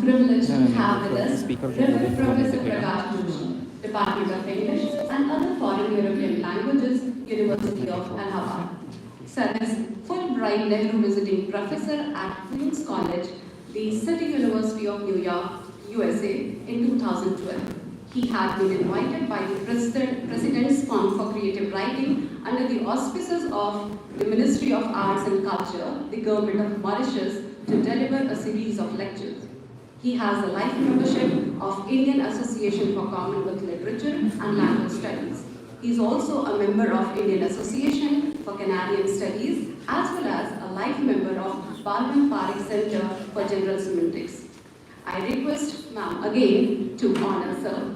privilege to have with us Reverend Professor Prakash Joshi, Department of English and other foreign European languages, University of Allahabad. Sir is Fulbright Nehru Visiting Professor at Queen's College, the City University of New York, USA in 2012. He had been invited by the President's Fund for Creative Writing under the auspices of the Ministry of Arts and Culture, the Government of Mauritius, to deliver a series of lectures. He has a life membership of Indian Association for Commonwealth Literature and Language Studies. He is also a member of Indian Association for Canadian Studies, as well as a life member of Balwant Parikh Center for General Semantics. I request ma'am again to honor sir.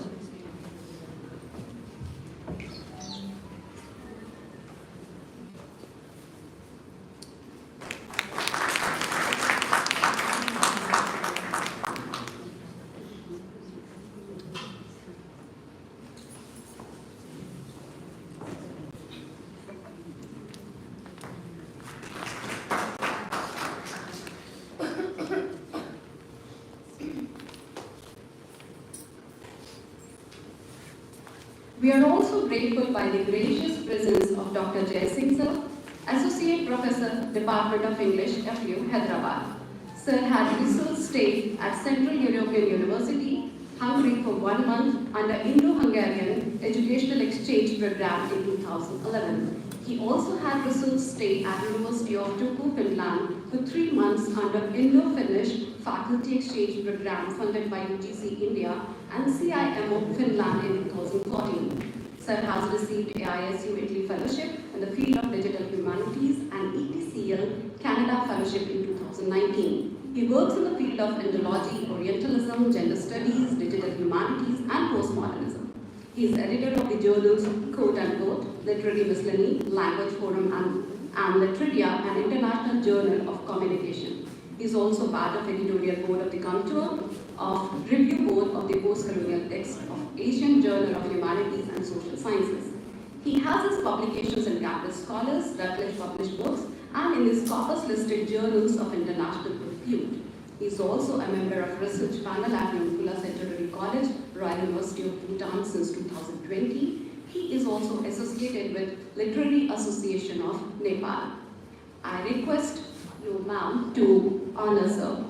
We are also grateful by the gracious presence of Dr. Jai Singh sir, Associate Professor, Department of English, FU, Hyderabad. Sir had research stay at Central European University, Hungary for 1 month under Indo-Hungarian Educational Exchange Program in 2011. He also had research stay at University of Turku, Finland for 3 months under Indo-Finnish Faculty Exchange Program funded by UGC India and CIMO Finland in 2014. Sir has received AISU Italy Fellowship in the field of Digital Humanities and ETCL Canada Fellowship in 2019. He works in the field of Indology, Orientalism, Gender Studies, Digital Humanities and Postmodernism. He is editor of the journals Quote Unquote, Literary Miscellany, Language Forum and Literaria, an international journal of communication. He is also part of editorial board of the Contour of Review Board of the Post-Colonial Text of Asian Journal of Humanities and Social Sciences. He has his publications in Cambridge Scholars, Routledge Published Books, and in the Scopus listed journals of international repute. He is also a member of research panel at Nankula Centenary College, Royal University of Bhutan since 2020. He is also associated with Literary Association of Nepal. I request you, ma'am, to honor sir.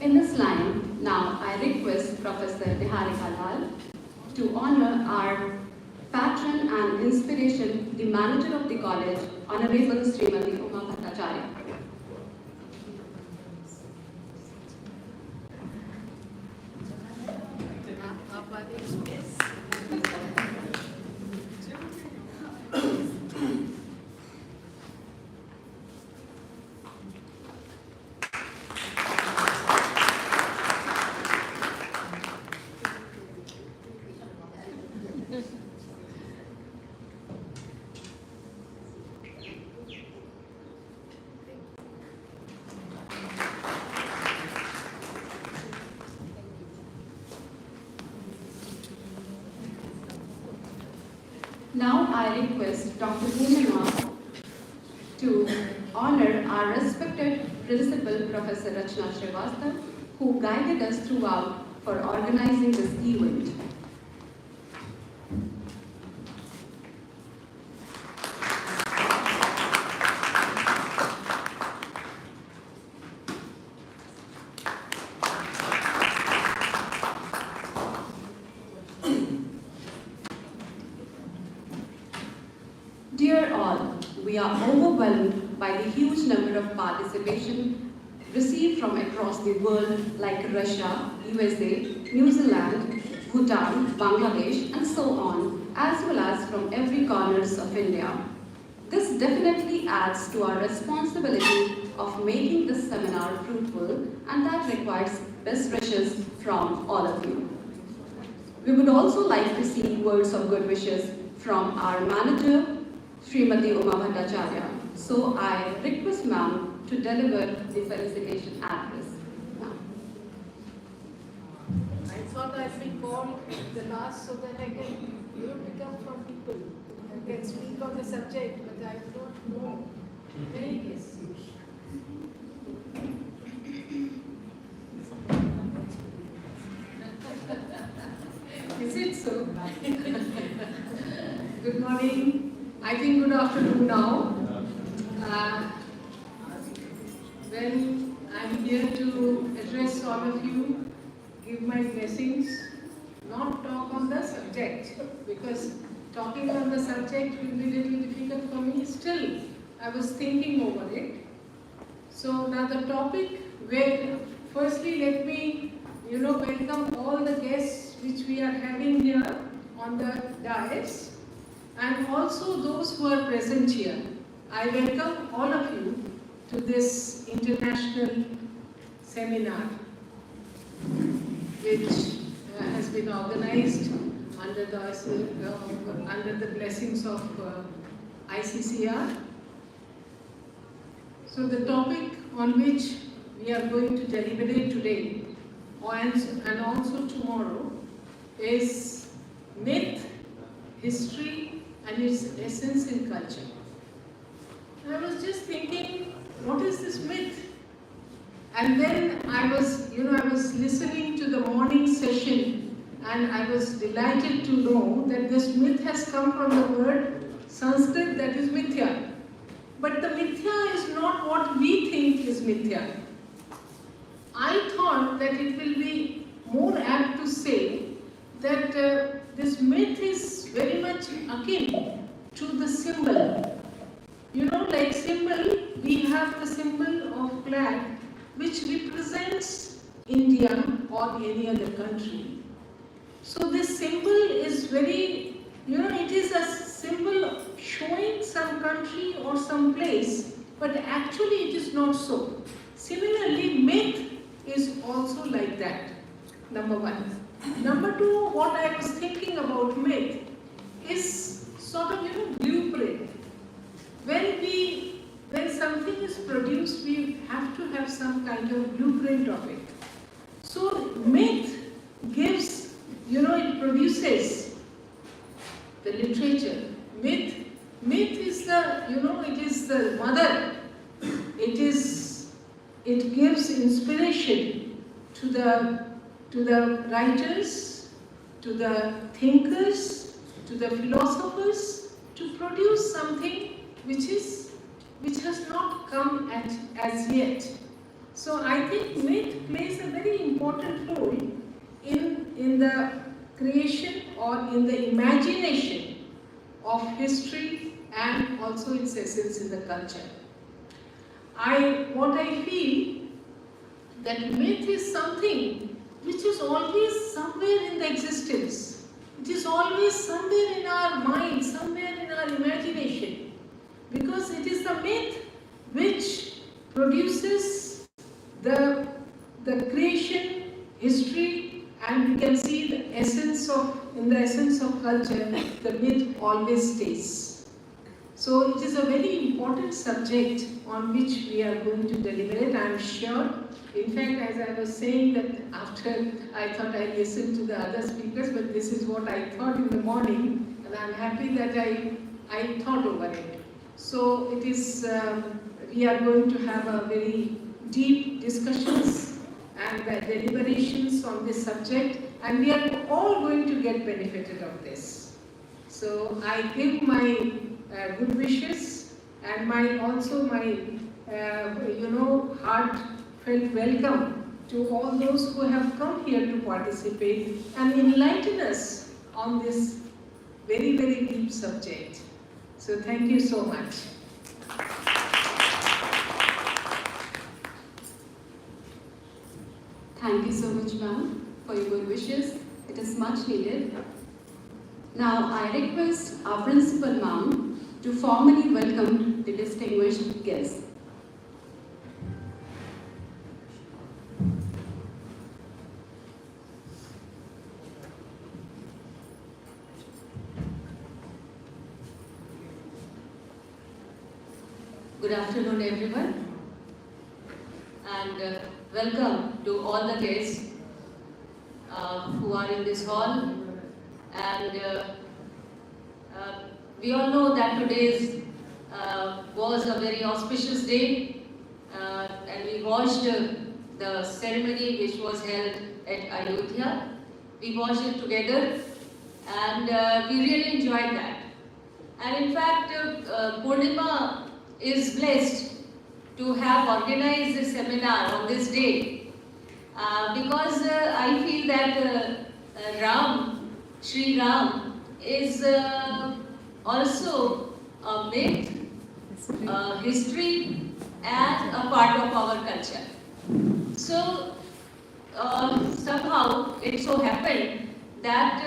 In this line, now I request Professor Niharika Lal to honor our patron and inspiration, the manager of the college, Honorable Srimati Uma Bhattacharya. Now I request Dr. Poornima to honor our respected principal, Professor Rachna Srivastava, who guided us throughout for organizing this event. Dear all, we are overwhelmed by the huge number of participation received from across the world like Russia, USA, New Zealand, Bhutan, Bangladesh, and so on, as well as from every corners of India. This definitely adds to our responsibility of making this seminar fruitful, and that requires best wishes from all of you. We would also like to seek words of good wishes from our manager, Srimati Uma Bhattacharya. So I request ma'am to deliver the felicitation address. I thought I'd be called the last so that I can pick up from people and can speak on the subject, but I don't know. Very yes. Is it so? Good morning. I think good afternoon now. Well, I'm here to address all of you, give my blessings, not talk on the subject, because talking on the subject will be a little difficult for me. Still, I was thinking over it. So now the topic, where firstly let me, welcome all the guests which we are having here on the dais, and also those who are present here. I welcome all of you to this international seminar, which has been organized under the blessings of ICSSR. So the topic on which we are going to deliberate today and also tomorrow is myth, history and its essence in culture. I was just thinking, what is this myth? And then I was listening to the morning session, and I was delighted to know that this myth has come from the word Sanskrit, that is mithya. But the mithya is not what we think is mithya. I thought that it will be more apt to say that this myth is very much akin to the symbol. Like symbol, we have the symbol of flag which represents India or any other country. So this symbol is very, it is a symbol showing some country or some place, but actually it is not so. Similarly, myth is also like that, number one. Number two, what I was thinking about myth is sort of, blueprint. When something is produced, we have to have some kind of blueprint of it. So myth gives, it produces the literature. Myth is the, it is the mother. It gives inspiration to the writers, to the thinkers, to the philosophers to produce something which has not come as yet. So I think myth plays a very important role in the creation or in the imagination of history and also its essence in the culture. What I feel that myth is something which is always somewhere in the existence. It is always somewhere in our mind, somewhere in our imagination. Because it is the myth which produces the creation, history, and you can see in the essence of culture, the myth always stays. So it is a very important subject on which we are going to deliberate, I am sure. In fact, as I was saying that after I thought I listened to the other speakers, but this is what I thought in the morning, and I am happy that I thought over it. So it is, we are going to have a very deep discussions and deliberations on this subject, and we are all going to get benefited of this. So I give my good wishes and my heartfelt welcome to all those who have come here to participate and enlighten us on this very, very deep subject. So thank you so much. Thank you so much, ma'am, for your good wishes. It is much needed. Now I request our principal, ma'am, to formally welcome the distinguished guests. Good afternoon, everyone, and welcome to all the guests who are in this hall. And we all know that today was a very auspicious day, and we watched the ceremony which was held at Ayodhya. We watched it together, and we really enjoyed that. And in fact, Purnima is blessed to have organized this seminar on this day because I feel that Sri Ram is also a myth, history, and a part of our culture. So somehow it so happened that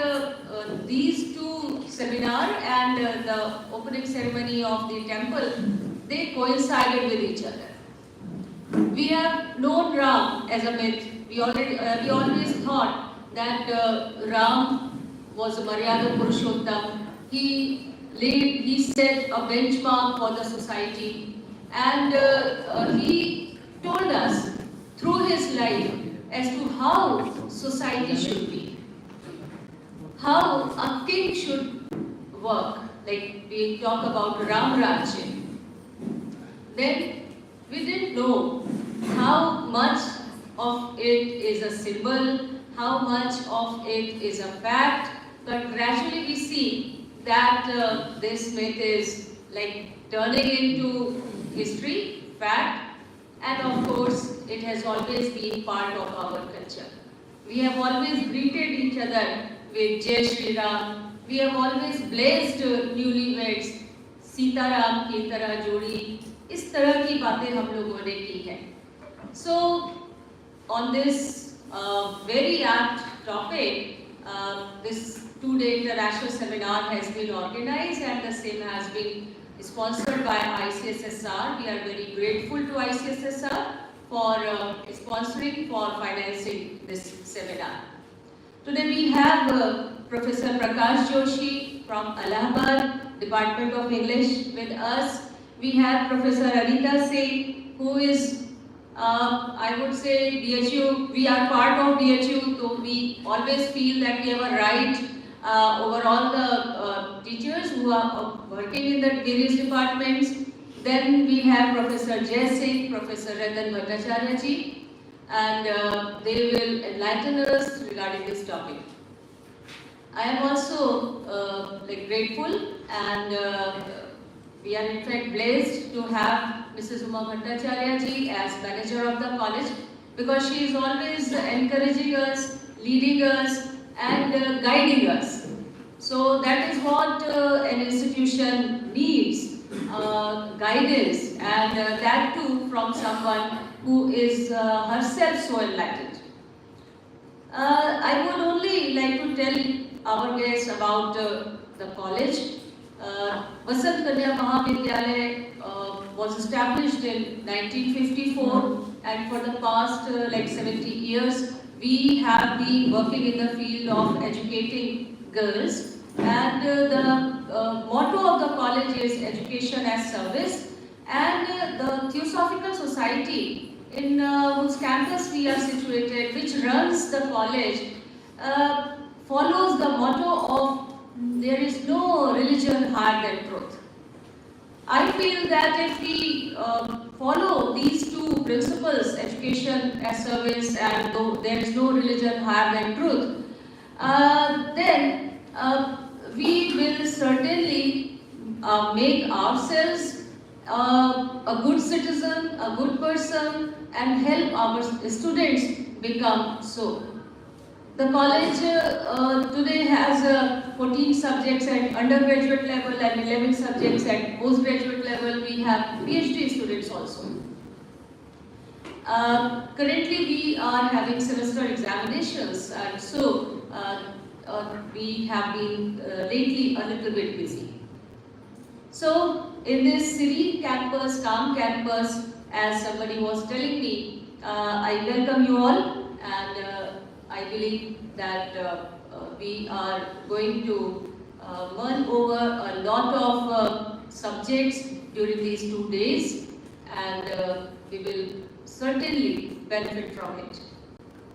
these two seminar and the opening ceremony of the temple, they coincided with each other. We have known Ram as a myth. We always thought that Ram was a Maryada Purushottam. He set a benchmark for the society, and he told us through his life as to how society should be, how a king should work. Like we talk about Ram Rajya. Then we didn't know how much of it is a symbol, how much of it is a fact, but gradually we see that this myth is like turning into history, fact, and of course it has always been part of our culture. We have always greeted each other with Jai Shri Ram. We have always blessed newlyweds, Sita Ram की तरह जोड़ी. इस तरह की बातें हम लोगों ने की है. So on this very apt topic, this two-day international seminar has been organized and the same has been sponsored by ICSSR. We are very grateful to ICSSR for sponsoring, for financing this seminar. Today we have Professor Prakash Joshi from Allahabad, Department of English with us. We have Professor Anita Singh, who is, I would say, DHU. We are part of DHU, so we always feel that we have a right over all the teachers who are working in the various departments. Then we have Professor Jai Singh, Professor Ratan Bhattacharya ji, and they will enlighten us regarding this topic. I am also grateful and we are in fact blessed to have Mrs. Uma Bhattacharya ji as manager of the college because she is always encouraging us, leading us and guiding us. So that is what an institution needs, guidance, and that too from someone who is herself so enlightened. I would only like to tell our guests about the college. Vasant Kanya Mahavidyalaya was established in 1954, and for the past 70 years we have been working in the field of educating girls, and the motto of the college is education as service, and the Theosophical Society in whose campus we are situated, which runs the college, follows the motto of there is no religion higher than truth. I feel that if we follow these two principles, education as service and there is no religion higher than truth, then we will certainly make ourselves a good citizen, a good person, and help our students become so. The college today has 14 subjects at undergraduate level and 11 subjects at postgraduate level. We have PhD students also. Currently we are having semester examinations, and so we have been lately a little bit busy. So in this serene campus, calm campus, as somebody was telling me, I welcome you all, and I believe that we are going to mull over a lot of subjects during these 2 days, and we will certainly benefit from it.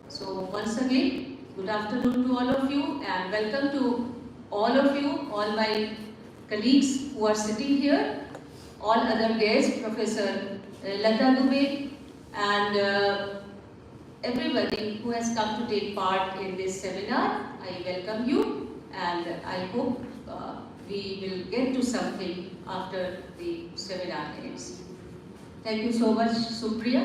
So once again, good afternoon to all of you, and welcome to all of you, all my colleagues who are sitting here, all other guests, Professor Lata Dubey, and everybody who has come to take part in this seminar. I welcome you, and I hope we will get to something after the seminar ends. Thank you so much, Supriya,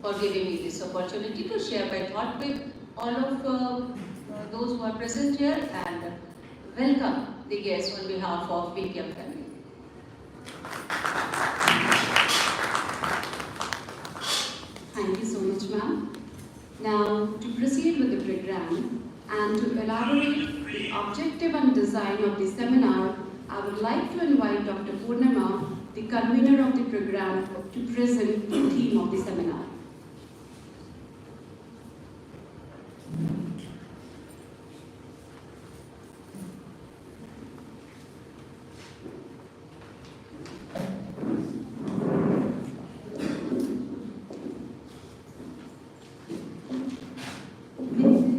for giving me this opportunity to share my thought with all of those who are present here, and welcome the guests on behalf of BPM family. Thank you so much, ma'am. Now, to proceed with the program and to elaborate the objective and design of the seminar, I would like to invite Dr. Purnima, the convener of the program, to present the theme of the seminar.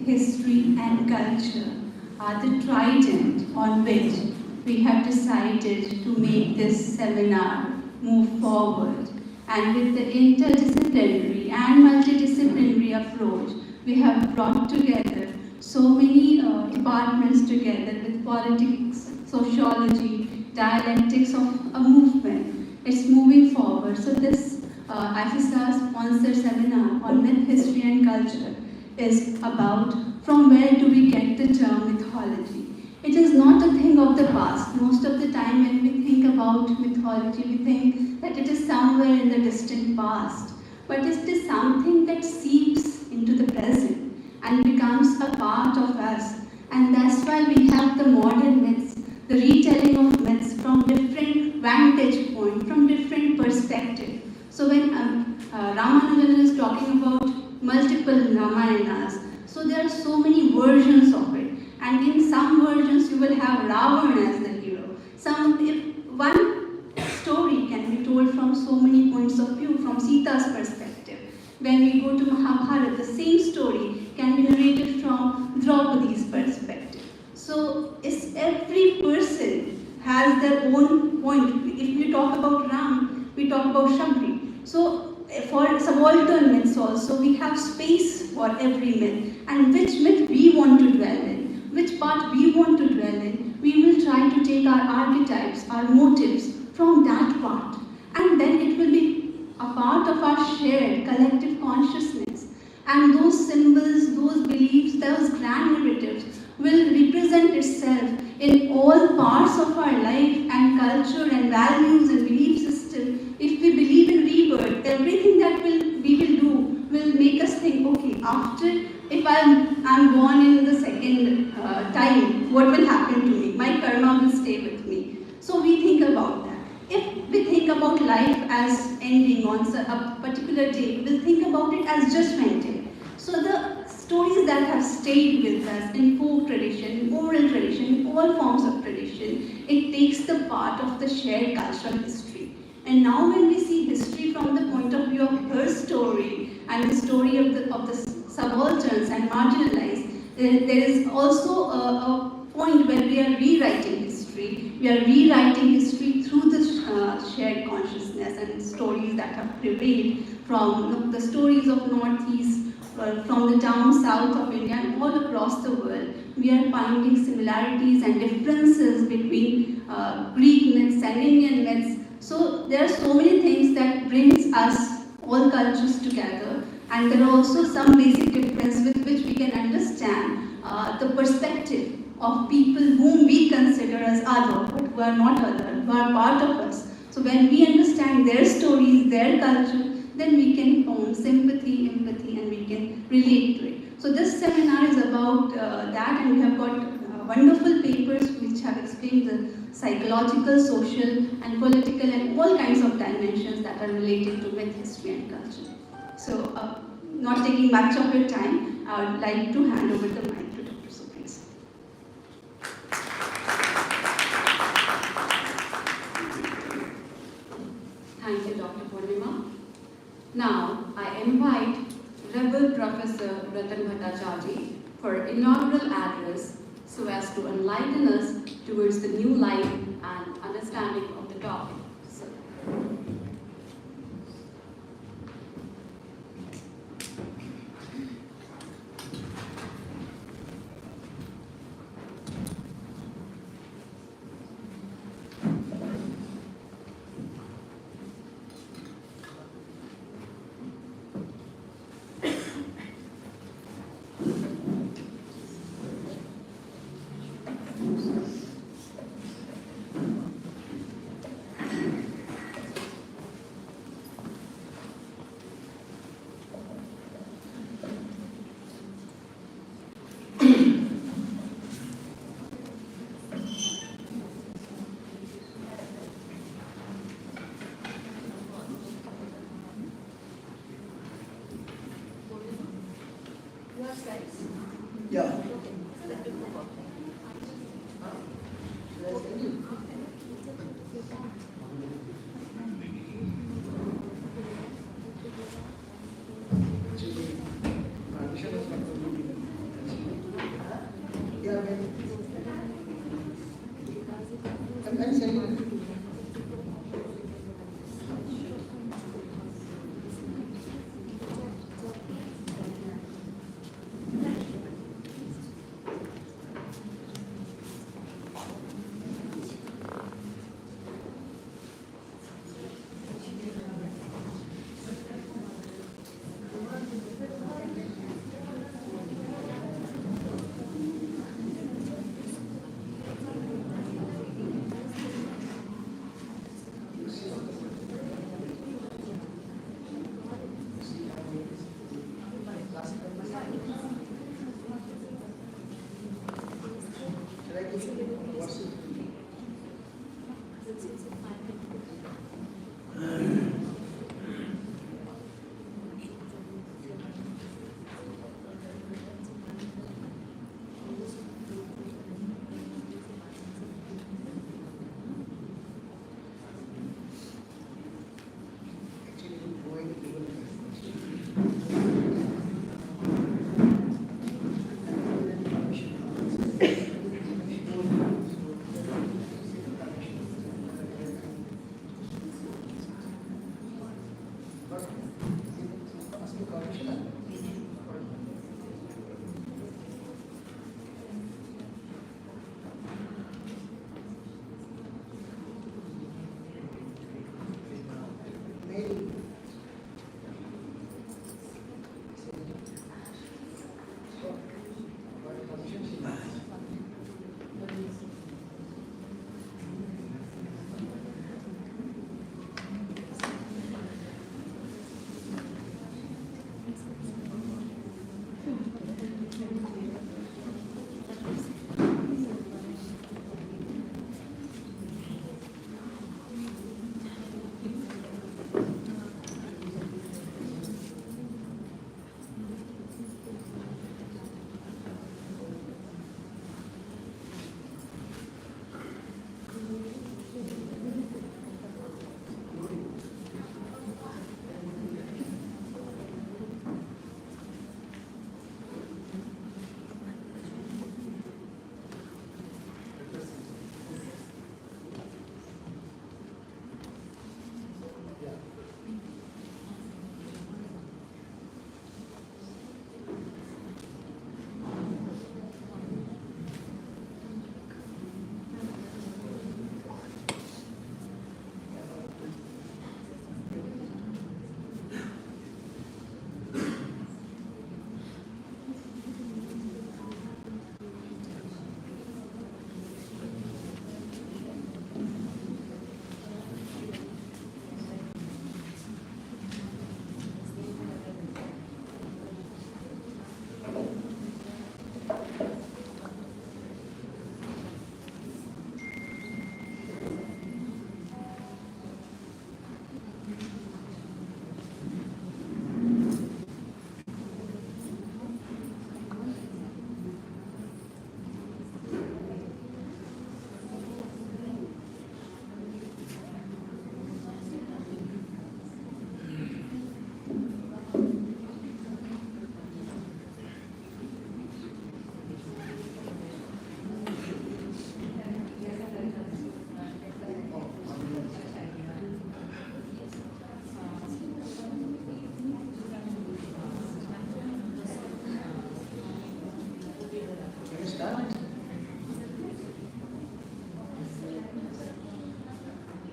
History and culture are the trident on which we have decided to make this seminar move forward. And with the interdisciplinary and multidisciplinary approach, we have brought together so many departments together with politics, sociology, dialectics of a movement. It's moving forward. So this ICSSR sponsored seminar on myth, history and culture is about from where do we get the term mythology. It is not a thing of the past. Most of the time when we think about mythology, we think that it is somewhere in the distant past. But it is something that seeps into the present and becomes a part of us. And that's why we have the modern myths, the retelling of myths from different vantage points, from different perspectives. So when Ramanujan is talking about multiple Ramayanas, so there are so many versions of it, and in some versions you will have Ravana as the hero. One story can be told from so many points of view, from Sita's perspective. When we go to Mahabharata, the same story can be narrated from Draupadi's perspective. So every person has their own point. If we talk about Ram, we talk about Shabri. So for subaltern myths also, we have space for every myth, and which myth we want to dwell in, which part we want to dwell in, we will try to take our archetypes, our motives from that part, and then it will be a part of our shared collective consciousness, and those symbols, those beliefs, those grand narratives will represent itself in all parts of our life and culture and values and belief system. If we believe in rebirth, everything that we will do will make us think, okay, after, if I'm born in the second time, what will happen to me? My karma will stay with me. So we think about that. If we think about life as ending on a particular day, we'll think about it as judgmental. So the stories that have stayed with us in folk tradition, in oral tradition, in all forms of tradition, it takes the part of the shared cultural history. And now when we see history from the point of view of her story and the story of the subalterns and marginalized, there is also a point where we are rewriting history. We are rewriting history through the shared consciousness and stories that have prevailed from the stories of Northeast, from the down south of India and all across the world. We are finding similarities and differences between Greek myths and Indian myths. So there are so many things that brings us all cultures together, and there are also some basic differences with which we can understand the perspective of people whom we consider as other, but who are not other, who are part of us. So when we understand their stories, their culture, then we can form sympathy, empathy, and we can relate to it. So this seminar is about that, and we have got wonderful papers which have explained the psychological, social, and political, and all kinds of dimensions that are related to myth, history, and culture. So, not taking much of your time, I would like to hand over the mic to Dr. Supriya. Ratan Bhattacharya for inaugural address so as to enlighten us towards the new life and understanding of the topic. So, Yeah. I'm saying.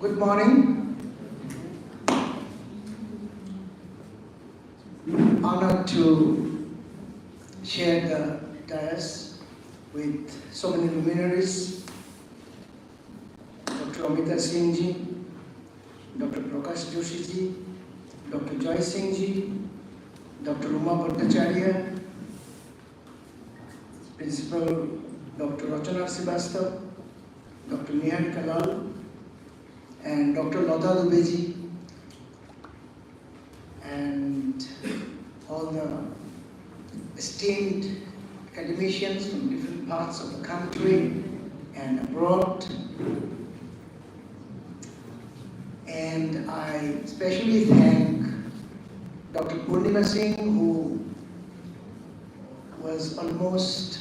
Good morning. Honored to share the dais with so many luminaries, Dr. Amita Singh ji, Dr. Prakash Joshi ji, Dr. Joy Singh ji, Dr. Uma Bhattacharya, Principal Dr. Rachana Srivastav, Dr. Nihar Kalal, and Dr. Lata Dubey ji, and all the esteemed academicians from different parts of the country and abroad. And I especially thank Dr. Purnima Singh, who was almost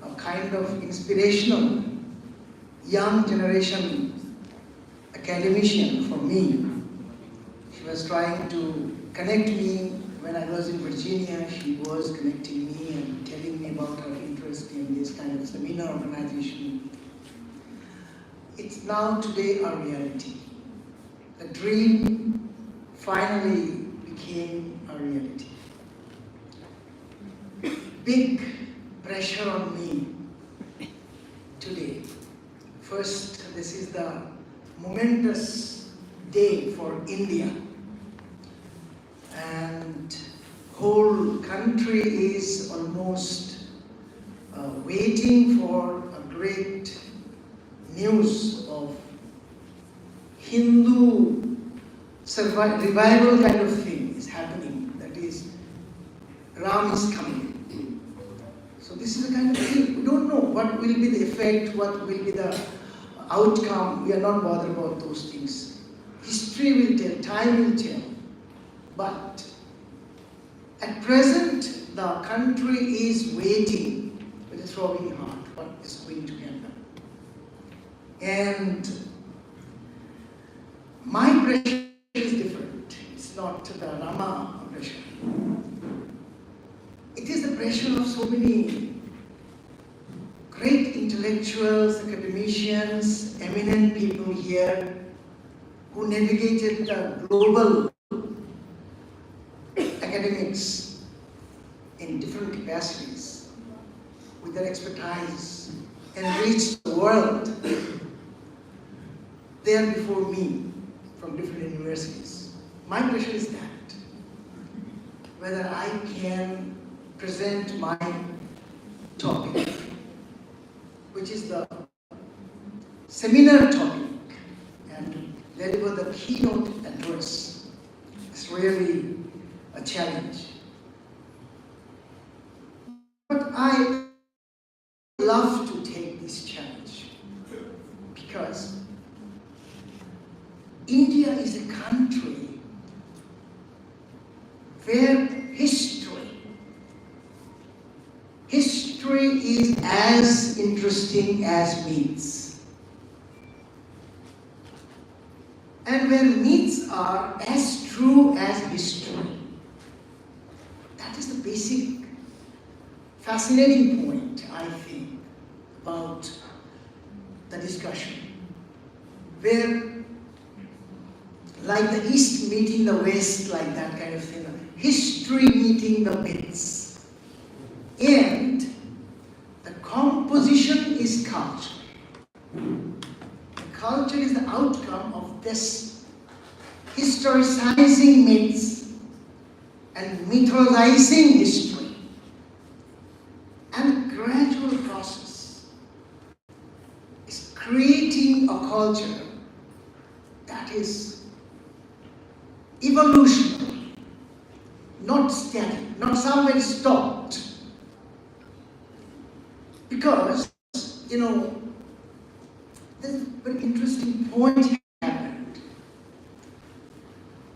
a kind of inspirational young generation academician for me. She was trying to connect me when I was in Virginia. She was connecting me and telling me about her interest in this kind of seminar organization. It's now today a reality. The dream finally became a reality. Big pressure on me today. First, this is the momentous day for India, and whole country is almost waiting for a great news of Hindu revival kind of thing is happening. That is, Ram is coming. So this is the kind of thing. We don't know what will be the effect, what will be the outcome. We are not bothered about those things. History will tell, time will tell. But at present, the country is waiting with a throbbing heart what is going to happen. And my pressure is different. It's not the Rama pressure. It is the pressure of so many great intellectuals, academicians, eminent people here who navigated the global academics in different capacities with their expertise and reached the world there before me from different universities. My pressure is that whether I can present my topic, which is the seminar topic, and deliver the keynote address. It's really a challenge. But I love to take this challenge because India is a country where history is as interesting as myths, and where myths are as true as history. That is the basic fascinating point, I think, about the discussion, where like the East meeting the West, like that kind of thing, history meeting the myths, and the composition is culture. The culture is the outcome of this historicizing myths and mythologizing history, and a gradual process is creating a culture that is evolutionary, not static, not somewhere stopped. Because, there's a very interesting point happened.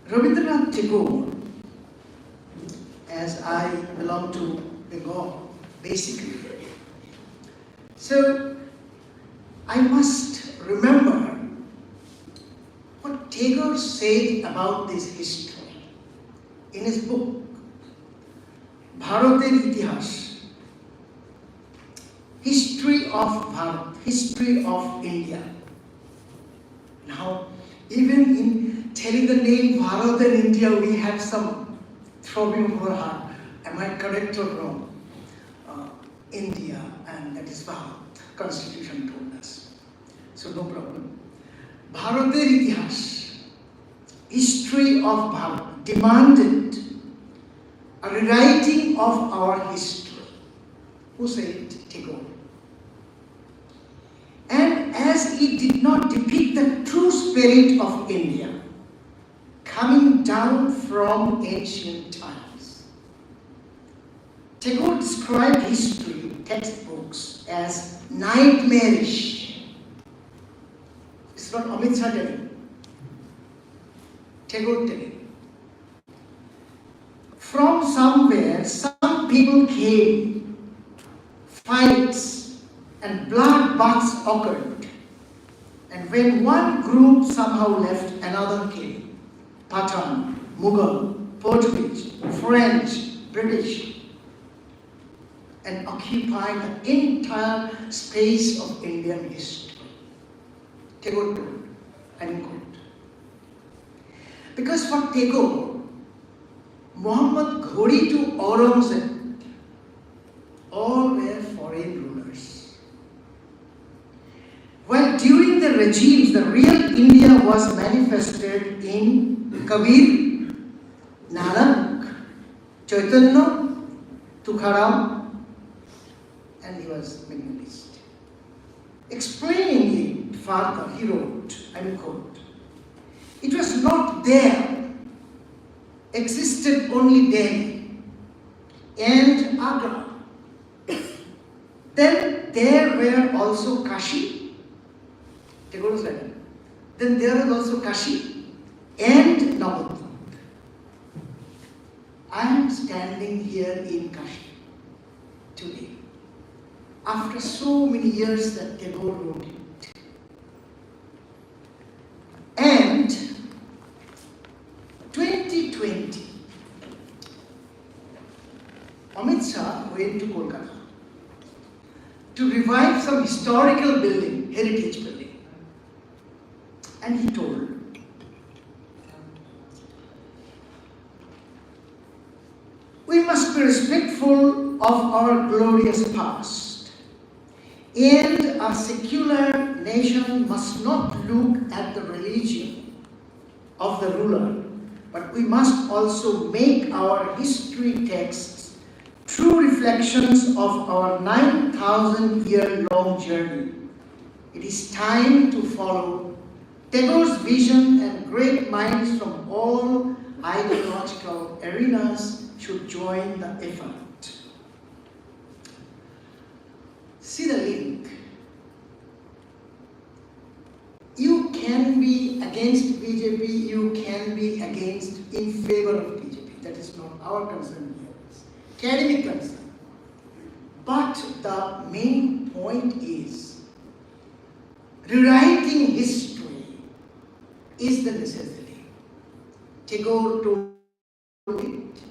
Rabindranath Tagore, as I belong to Bengal, basically. So, I must remember what Tagore said about this history in his book, Bharater Itihas, History of Bharat, History of India, and how Even in telling the name Bharat and India, we have some throbbing of our heart. Am I correct or wrong? India, and that is Bharat. Constitution told us. So no problem. Bharater Itihas, history of Bharat, demanded a rewriting of our history. Who said it? Tagore. And as it did not depict the true spirit of India, coming down from ancient times, Tagore described history textbooks as nightmarish. It's not Amit Shah telling. Tagore telling. From somewhere, some people came, fights and bloodbaths occurred. And when one group somehow left, another came. Pathan, Mughal, Portuguese, French, British, and occupied the entire space of Indian history. Tagore told, and quote. Because for Tagore, Muhammad Ghori to Aurangzeb, all were foreign rulers. While during the regimes, the real India was manifested in Kabir, Nanak, Chaitanya, Tukharam, and he was minimalist. Explaining it further, he wrote, and quote, it was not there, existed only Delhi and Agra. Then there were also Kashi. Tagore was like that. Then there was also Kashi and Navadvip. I am standing here in Kashi today, after so many years that Tagore wrote it. And 2020, Amit Shah went to Kolkata to revive some historical building, heritage building. And he told, we must be respectful of our glorious past, and a secular nation must not look at the religion of the ruler, but we must also make our history texts true reflections of our 9,000-year-long journey. It is time to follow Tagore's vision, and great minds from all ideological arenas should join the effort. See the link. You can be against BJP, you can be in favor of BJP. That is not our concern here. It's academic concern. But the main point is, rewriting history is the necessity. Tagore told it,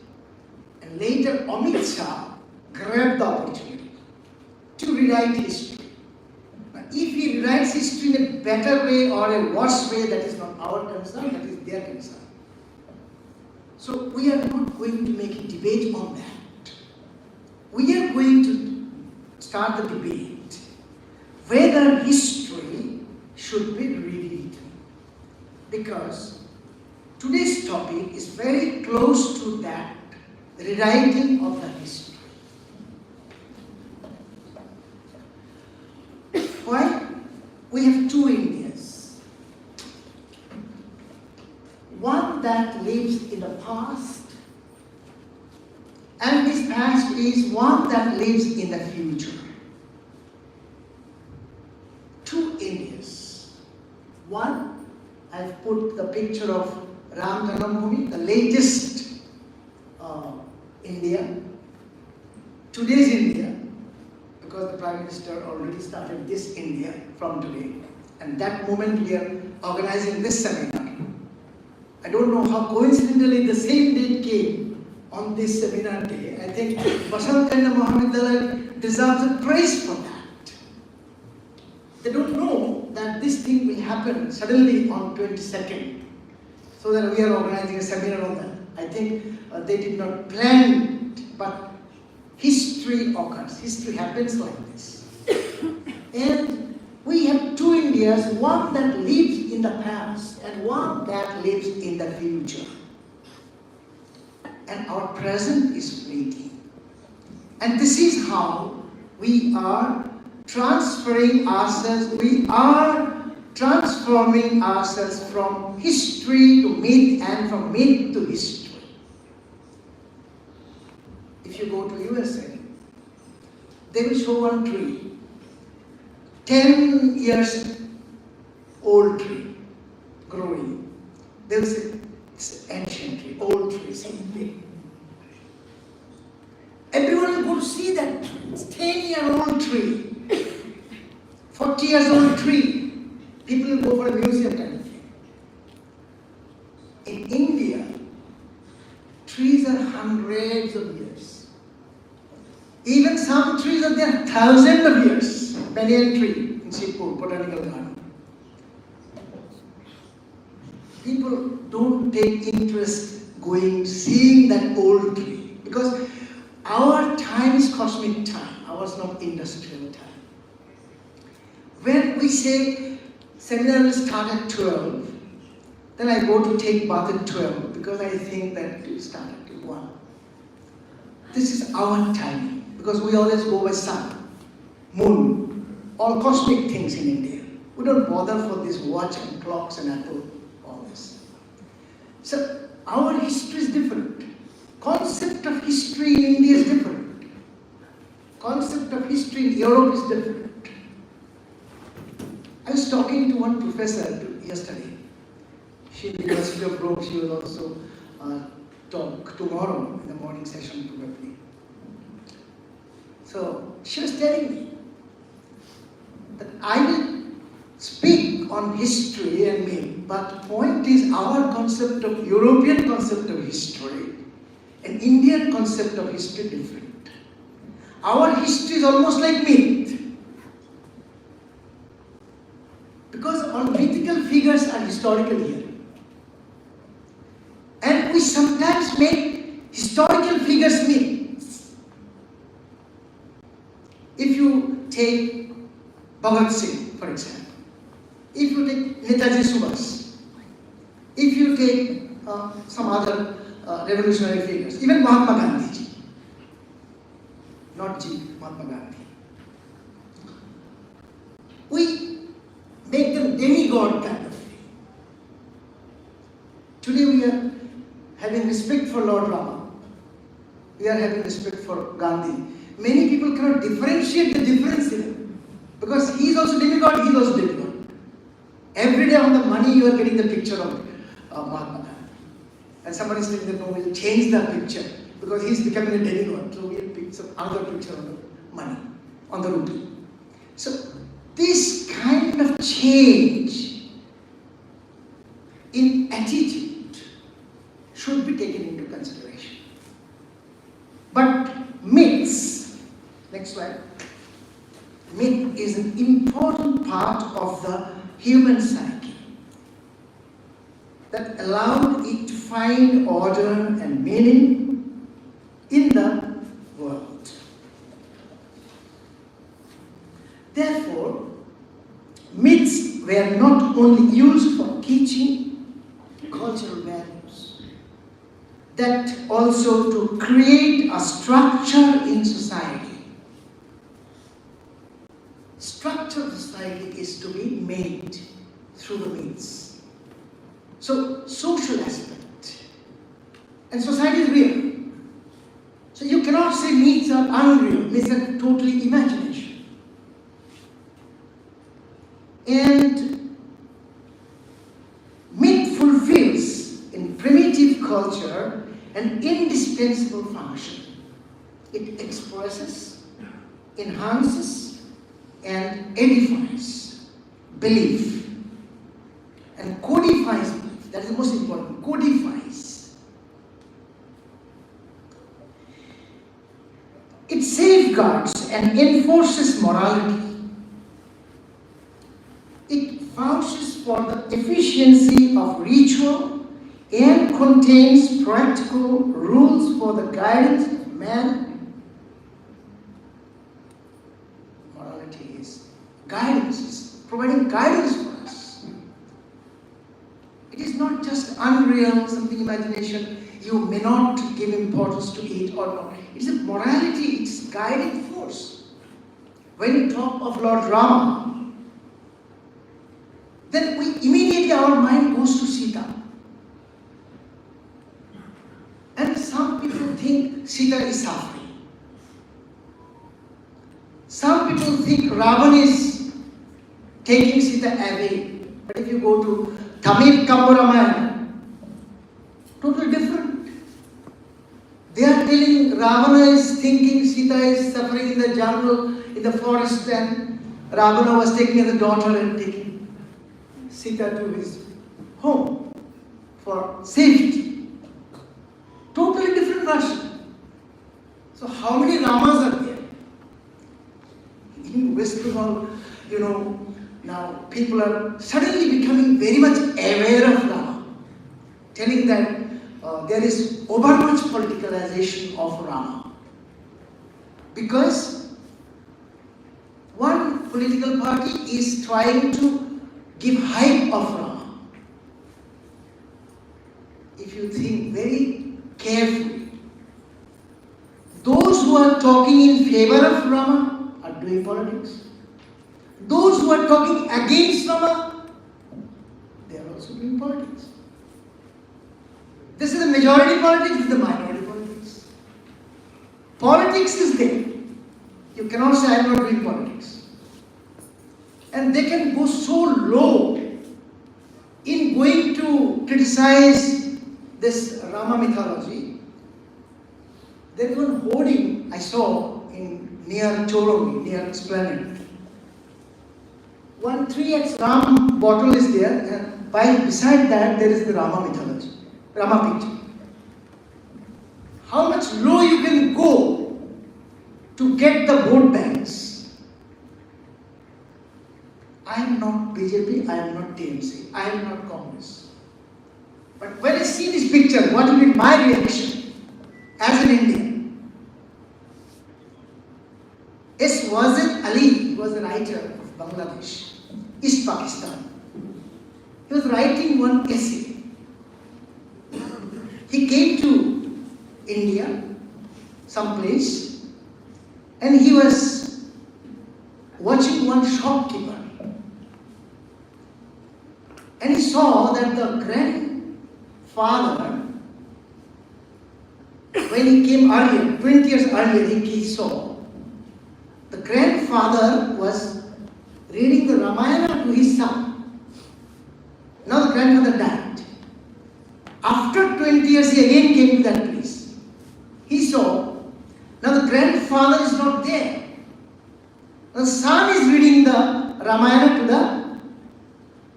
and later Amit Shah grabbed the opportunity to rewrite history. Now, if he rewrites history in a better way or a worse way, that is not our concern, that is their concern. So we are not going to make a debate on that. We are going to start the debate whether history should be rewritten. Because today's topic is very close to that, rewriting of the history. Why? We have two Indias. One that lives in the past, and this past is one that lives in the future. Two Indias. One, I've put the picture of Ram Janambhoomi, the latest India, today's India, because the Prime Minister already started this India from today. And that moment we are organizing this seminar. I don't know how coincidentally the same date came on this seminar day. I think Basant Kanna Mohammed deserves a praise for that. They don't know that this thing will happen suddenly on 22nd, so that we are organizing a seminar on that. I think they did not plan it, but history occurs. History happens like this. And we have two Indias, one that lives in the past and one that lives in the future. And our present is fleeting. And this is how we are transferring ourselves, we are transforming ourselves from history to myth and from myth to history. If you go to USA, they will show one tree, 10 years old tree, growing. They will say, it's an ancient tree, old tree, same thing. Everyone will go to see that tree. It's 10-year-old tree, 40 years old tree. People will go for a museum kind of thing. In India, trees are hundreds of years. Even some trees are there thousands of years. Banyan tree in Shibpur, Botanical Garden. People don't take interest seeing that old tree, because our time is cosmic time, ours not industrial time. When we say seminar will start at 12, then I go to take bath at 12 because I think that it will start at 1. This is our time, because we always go by sun, moon, all cosmic things in India. We don't bother for this watch and clocks and Apple, all this. So our history is different. Concept of history in India is different. Concept of history in Europe is different. I was talking to one professor yesterday. She in the University of Rome. She will also talk tomorrow in the morning session probably. So she was telling me that I will speak on history and me, but point is our concept of European concept of history and Indian concept of history different. Our history is almost like myth. Because all mythical figures are historical here. And we sometimes make historical figures myths. If you take Bhagat Singh, for example, if you take Netaji Subhas, if you take some other revolutionary figures, even Mahatma Gandhi ji, not Ji, Mahatma Gandhi. We make them demigod kind of thing. Today we are having respect for Lord Rama. We are having respect for Gandhi. Many people cannot differentiate the difference in them, because he is also demigod, he is also demigod. Every day on the money you are getting the picture of Mahatma Gandhi. And somebody is saying that no, we'll change the picture because he is becoming a demigod. So we'll pick some other picture on the money, on the rupee. So this kind of change in attitude should be taken into consideration. But myths, next slide. Myth is an important part of the human psyche that allowed it to find order and meaning in the world. Therefore, myths were not only used for teaching cultural values, that also to create a structure in society. Structure of society is to be made through the myths. So, social aspect. And society is real. So you cannot say myths are unreal, myths are totally imagination. And myth fulfills in primitive culture an indispensable function. It expresses, enhances, and edifies belief and codifies belief. That is the most important. Codifies. It safeguards and enforces morality. It vouches for the efficiency of ritual and contains practical rules for the guidance of man. Morality is guidance, is providing guidance for us. It is not just unreal, something imagination you may not give importance to it or not. It's a morality, it's guiding force. When you talk of Lord Rama, then immediately our mind goes to Sita. And some people think Sita is suffering. Some people think Ravan is taking Sita away. But if you go to Tamil Kambu, totally different. They are telling Ravana is thinking Sita is suffering in the jungle, in the forest, and Ravana was taking the daughter and taking Sita to his home for safety. Totally different version. So how many Ramas are there? In West Bengal, now people are suddenly becoming very much aware of Rama, telling that there is overmuch politicalization of Rama. Because one political party is trying to give hype of Rama. If you think very carefully, those who are talking in favor of Rama are doing politics. Those who are talking against Rama, they are also doing politics. This is the majority politics, this is the minority politics. Politics is there. You cannot say I am not doing politics. And they can go so low in going to criticize this Rama mythology. There is one hoarding I saw near Choromi, near Esplanade. One 3x Ram bottle is there, and beside that there is the Rama mythology, Rama picture. How much low you can go to get the vote banks? I am not BJP, I am not TMC, I am not Congress. But when I see this picture, what will be my reaction as an Indian? S. Wazir Ali was a writer of Bangladesh, East Pakistan. He was writing one essay. He came to India, someplace, and he was watching one shopkeeper. And he saw that the grandfather, when he came earlier, 20 years earlier, he saw the grandfather was reading the Ramayana to his son. Now the grandfather died. After 20 years, he again came to that place. He saw, now the grandfather is not there. The son is reading the Ramayana to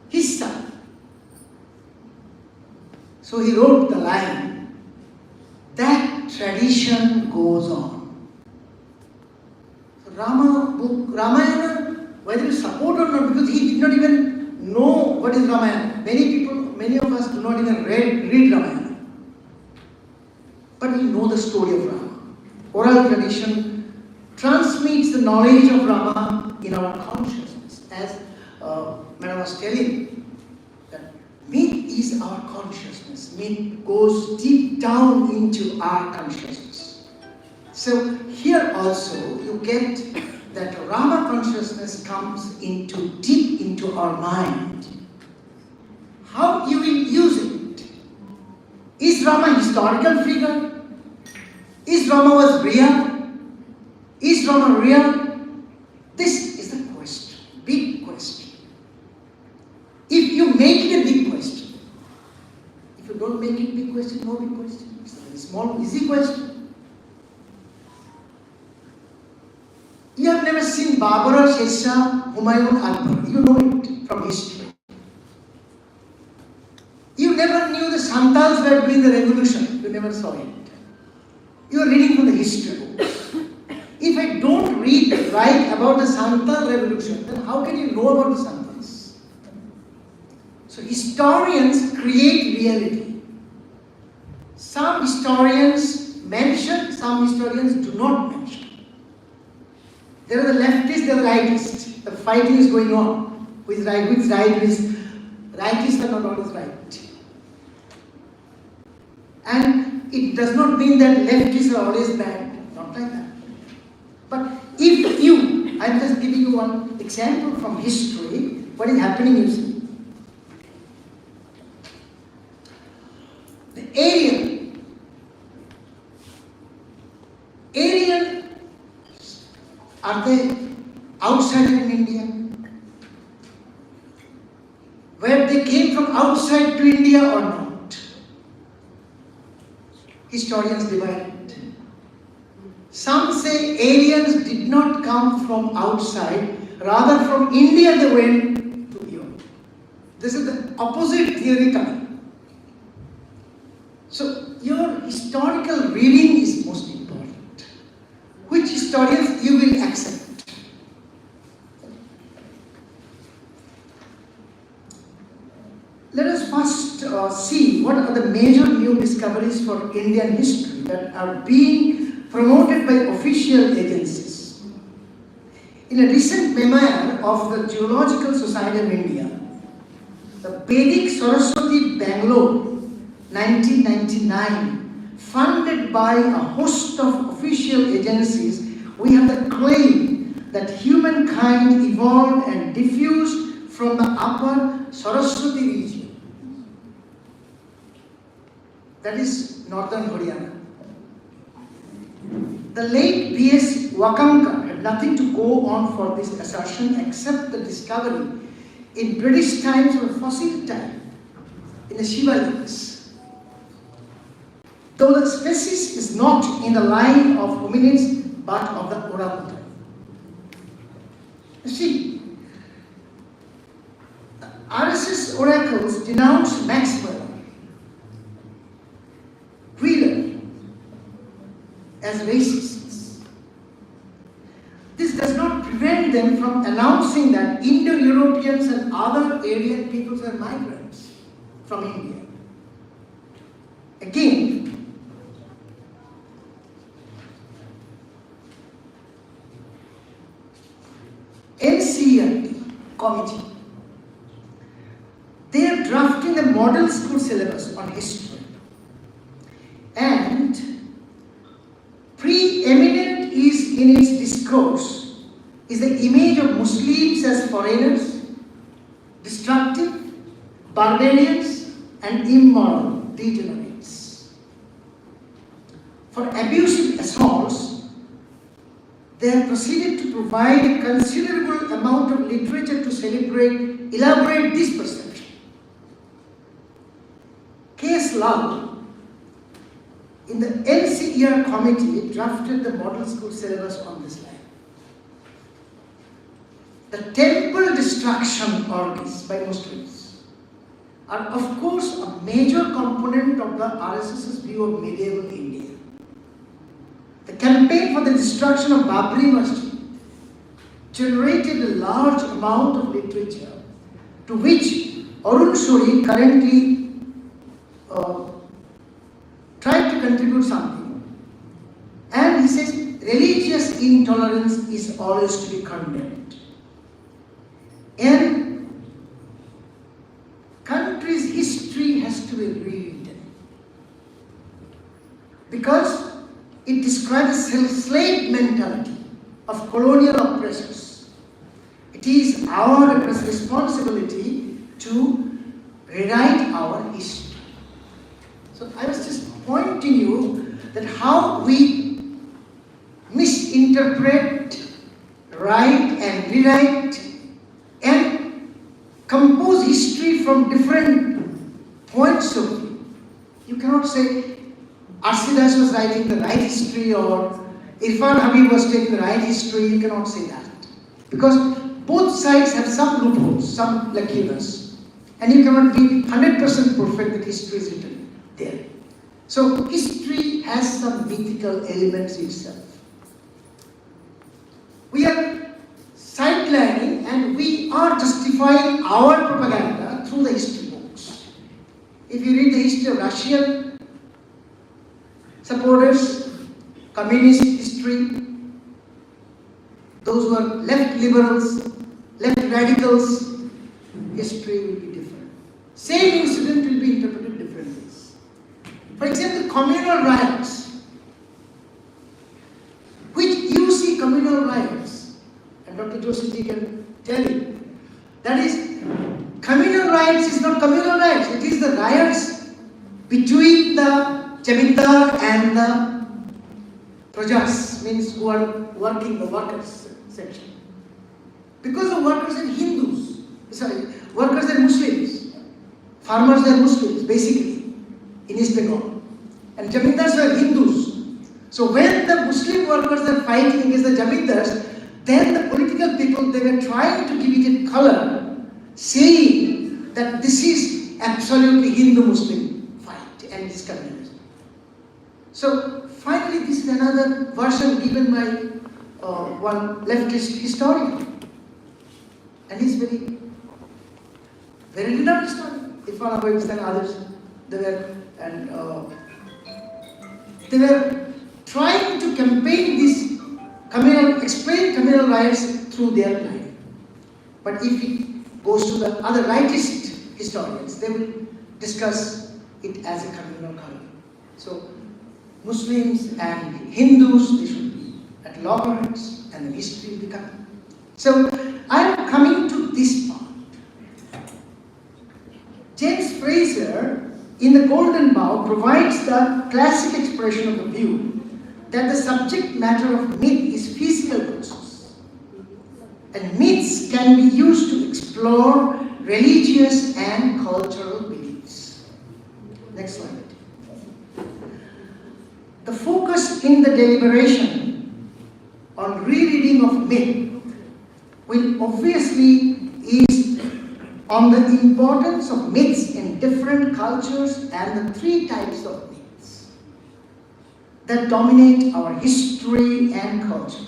his son. So he wrote the line, that tradition goes on. So Ramayana, whether you support or not, because he did not even know what is Ramayana. Many of us do not even read Ramayana. But we know the story of Rama. Oral tradition transmits the knowledge of Rama in our consciousness. As Madam was telling, that myth is our consciousness. Myth goes deep down into our consciousness. So here also you get that Rama consciousness comes deep into our mind. How you will use it? Is Rama a historical figure? Is Rama was real? Is Rama real? This is the question, big question. If you make it a big question, if you don't make it a big question, no big question. It's a very small, easy question. You have never seen Babur or Sher Humayun, Akbar. You know it from history. You never knew the Santals were doing the revolution. You never saw it. You are reading from the history books. If I don't write about the Santal revolution, then how can you know about the Santals? So historians create reality. Some historians mention, some historians do not mention. There are the leftists, there are the rightists. The fighting is going on. Who is right, who is right, who is rightists are not always right. And it does not mean that leftists are always bad. Not like that. But if you, I'm just giving you one example from history, what is happening you see. The Aryan, are they outside in India? Where they came from outside to India or not? Historians divide it. Some say aliens did not come from outside, rather from India they went to Europe. This is the opposite theory coming. So your historical reading is most important. Which historians you will accept? Let us first see what are the major new discoveries for Indian history that are being promoted by official agencies. In a recent memoir of the Geological Society of India, the Vedic Saraswati Bangalore 1999, funded by a host of official agencies, we have the claim that humankind evolved and diffused from the upper Saraswati region. That is northern Haryana. The late B.S. Wakankar had nothing to go on for this assertion except the discovery in British times or fossil time in the Shiva lakes. Though the species is not in the line of hominids but of the orangutan. You see, the RSS oracles denounced Maxwell, Wheeler as racists. This does not prevent them from announcing that Indo-Europeans and other Aryan peoples are migrants from India. Again, NCERT committee, they are drafting a model school syllabus on history, and preeminent is in its discourse is the image of Muslims as foreigners, destructive, barbarians, and immoral degenerates. For abusive assaults, they have proceeded to provide a considerable amount of literature to elaborate this perception. K.S. Lal, in the NCER committee, drafted the model school syllabus on this line. The temple destruction orgies by Muslims are, of course, a major component of the RSS's view of medieval India. The campaign for the destruction of Babri Masjid generated a large amount of literature to which Arun Shori currently tried to contribute something. And he says religious intolerance is always to be condemned. And country's history has to be rewritten because it describes a slave mentality of colonial oppressors. It is our responsibility to rewrite our history. So I was just pointing you that how we misinterpret, write and rewrite and compose history from different points of view. You cannot say Arsidas was writing the right history or Irfan Habib was taking the right history. You cannot say that. Because both sides have some loopholes, some lacunas. And you cannot be 100% perfect that history is written there. So history has some mythical elements itself. We are sidelining and we are justifying our propaganda through the history. If you read the history of Russian supporters, communist history, those who are left liberals, left radicals, history will be different. Same incident will be interpreted differently. For example, communal riots, which you see communal riots, and Dr. Joshi can tell you, that is, communal riots is not communal riots, it is the riots between the Jamindar and the Prajas, means who are working, the workers section. Because the workers are Hindus, workers are Muslims, farmers are Muslims, basically, in East Bengal. And Jamindars were Hindus. So when the Muslim workers are fighting against the Jamindars, then the political people, they were trying to give it a color, saying that this is absolutely Hindu-Muslim fight and this communism. So finally, this is another version given by one leftist historian. And he's very renowned historian. If one of than others, they were trying to campaign this explain communal riots through their life. But if it goes to the other rightist historians, they will discuss it as a communal color. So Muslims and Hindus, they should be at loggerheads, and the history will become. So I am coming to this part. James Fraser, in The Golden Bough, provides the classic expression of the view that the subject matter of myth is physical process, and myths can be used to explore religious and cultural beliefs. Next slide. The focus in the deliberation on rereading of myth will obviously is on the importance of myths in different cultures and the three types of myths that dominate our history and culture,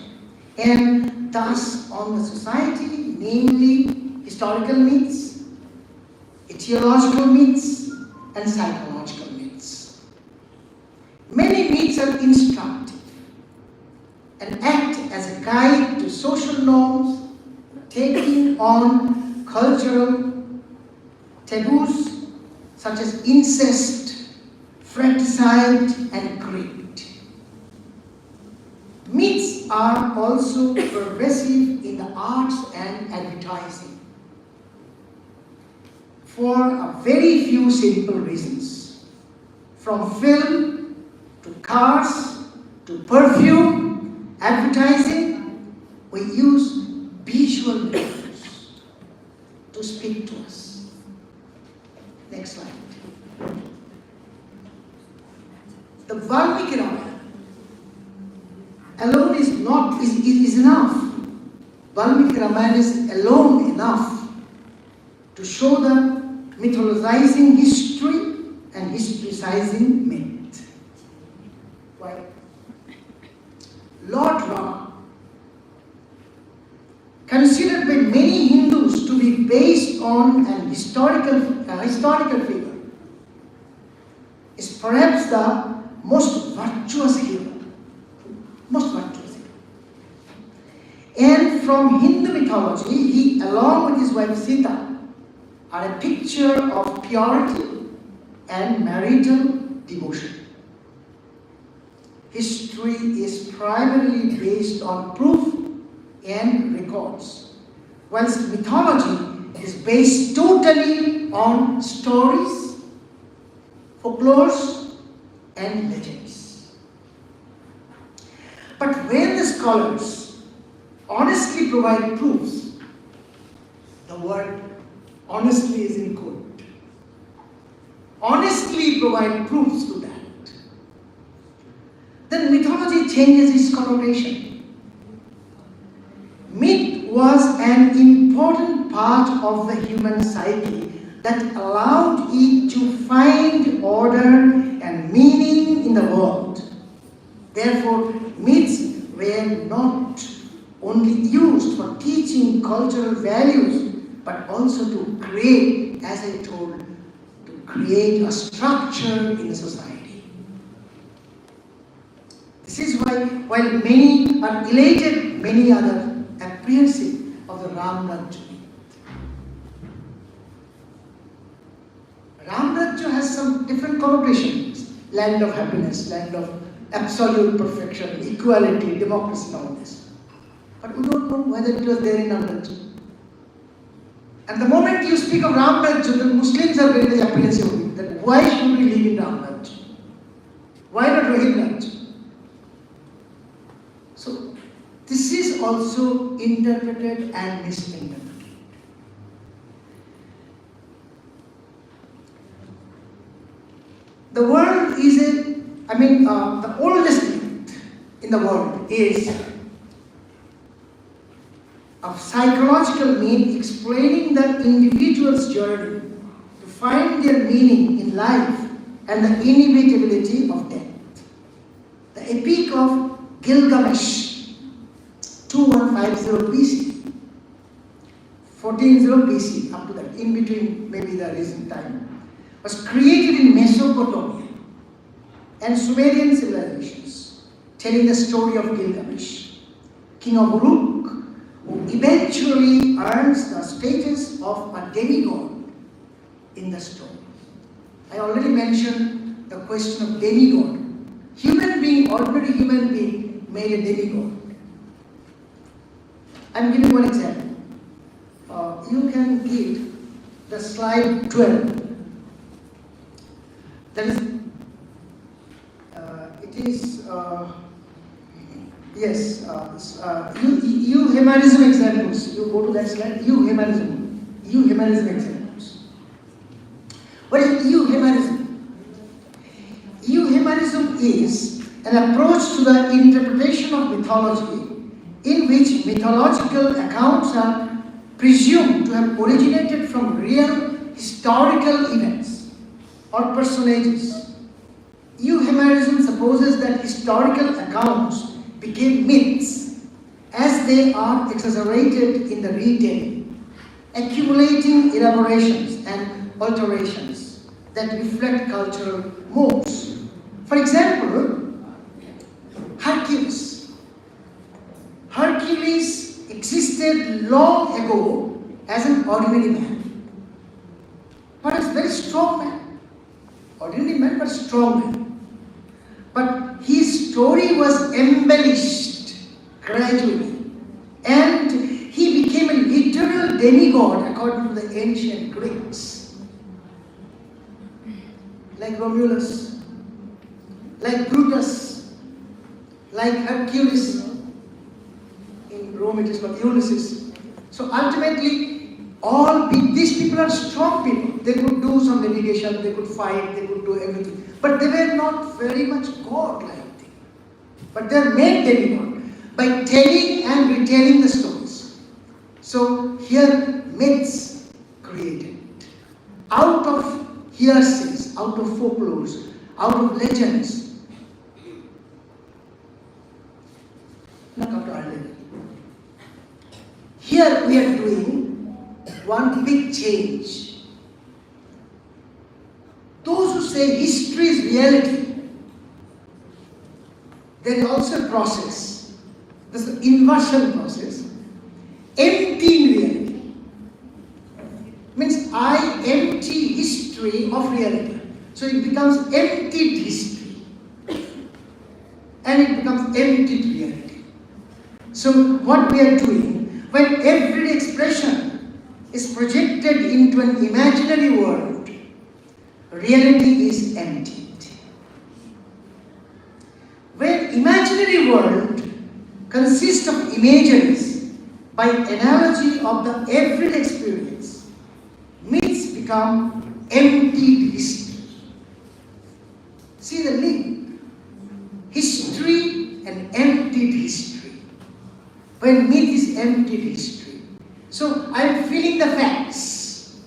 and thus on the society, namely historical myths, etiological myths, and psychological myths. Many myths are instructive and act as a guide to social norms, taking on cultural taboos such as incest, fratricide, and greed. Myths are also progressive in the arts and advertising for a very few simple reasons. From film to cars to perfume, advertising, we use visual mediums to speak to us. Next slide. The Valmiki Ramayana alone is enough. Valmiki Ramayana is alone enough to show the mythologizing history and historicizing myth. Why? Lord Rama, considered by many Hindus to be based on an historical figure, is perhaps the most virtuous hero. And from Hindu mythology, he, along with his wife Sita, are a picture of purity and marital devotion. History is primarily based on proof and records, whilst mythology is based totally on stories, folklores, and legends. But when the scholars honestly provide proofs, the word honestly is in quote, honestly provide proofs to that, then mythology changes its connotation. Myth was an important part of the human psyche that allowed it to find order and meaning in the world. Therefore, myths were not only used for teaching cultural values, but also to create, as I told, to create a structure in a society. This is why, while many are elated, many are apprehensive of the Ram Rajya. Ram Rajya has some different connotations. Land of happiness, land of absolute perfection, equality, democracy, all this. But we don't know whether it was there in Ram Rajya. And the moment you speak of Ram Rajya, the Muslims are very much apprehensive of it. That why should we live in Ram Rajya? Why not Rohit Rajya? So, this is also interpreted and misinterpreted. The world is the oldest myth in the world is a psychological myth explaining the individual's journey to find their meaning in life and the inevitability of death. The Epic of Gilgamesh, 2150 BC, 1400 BC, up to that, in between maybe the recent time, was created in Mesopotamia and Sumerian civilizations, telling the story of Gilgamesh, king of Uruk, who eventually earns the status of a demigod in the story. I already mentioned the question of demigod. Human being, ordinary human being, made a demigod. I'm giving one example. You can give the slide 12. That is, euhemerism examples. You go to that slide, euhemerism examples. What is euhemerism? Euhemerism is an approach to the interpretation of mythology in which mythological accounts are presumed to have originated from real historical events or personages. Euhemerism supposes that historical accounts became myths as they are exaggerated in the retelling, accumulating elaborations and alterations that reflect cultural modes. For example, Hercules. Hercules existed long ago as an ordinary man, but a very strong man. Ordinary man, but strong man. But his story was embellished gradually, and he became a literal demigod according to the ancient Greeks. Like Romulus, like Brutus, like Hercules. In Rome it is called Ulysses. So ultimately, these people are strong people. They could do some navigation, they could fight, they could do everything. But they were not very much God-like thing. But they are made demigod by telling and retelling the stories. So here myths created. Out of hearsays, out of folklores, out of legends. Not up to our level. Here we are doing one big change. Those who say history is reality, there is also a process. This is the inversion process. Emptying reality. Means I empty history of reality. So it becomes emptied history. And it becomes emptied reality. So what we are doing, when every expression is projected into an imaginary world, reality is emptied. When imaginary world consists of imageries by analogy of the everyday experience, myths become emptied history. See the link? History and emptied history. When myth is emptied history. So I am feeling the facts.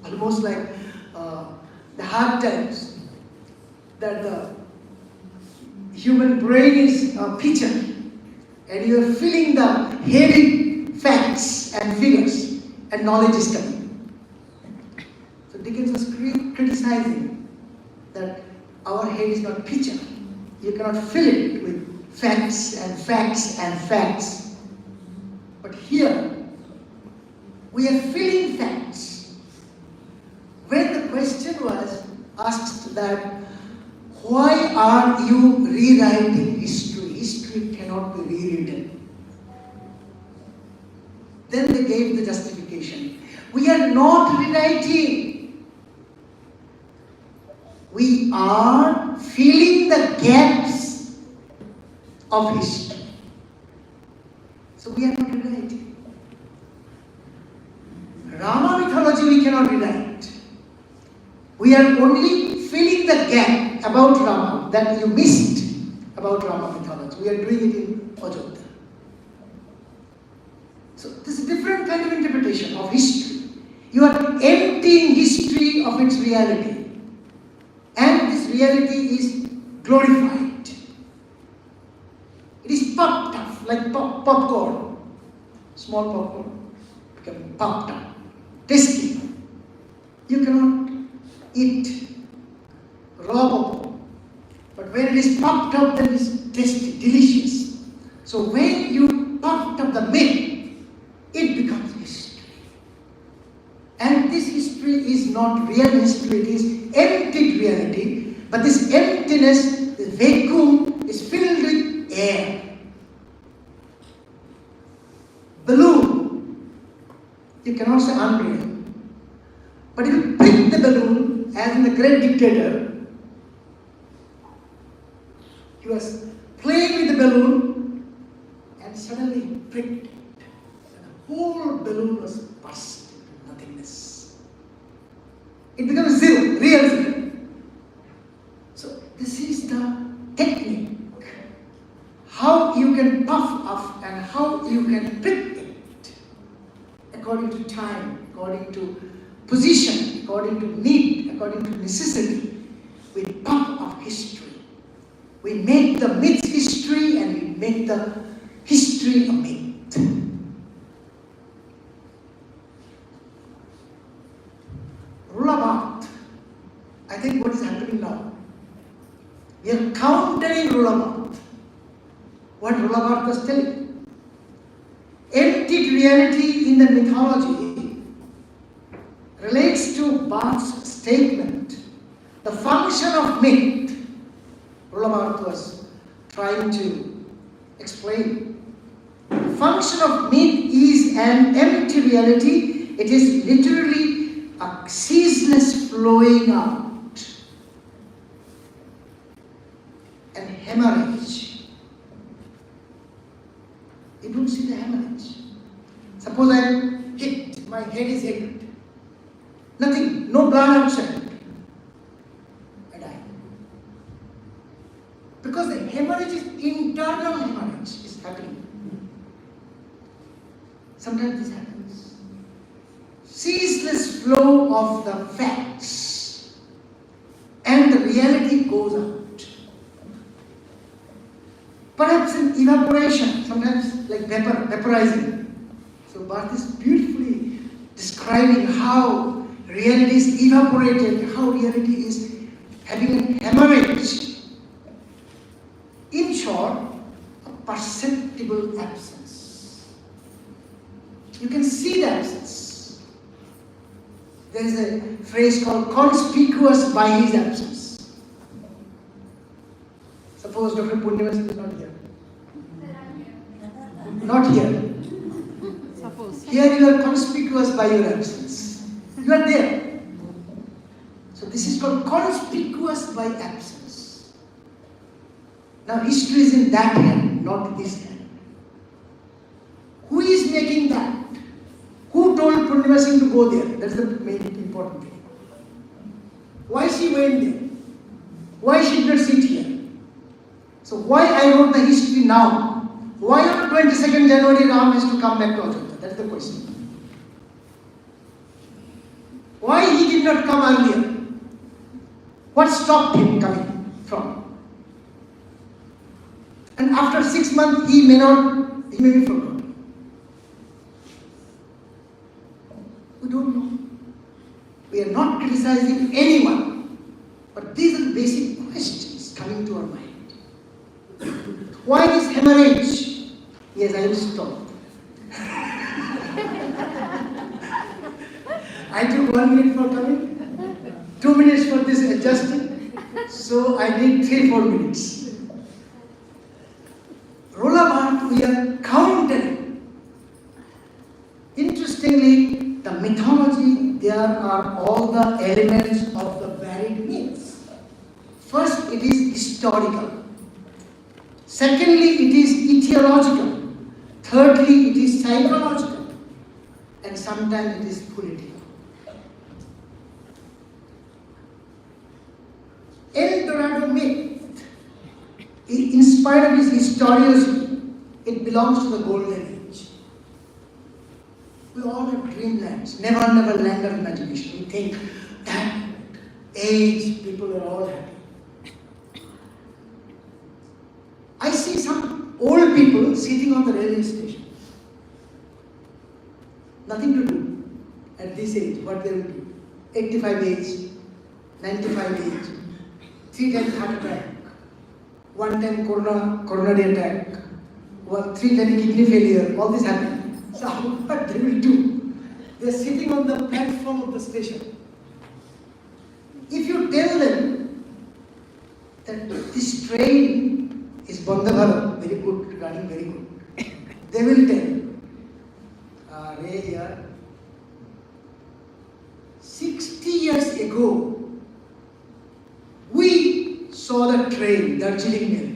Almost like the hard times that the human brain is a pitcher and you are filling the heavy facts and figures and knowledge is coming. So Dickens was criticizing that our head is not picture. You cannot fill it with facts and facts and facts. But here, we are filling facts. When the question was asked that, why are you rewriting history? History cannot be rewritten. Then they gave the justification. We are not rewriting. We are filling the gaps of history. So we are not rewriting. Rama mythology we cannot rewrite. We are only filling the gap about Rama that you missed about Rama mythology. We are doing it in Ajodhya. So this is a different kind of interpretation of history. You are emptying history of its reality. And this reality is glorified. It is puffed up like popcorn. Small popcorn become puffed up. Tasty. You cannot eat raw popcorn. But when it is puffed up, then it is tasty, delicious. So when you puffed up the myth, it becomes history. And this history is not real history, it is empty reality. But this emptiness, the vacuum, is filled with air. Balloon, you cannot say unreal. But if you prick the balloon, as in the great dictator, he was playing with the balloon and suddenly he pricked it. And the whole balloon was burst into nothingness. It becomes zero, real zero. So this is the technique. How you can puff up and how you can prick it according to time, according to position, according to need, according to necessity. We puff up history. We make the myth history and we make the history a myth. Rulabath. I think what is happening now? We are countering Rulabath. What Rulabath was telling. Empty reality in the mythology relates to Bhatt's statement. The function of myth, Rulabath was trying to explain. The function of myth is an empty reality. It is literally a ceaseless flowing out. An hemorrhage. You don't see the hemorrhage. Suppose I am hit, my head is hit. Nothing, no blood outside. I die. Because the hemorrhage is internal hemorrhage is happening. Sometimes this happens. Ceaseless flow of the facts and the reality goes out. Perhaps an evaporation, sometimes like vaporizing. So Bhatt is beautifully describing how reality is evaporated, how reality is having a hemorrhage. In short, a perceptible absence. You can see the absence. There is a phrase called conspicuous by his absence. Suppose Dr. Punyavas is not here. Not here. Here you are conspicuous by your absence. You are there. So this is called conspicuous by absence. Now history is in that hand, not this hand. Who is making that? Who told Purnima Singh to go there? That's the main important thing. Why she went there? Why she did not sit here? So why I wrote the history now? Why on 22nd January Ram has to come back to Ajodhya? That's the question. Why he did not come earlier? What stopped him coming from? And after 6 months he may be forgotten. We don't know. We are not criticizing anyone. But these are the basic questions coming to our mind. Why this hemorrhage? Yes, I will stop. I took 1 minute for coming, 2 minutes for this adjusting, so I need 3-4 minutes. Rollabar, we are countering. Interestingly, the mythology, there are all the elements of the varied myths. First, it is historical. Secondly, it is etiological. Thirdly, it is psychological. And sometimes it is political. El Dorado myth, in spite of its historicity, it belongs to the golden age. We all have dreamlands, never land of imagination. We think that age, people are all happy. I see some old people sitting on the railway station. Nothing to do at this age, what they will do. 85 age, 95 age, 3 times heart attack, 1 time coronary attack, 3 times kidney failure, all this happened. So what they will do? They are sitting on the platform of the station. If you tell them that this train is Vande Bharat, very good, running very good, they will tell, Arey 60 years ago, we saw the train, Darjeeling Mail.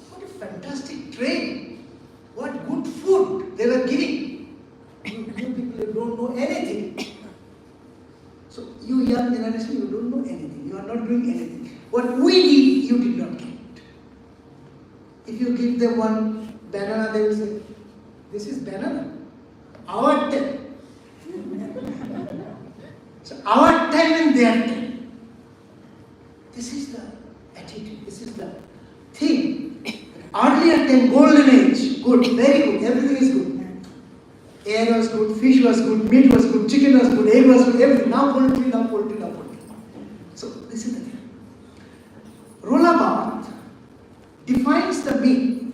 What a fantastic train! What good food they were giving. You people don't know anything. So you young generation, you don't know anything. You are not doing anything. What we did, you did not get. If you give them one banana, they will say, this is banana. Our time. So our time and their time. This is the attitude. This is the thing. Earlier time, golden age, good, very good, everything is good. Air was good, fish was good, meat was good, chicken was good, egg was good, everything. Now poultry, now poultry, now poultry. So this is the thing. Rolla Barthes defines the myth,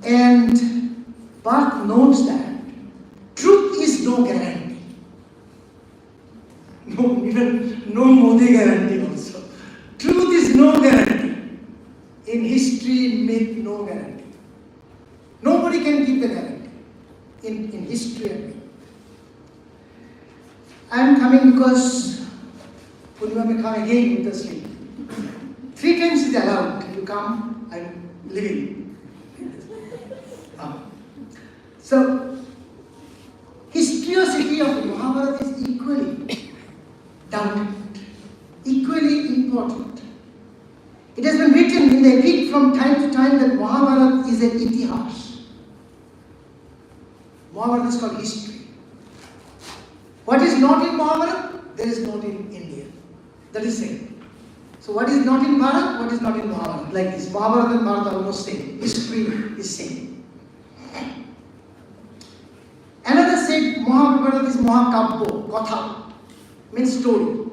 and Barthes notes that truth is no guarantee. No, even no Modi guarantee also. Truth is no guarantee. In history, in myth, no guarantee. Nobody can give the guarantee in history and myth. I am coming because Purnima may come again with the sleep. 3 times is allowed. You come, I am leaving. So, historicity of Mahabharata is equally doubted, equally important. It has been written in the epic from time to time that Mahabharata is an itihas. Mahabharata is called history. What is not in Mahabharata, there is not in India. That is same. So what is not in Bharat, what is not in Mahabharata? Like this, Mahabharata and Bharat are almost same. History is same. Another said Mahabharata is Mahakabbo, Katha, means story.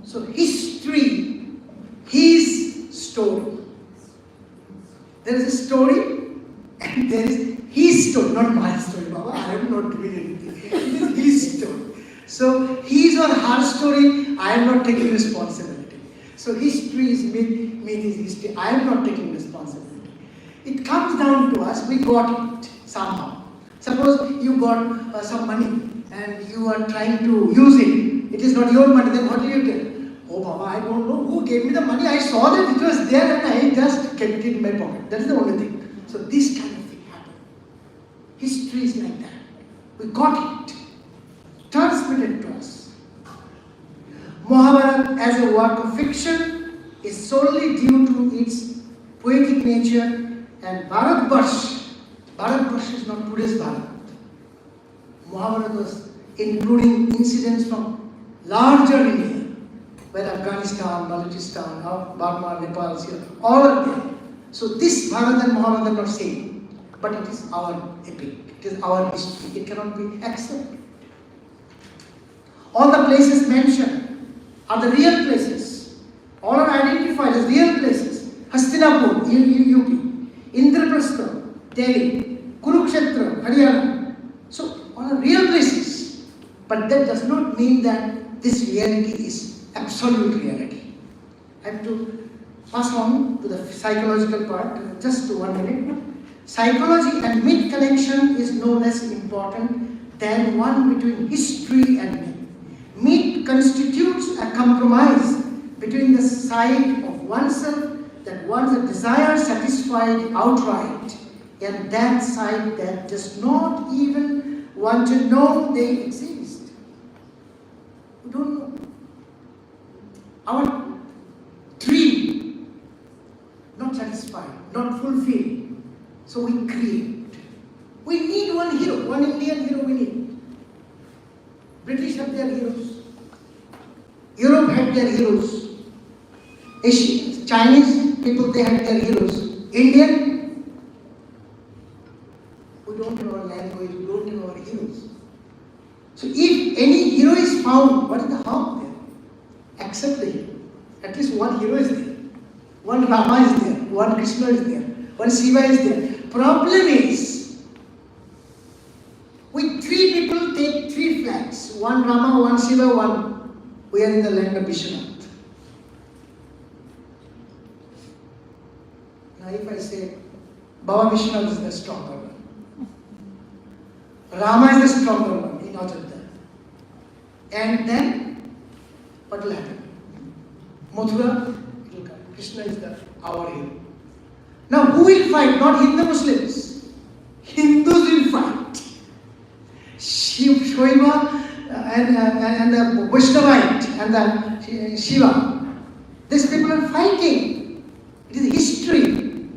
So history, his story. There is a story and there is his story, not my story, Baba. I am not doing anything. It is his story. So his or her story, I am not taking responsibility. So history is myth, myth is history. I am not taking responsibility. It comes down to us, we got it somehow. Suppose you got some money and you are trying to use it. It is not your money, then what do you tell? Oh Baba, I don't know who gave me the money. I saw that it was there and I just kept it in my pocket. That is the only thing. So this kind of thing happened. History is like that. We got it. Transmitted to us. Mahabharata as a work of fiction is solely due to its poetic nature, and Bharatvarsh is not today's Bharat. Mahabharata was including incidents from larger India, where Afghanistan, Balochistan, Burma, Nepal, Syria, all are there. So this Bharat and Mahabharata are not same, but it is our epic, it is our history, it cannot be accepted. All the places mentioned are the real places. All are identified as real places. Hastinapur, UP, Indraprastha, Delhi, Kurukshetra, Haryana. So, all are real places. But that does not mean that this reality is absolute reality. I have to pass on to the psychological part, just 1 minute. Psychology and myth connection is no less important than one between history and myth. Myth constitutes a compromise between the side of oneself that wants a desire satisfied outright and that side that does not even want to know they exist. We don't know. Our dream, not satisfied, not fulfilled. So we create. We need one hero, one Indian hero we need. British have their heroes. Europe had their heroes. Chinese people, they had their heroes. Indian, we don't know our language, we don't know our heroes. So if any hero is found, what is the harm there? Accept the hero. At least one hero is there. One Rama is there. One Krishna is there. One Shiva is there. Problem is, with 3 people take 3 flags. One Rama, one Shiva, one. We are in the land of Vishwanath. Now if I say, Baba Vishwanath is the stronger one. Rama is the stronger one in Ajodhya. And then, what will happen? Mathura, Krishna is our hero. Now who will fight? Not Hindu Muslims. Hindus will fight. Shiva and the Vaishnavite and the Shiva. These people are fighting. It is history.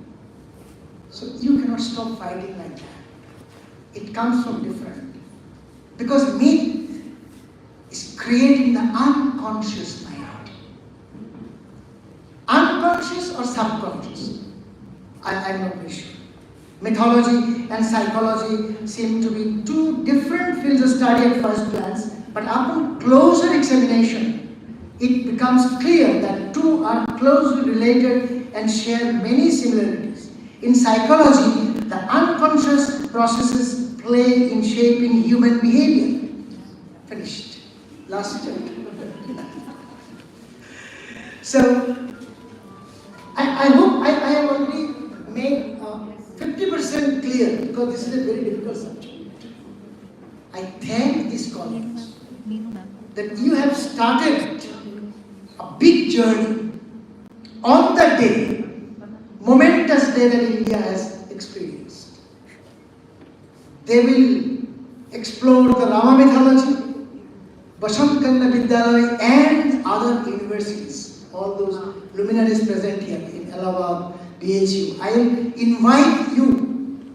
So you cannot stop fighting like that. It comes from different. Because myth is created in the unconscious mind. Unconscious or subconscious? I'm not very sure. Mythology and psychology seem to be 2 different fields of study at first glance, but upon closer examination, it becomes clear that 2 are closely related and share many similarities. In psychology, the unconscious processes play in shaping human behavior. Finished. Last chapter. So, I hope I have already made 50% clear, because this is a very difficult subject. I thank this college that you have started a big journey on the day, momentous day that India has experienced. They will explore the Rama mythology, Bashant Kanna Vidyalaya and other universities, all those luminaries present here in Allahabad, BHU. I will invite you,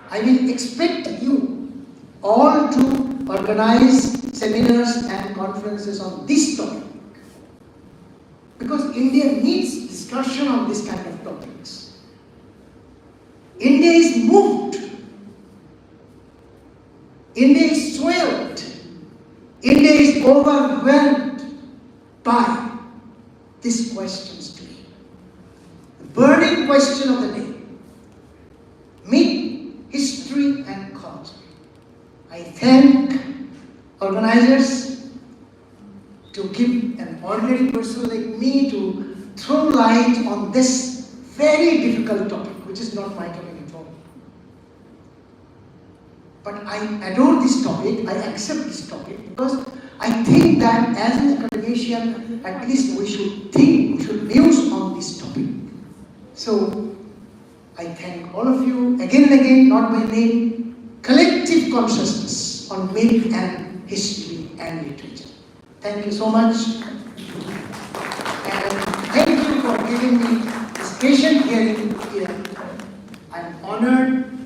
I will expect you all to organize seminars and conferences on this topic. Because India needs discussion on this kind of topics. India is moved. India is swelled. India is overwhelmed by these questions today. The burning question of the day. Myth, history and culture. I thank organizers to give an ordinary person like me to throw light on this very difficult topic, which is not my topic at all. But I adore this topic, I accept this topic, because I think that as an academician, at least we should think, we should muse on this topic. So, I thank all of you again and again, not by name, collective consciousness on myth and history and literature. Thank you so much. And thank you for giving me this patient hearing here. I'm honored,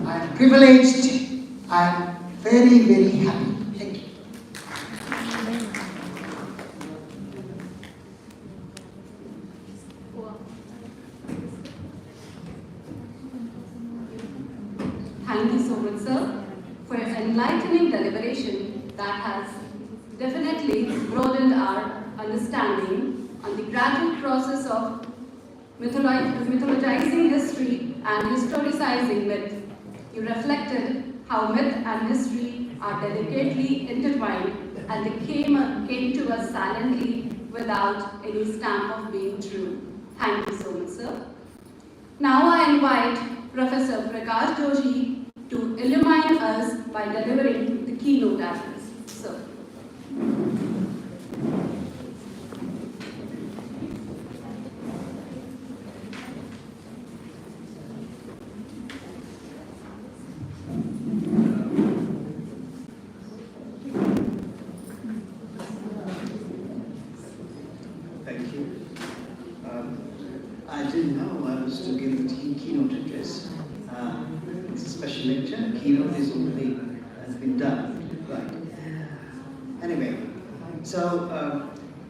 I'm privileged, I'm very, very happy. Thank you. Thank you so much, sir, for your enlightening deliberation that has definitely broadened our understanding on the gradual process of mythologizing history and historicizing myth. You reflected how myth and history are delicately intertwined and they came to us silently without any stamp of being true. Thank you so much, sir. Now I invite Professor Prakash Joshi to illumine us by delivering the keynote address. Sir. Thank you. I didn't know I was to give the keynote address. It's a special lecture. Keynote is already has been done. Right. Anyway, so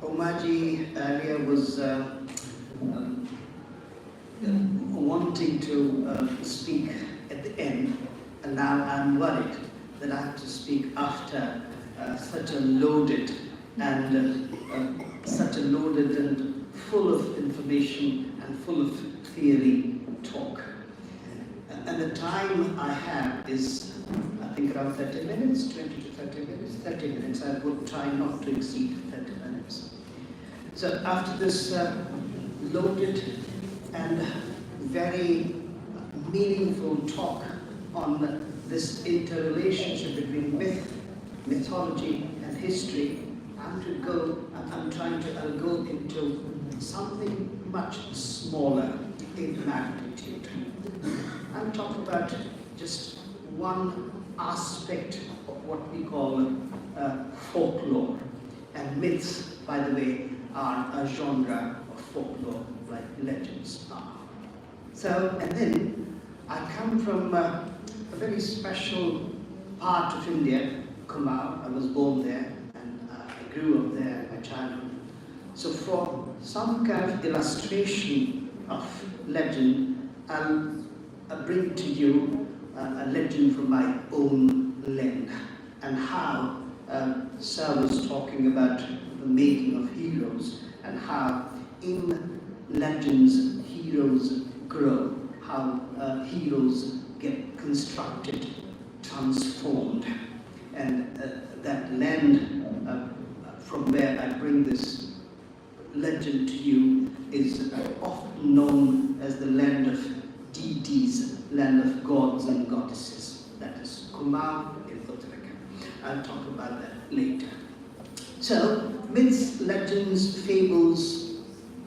Omaji earlier was wanting to speak at the end, and now I'm worried that I have to speak after such a loaded and full of information and full of theory talk. And the time I have is, I think, around 30 minutes, 20 to 30 minutes, 30 minutes. I would try not to exceed 30 minutes. So after this loaded and very meaningful talk on this interrelationship between myth, mythology, and history, I'll go into something much smaller in magnitude. I'll talk about just one aspect of what we call folklore. And myths, by the way, are a genre of folklore, like legends are. So, and then I come from a very special part of India, Kumaon. I was born there, and I grew up there in my childhood. So for some kind of illustration of legend, I'll bring to you a legend from my own land, and how Sir was talking about the making of heroes, and how in legends heroes grow, how heroes get constructed, transformed. And that land from where I bring this legend to you is often known as the land of deities, land of gods and goddesses. That is Kumaon in Uttarakhand. I'll talk about that later. So, myths, legends, fables,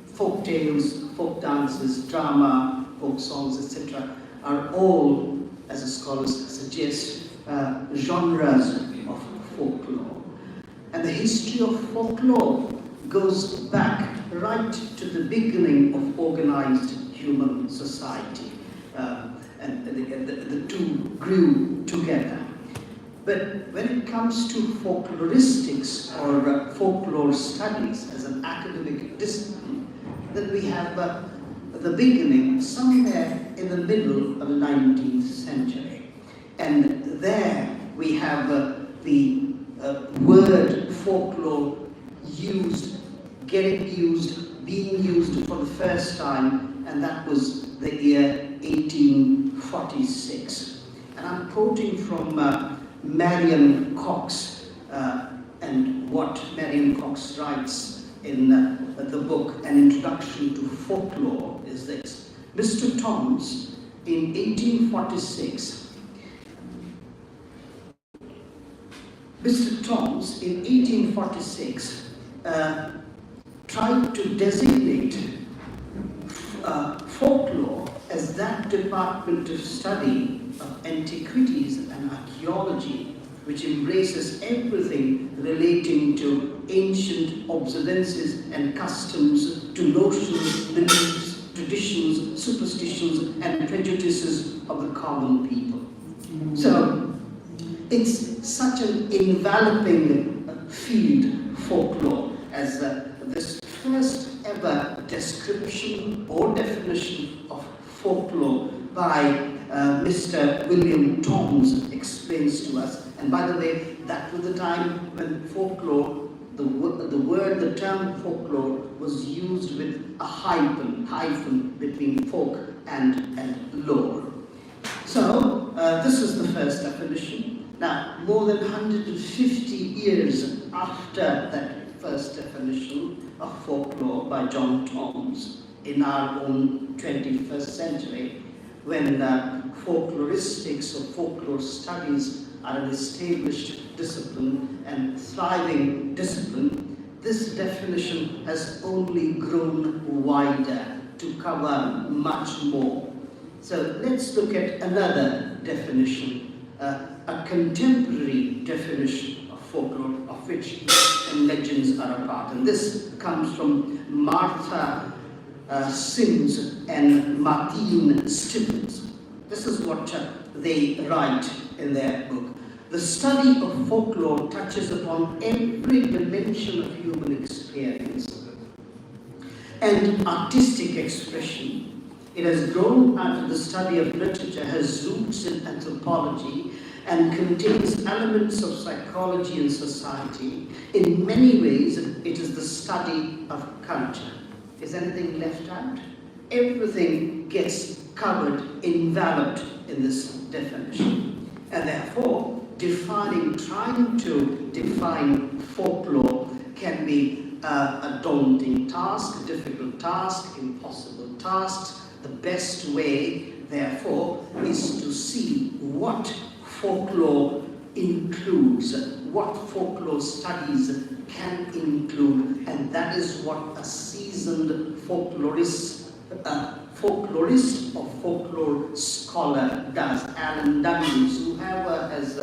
folk tales, folk dances, drama, folk songs, etc. are all, as the scholars suggest, genres of folklore. And the history of folklore goes back right to the beginning of organized human society. And the two grew together. But when it comes to folkloristics or folklore studies as an academic discipline, then we have the beginning somewhere in the middle of the 19th century. And there we have the word folklore being used for the first time, and that was the year 1846. And I'm quoting from Marion Cox, and what Marion Cox writes in the book, An Introduction to Folklore, is this. Mr. Toms, in 1846, tried to designate folklore as that department of study of antiquities and archaeology which embraces everything relating to ancient observances and customs, to notions, beliefs, traditions, superstitions, and prejudices of the common people. So, it's such an enveloping field, folklore, as this first ever description or definition of folklore by Mr. William Toms explains to us. And by the way, that was the time when folklore, the term folklore was used with a hyphen between folk and lore. So, this is the first definition. Now, more than 150 years after that first definition of folklore by John Toms, in our own 21st century, when folkloristics or folklore studies are an established discipline and thriving discipline, this definition has only grown wider to cover much more. So let's look at another definition, a contemporary definition of folklore, of which myths and legends are a part. And this comes from Martha Sims and Martine Stevens. This is what they write in their book. The study of folklore touches upon every dimension of human experience and artistic expression. It has grown out of the study of literature, has roots in anthropology, and contains elements of psychology and society. In many ways, it is the study of culture. Is anything left out? Everything gets covered, enveloped in this definition. And therefore, trying to define folklore can be a daunting task, a difficult task, impossible tasks. The best way, therefore, is to see what folklore includes, what folklore studies can include, and that is what a seasoned folklorist or folklore scholar does. Alan Dundes, whoever has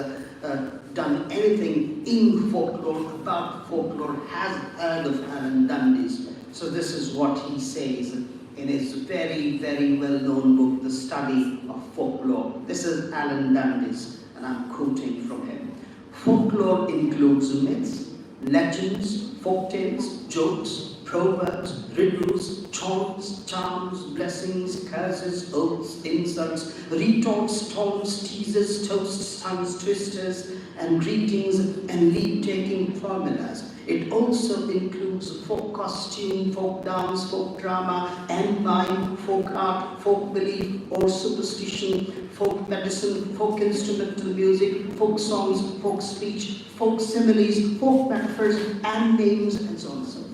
done anything in folklore, about folklore, has heard of Alan Dundes. So this is what he says in his very, very well-known book, The Study of Folklore. This is Alan Dundes, and I'm quoting from him. Folklore includes myths, legends, folktales, jokes, proverbs, riddles, taunts, charms, blessings, curses, oaths, insults, retorts, taunts, teases, toasts, tongues, twisters, and greetings and leave-taking formulas. It also includes folk costume, folk dance, folk drama, and mime, folk art, folk belief or superstition, folk medicine, folk instrumental music, folk songs, folk speech, folk similes, folk metaphors, and names, and so on and so forth.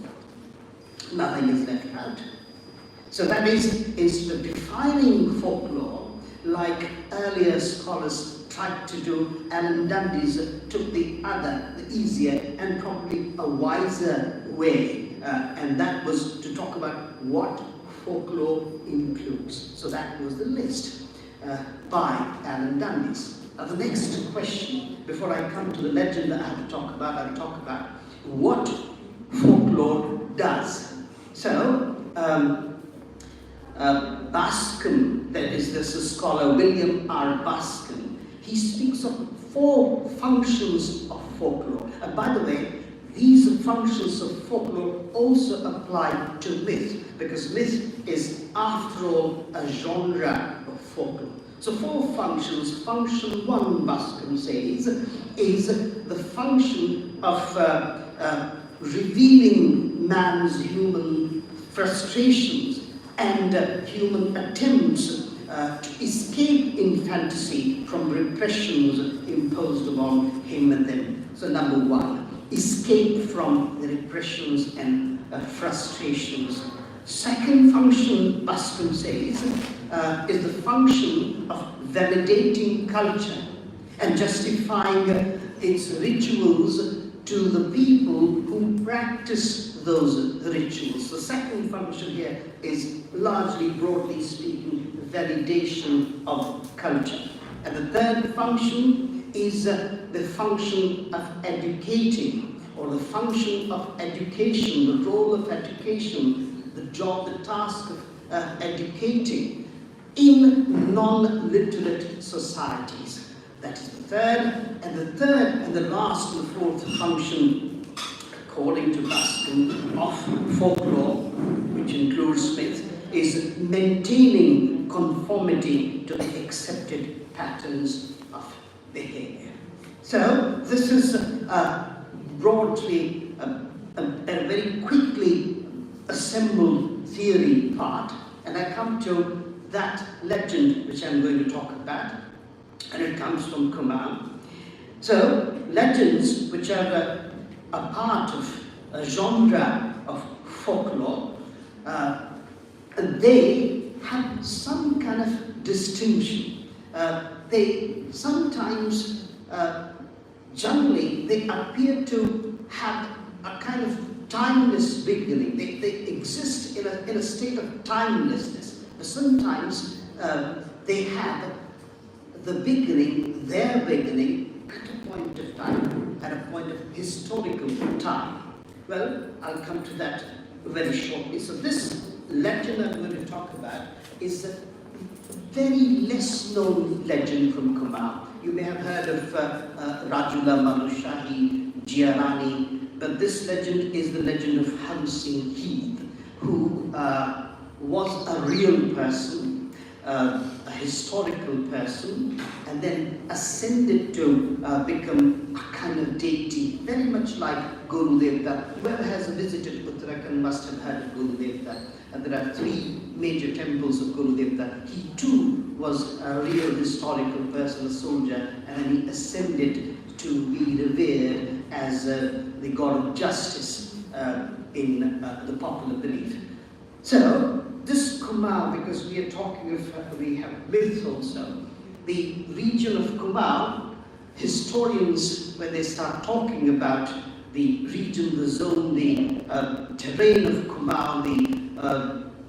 Nothing is left out. So that is, instead of defining folklore, like earlier scholars tried to do, Alan Dundes took the easier and probably a wiser way, and that was to talk about what folklore includes. So that was the list by Alan Dundes. Now the next question, before I come to the legend that I have to talk about, I'll talk about what folklore does. So, Bascom, that is this scholar William R. Bascom, he speaks of 4 functions of folklore. And by the way, these functions of folklore also apply to myth, because myth is, after all, a genre of folklore. So 4 functions. Function 1, Bascom says, is the function of revealing man's human frustrations and human attempts to escape in fantasy from repressions imposed upon him and them. So number 1, escape from the repressions and frustrations. Second function, Bascom says, is the function of validating culture and justifying its rituals to the people who practice those rituals. The second function here is largely, broadly speaking, validation of culture. And the third function is the function of educating, or the function of education, the role of education, the job, the task of educating in non-literate societies. That is the third, and the last and the fourth function, according to Bascom, of folklore, which includes myth, is maintaining conformity to the accepted patterns of behavior. So this is broadly a very quickly assembled theory part, and I come to that legend which I'm going to talk about, and it comes from Kumau. So legends, which are a part of a genre of folklore, they have some kind of distinction. They sometimes, generally, they appear to have a kind of timeless beginning. They exist in a state of timelessness. But sometimes they have the beginning, their beginning, at a point of time, at a point of historical time. Well, I'll come to that very shortly. So this legend I'm going to talk about is a very less known legend from Kumau. You may have heard of Rajula Manushahi, Jiarani, but this legend is the legend of Ham Singh Heath, who was a real person, a historical person, and then ascended to become a kind of deity, very much like Guru Devta. Whoever has visited Uttarakhand must have heard of Guru Devta. And there are 3 major temples of Guru Devta. He too was a real historical person, a soldier, and then he ascended to be revered as the god of justice in the popular belief. So, this Kumau, because we are talking of, we have myth also, the region of Kumau, historians, when they start talking about the region, the zone, the terrain of Kumau,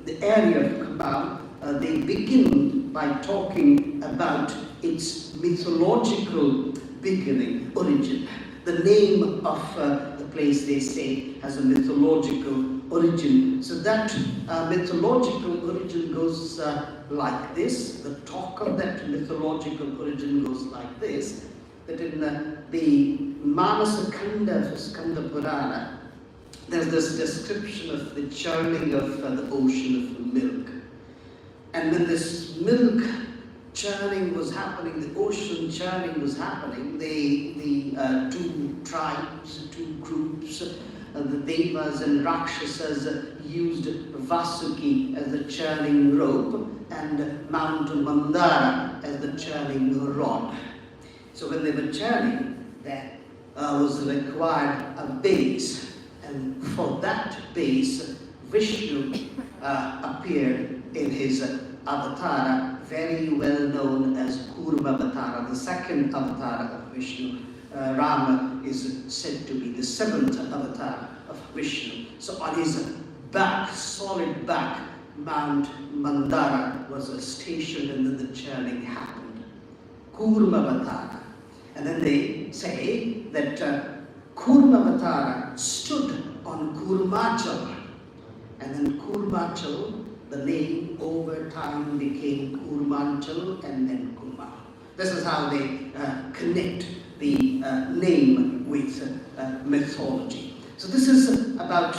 the area of Kumau, they begin by talking about its mythological beginning, origin. The name of the place, they say, has a mythological origin. So that mythological origin goes like this. The talk of that mythological origin goes like this, that in the Manasa Khanda of Skanda Purana, there's this description of the churning of the ocean of milk. And when this milk churning was happening, the ocean churning was happening, the 2 tribes, 2 groups, the Devas and Rakshasas used Vasuki as the churning rope and Mount Mandara as the churning rod. So when they were churning, there was required a base, and for that base, Vishnu appeared in his avatar, very well known as Kurma Avatara, the 2nd avatar of Vishnu. Rama is said to be the 7th avatar of Vishnu. So on his back, solid back, Mount Mandara was a station, and then the churning happened. Kurma Avatara. And then they say that Kurma Avatara stood on Kurmachal, and then Kurmachal, the name over time became Kurmanchal and then Kumau. This is how they connect the name with mythology. So this is about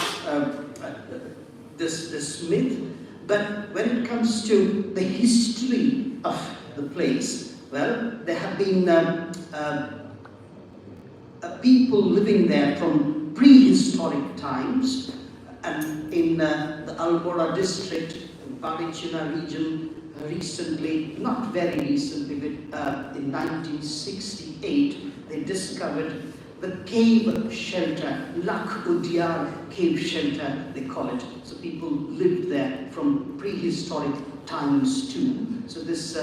this myth, but when it comes to the history of the place, well, there have been people living there from prehistoric times, and in the Almora district, Barichina region, recently, not very recently, but in 1968, they discovered the cave shelter, Lak Udyar cave shelter, they call it. So people lived there from prehistoric times too. So this,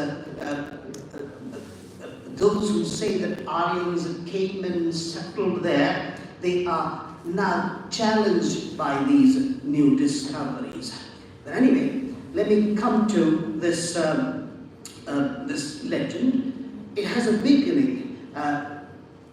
those who say that Aryans came and settled there, they are now challenged by these new discoveries. But anyway, let me come to this, this legend. It has a beginning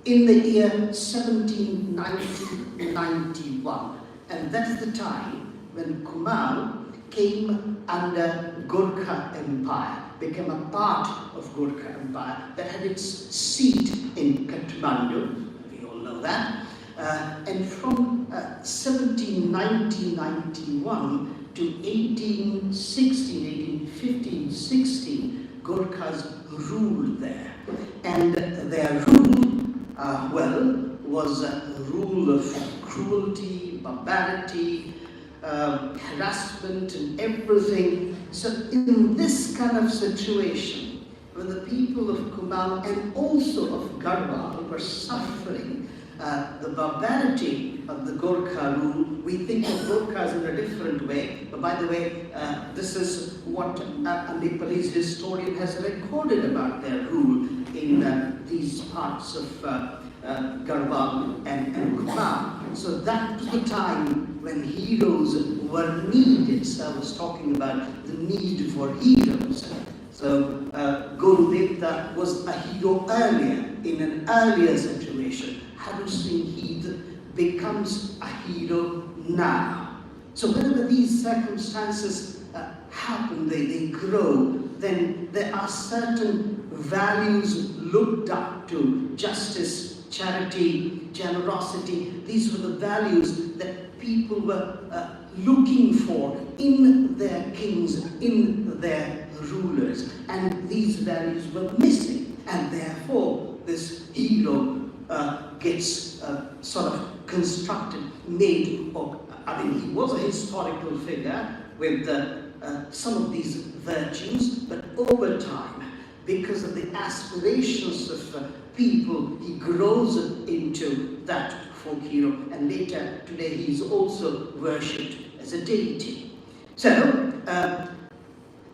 in the year 1791, and that's the time when Kumau came under Gurkha Empire, became a part of Gurkha Empire that had its seat in Kathmandu, we all know that, and from 1790-91 to 1816, 1815, 16, Gurkhas ruled there. And their rule, was a rule of cruelty, barbarity, harassment and everything. So in this kind of situation, when the people of Kumaon and also of Garhwal were suffering the barbarity of the Gorkha rule, we think of Gorkhas in a different way. But by the way, this is what a Nepalese historian has recorded about their rule in these parts of Garhwal and Kumaon. So that was the time when heroes were needed. So I was talking about the need for heroes. So Gurudevta was a hero earlier, in an earlier situation. Haru Singh Heath becomes a hero now. So whenever these circumstances happen, they grow, then there are certain values looked up to: justice, charity, generosity. These were the values that people were looking for in their kings, in their rulers, and these values were missing, and therefore this hero gets sort of constructed, made, he was a historical figure with some of these virtues, but over time, because of the aspirations of people, he grows into that folk hero, and later today he is also worshipped as a deity. So,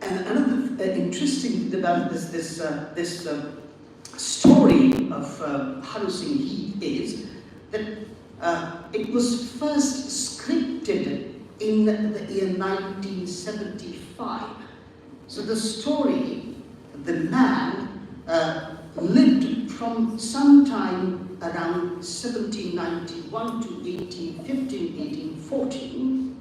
and another interesting thing about this story of Haru Singh Heath is that it was first scripted in the year 1975. So the story, the man lived from sometime around 1791 to 1815, 1814,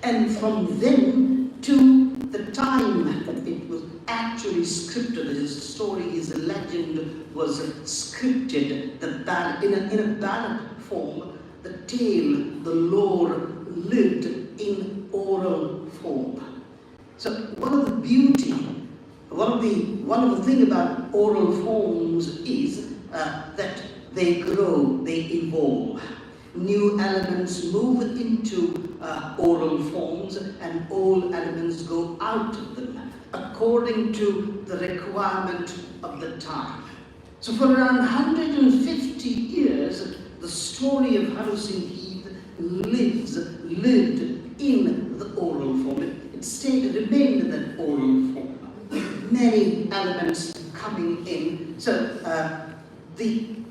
and from then to the time that it was actually scripted. His story, his legend was scripted, the ballad, in a ballad form. The tale, the lore lived in oral form. So one of the thing about oral forms is that they grow, they evolve. New elements move into oral forms, and old elements go out of them according to the requirement of the time. So for around 150 years, the story of Haru Singh Heath lived in the oral form. It remained in that oral form. Many elements coming in. So we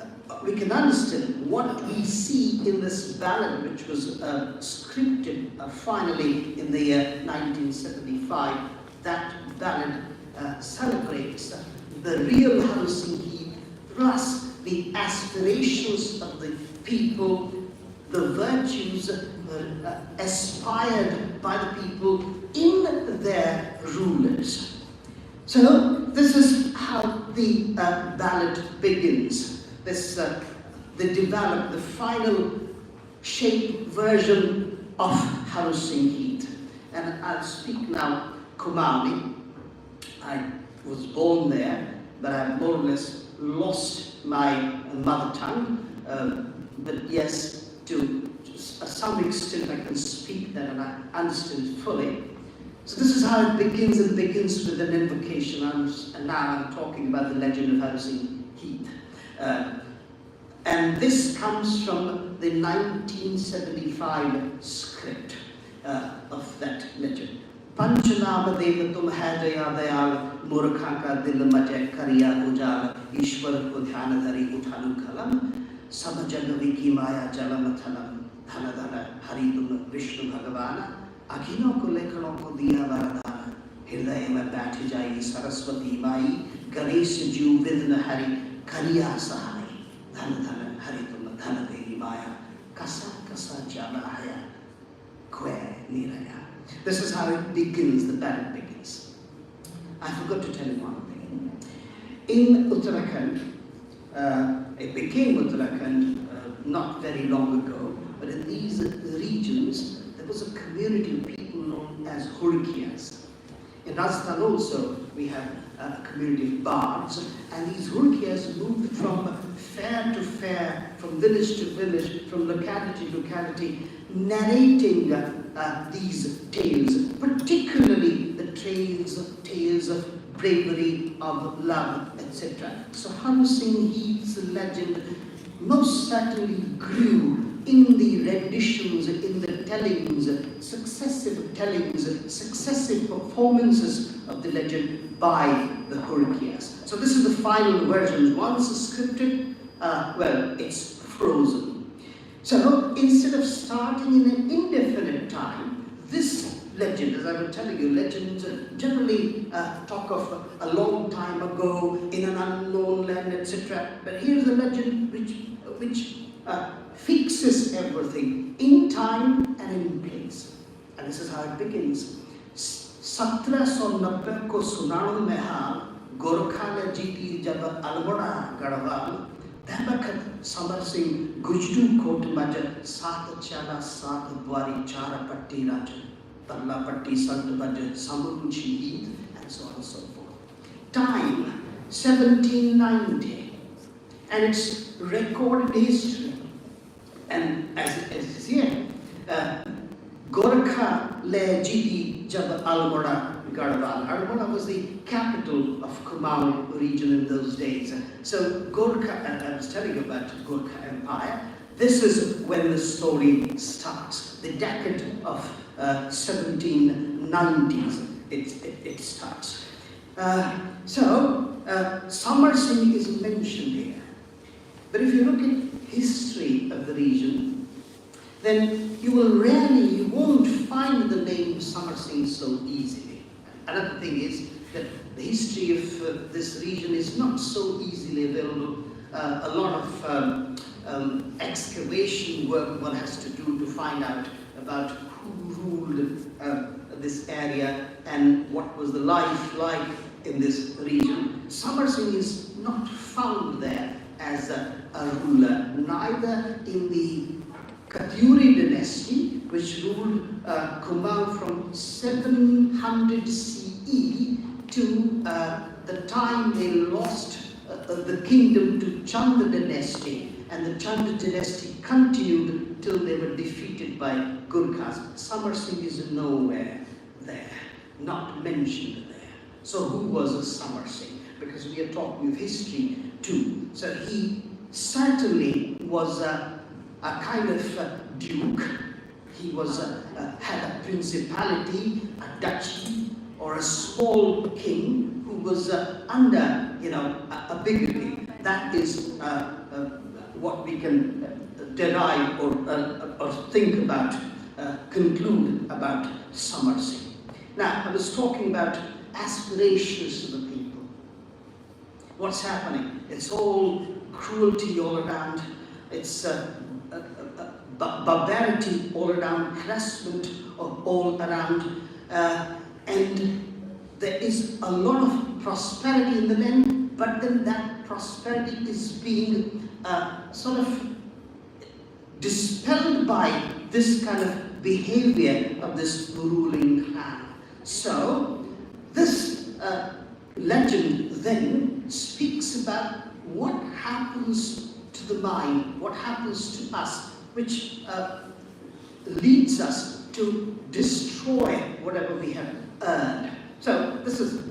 can understand what we see in this ballad, which was scripted finally in the year 1975. That ballad celebrates the real Haru Singh Heath plus the aspirations of the people, the virtues aspired by the people in their rulers. So this is how the ballad begins. They develop the final shape version of Haru Singh Heath. And I'll speak now Kumaoni. I was born there, but I more or less lost my mother tongue. But yes, to some extent I can speak that and I understand it fully. So this is how it begins. It begins with an invocation, and now I'm talking about the legend of Haru Singh Heath. And this comes from the 1975 script of that legend. Panchanama deva tum hai daya dayal, murkha ka dil majai kariya ujal, Ishwar ko dhyana dhari uthalu kalam, samajanavi ki maya jalam thalam, dhana dhana hari tum Vishnu Bhagavana, akhino ko lekhanon ko diya varadana, hridaya mein baith jayi Saraswati mai, Ganesh ju vidna hari kariya sahai, dhana dhana hari tum dhana devi maya, kasa kasa jana haya, kwe niraya. This is how it begins, the ballad begins. I forgot to tell you one thing. In Uttarakhand, it became Uttarakhand not very long ago, but in these regions, there was a community of people known Hurkiyas. In Rajasthan also, we have a community of bards, and these Hurkiyas moved from fair to fair, from village to village, from locality to locality, narrating these tales, particularly the tales of bravery, of love, etc. So Har Singh Heat's legend most certainly grew in the renditions, in the tellings, successive performances of the legend by the Hurkiyas. So this is the final version. Once scripted, well, it's frozen. So instead of starting in an indefinite time, this legend, as I was telling you, legends generally talk of a long time ago in an unknown land, etc. But here's a legend which fixes everything in time and in place. And this is how it begins. 1790 को सुनाऊं मैं हाल गोरखा ने जीती जब अल्मोड़ा गढ़वाल धमक Samar Singh Gujru coat मज सात चाला सात द्वारी चार पट्टी राज तल्ला पट्टी संत मज समुची गीत, and so on and so forth. Time 1790, and it's recorded history. And as it is here, Gorkha le jiti jab Almora Garhwal. Almora was the capital of Kumaon region in those days. So Gorkha, and I was telling you about Gorkha Empire. This is when the story starts. The decade of 1790s. It starts. Samar Singh is mentioned here. But if you look at history of the region, then you won't find the name Samar Singh so easily. Another thing is that the history of this region is not so easily available. A lot of excavation work one has to do to find out about who ruled this area and what was the life like in this region. Samar Singh is not found there as a ruler, neither in the Katyuri dynasty, which ruled Kumaon from 700 CE to the time they lost the kingdom to Chanda dynasty, and the Chanda dynasty continued till they were defeated by Gurkhas. Samar Singh is nowhere there, not mentioned there. So who was Samar Singh? Because we are talking of history too. So he certainly was a kind of duke. He was had a principality, a duchy, or a small king who was under, a bigotry. That is what we can derive or think about, conclude about Samar Singh. Now, I was talking about aspirations of the people. What's happening? It's all cruelty all around. It's barbarity all around, harassment all around. And there is a lot of prosperity in the land, but then that prosperity is being sort of dispelled by this kind of behavior of this ruling clan. So, this legend then speaks about what happens to the mind, what happens to us, which leads us to destroy whatever we have earned. So this is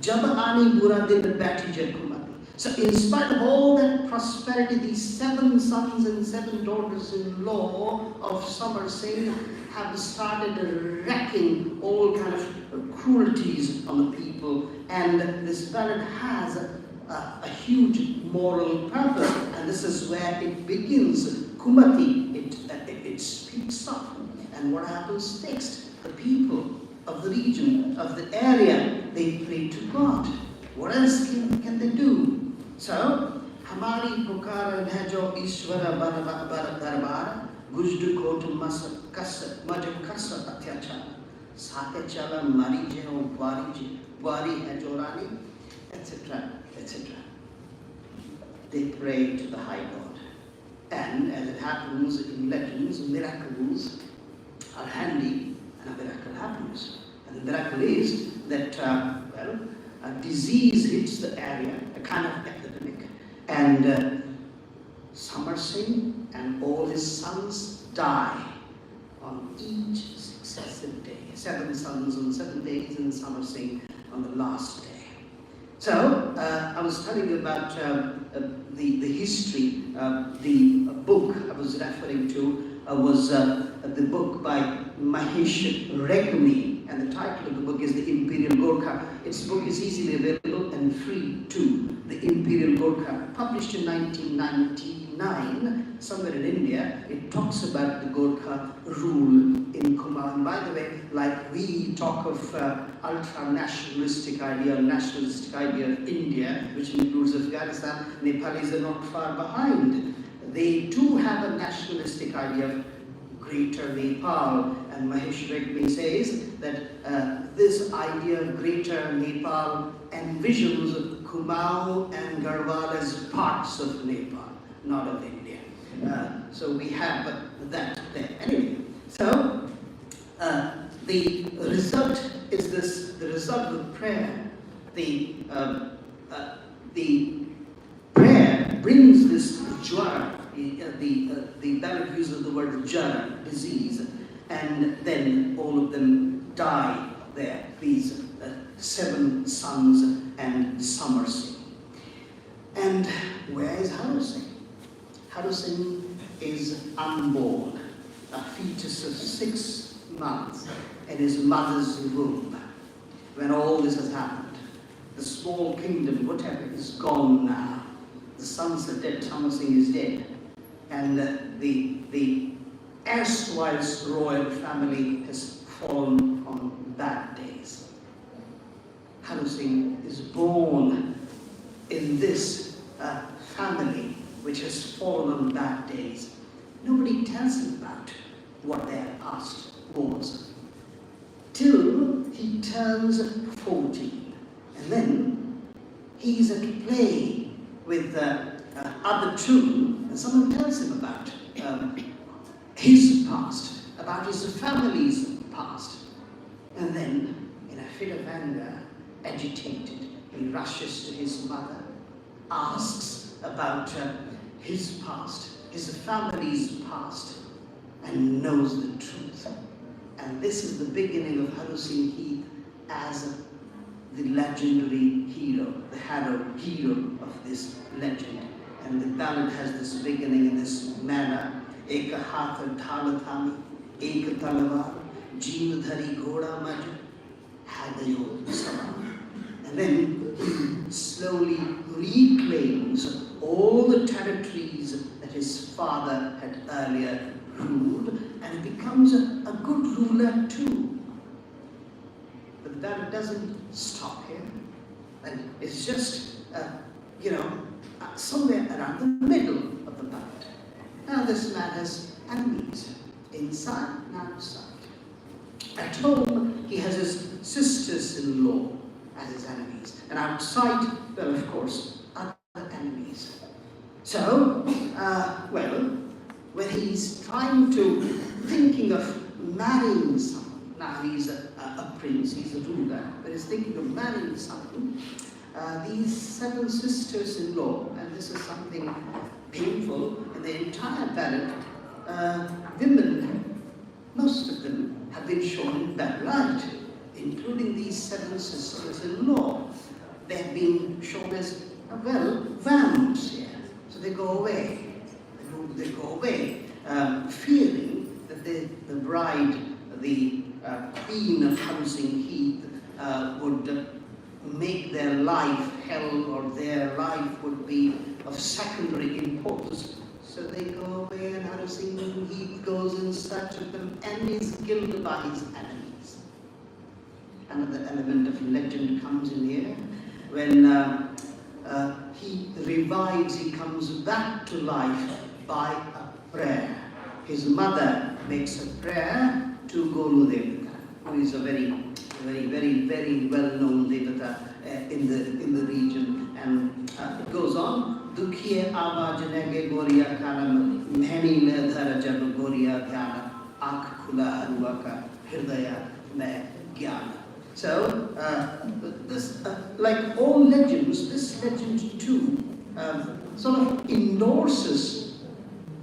Jab Ani Bura Din Bati Kumati. So in spite of all that prosperity, these 7 sons and 7 daughters-in-law of Samar Singh have started wreaking all kind of cruelties on the people, and this ballad has a huge moral purpose, and this is where it begins. Kumati, it speaks up, and what happens next? The people of the region, of the area, they pray to God. What else can they do? So, Hamari Pukara Najo Ishvara Bara Darbar, Gujdu Kotu Masa Kasa, Maja Kasa Atyacha, Sakachala, Marije, Wari Hajorani, etc., etc. They pray to the high God. And as it happens in legends, miracles are handy, and a miracle happens. And And the miracle is that, a disease hits the area, a kind of epidemic, and Samar Singh and all his sons die on each successive day. 7 sons on 7 days and Samar Singh on the last day. So, I was telling you about the history. The book I was referring to was the book by Mahesh Regmi, and the title of the book is The Imperial Gorkha. Its book is easily available and free too. The Imperial Gorkha, published in 1999, somewhere in India. It talks about the Gorkha rule in Kumaon. And by the way, like we talk of ultra-nationalistic idea, nationalistic idea of India, which includes Afghanistan, Nepalis are not far behind. They too have a nationalistic idea of Greater Nepal, and Mahesh Regmi says that this idea of Greater Nepal envisions Kumaon and Garhwal as parts of Nepal, not of India. So we have that there. Anyway, so the result is this: the result of prayer. The prayer brings this jwara. The Ballad uses the word jara, disease, and then all of them die there, these 7 sons and Samar Singh. And where is Haru Singh? Haru Singh is unborn, a fetus of 6 months in his mother's womb when all this has happened. The small kingdom, whatever, is gone now. The sons are dead, Samar Singh is dead. And the erstwhile royal family has fallen on bad days. Haru Singh is born in this family which has fallen on bad days. Nobody tells him about what their past was till he turns 14. And then he's at play with other children, and someone tells him about his past, about his family's past. And then, in a fit of anger, agitated, he rushes to his mother, asks about his past, his family's past, and knows the truth. And this is the beginning of Haru Singh Heath as the legendary hero, the hero of this legend. And the ballad has this beginning in this manner: Ek haath dhal thami, ek talwar, jeev dhari ghoda maj, hadayo saman. And then he slowly reclaims all the territories that his father had earlier ruled, and becomes a good ruler too. But the ballad doesn't stop here. And it's just, somewhere around the middle of the ballad. Now this man has enemies, inside and outside. At home, he has his sisters-in-law as his enemies. And outside, well, of course, other enemies. So, when he's thinking of marrying someone, now he's a prince, he's a ruler, but he's thinking of marrying someone, these 7 sisters-in-law, and this is something painful in the entire ballad, women, most of them have been shown in bad light, including these 7 sisters-in-law. They have been shown as, vamps here. So they go away. They go away, fearing that the bride, the queen of Haru Singh Heath, would make their life hell, or their life would be of secondary importance. So they go away, and Haru Singh Heath goes in search of them and is killed by his enemies. Another element of legend comes in here. When he revives, he comes back to life by a prayer. His mother makes a prayer to Golu Devata, who is a very well-known Devata in the region. And it goes on, Dukhiye Avajnege Goriya Kanam, Mheni Ledhara Jab Goriya Dhyana, Aankh Khula Haruaka, Hirdaya Me Gyana. So, like all legends, this legend too sort of endorses,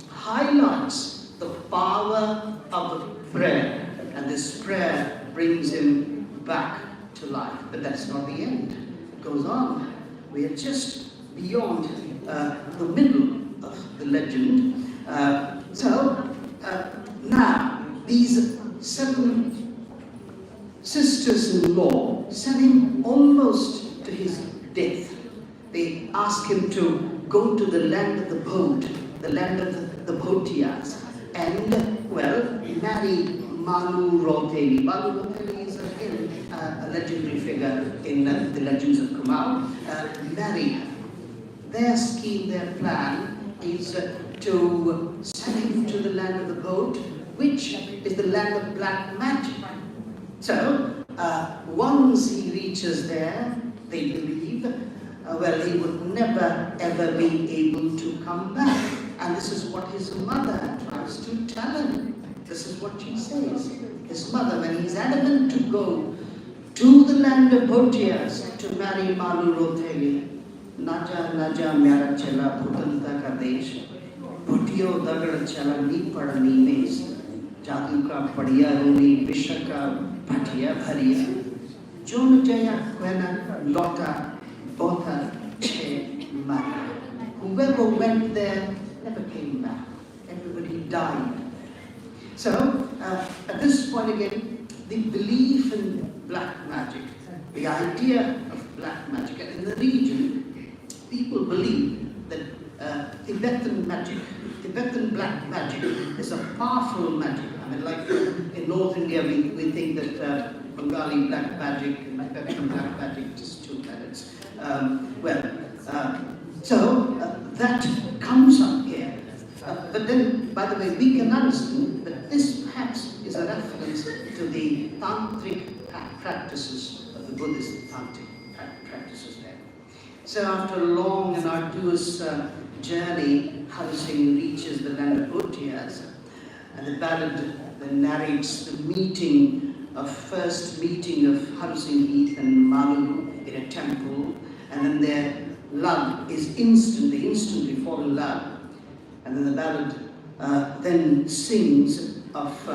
highlights the power of prayer, and this prayer brings him back to life. But that's not the end. It goes on. We are just beyond the middle of the legend. Now, these 7 sisters-in-law sent him almost to his death. They asked him to go to the land of the boat, the land of the Bhotias, and, well, marry Malu Rotheli. Malu Rotheli is again a legendary figure in the legends of Kumail. Marry her. Their scheme, their plan is to send him to the land of the boat, which is the land of black magic. So, once he reaches there, they believe, he would never ever be able to come back. And this is what his mother tries to tell him. This is what she says. His mother, when he's adamant to go to the land of Bhotias to marry Malu Rotheli, Naja Naja Myara Chela Bhutanta ka desh, Bhutiyo Dagad Chela Ni Padani Mes, Jadu ka Padiya Runi Vishaka Bhatiya Bhariya, Jon Jaya Kwena Lota Botha Che Mara. Whoever went there never came back. Everybody died. So, at this point again, the belief in black magic, the idea of black magic, and in the region, people believe that Tibetan magic, Tibetan black magic is a powerful magic. I mean, like in North India, we think that Bengali black magic and Tibetan black magic just 2 planets. That comes up here. But then, by the way, we can understand that this perhaps is a reference to the tantric practices of the Buddhist tantric practices there. So after a long and arduous journey, Hari Singh reaches the land of Bhotias, and the ballad then narrates the first meeting of Hari Singh Heath and Malu in a temple, and then their love is instant, they instantly fall in love. And then the ballad then sings of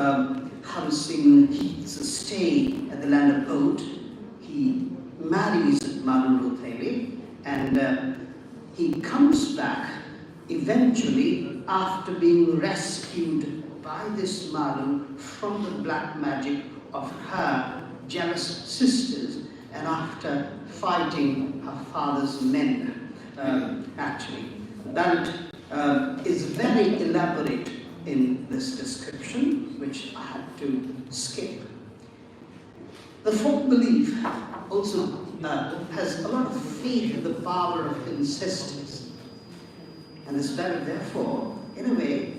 Hari Singh Heath's stay at the land of Bhot. He marries Malu Rotheli, and he comes back eventually after being rescued by this Malu from the black magic of her jealous sisters, and after fighting her father's men, actually. The ballad is very elaborate in this description, which I had to skip. The folk belief also has a lot of faith in the power of ancestors. And this ballad, therefore, in a way,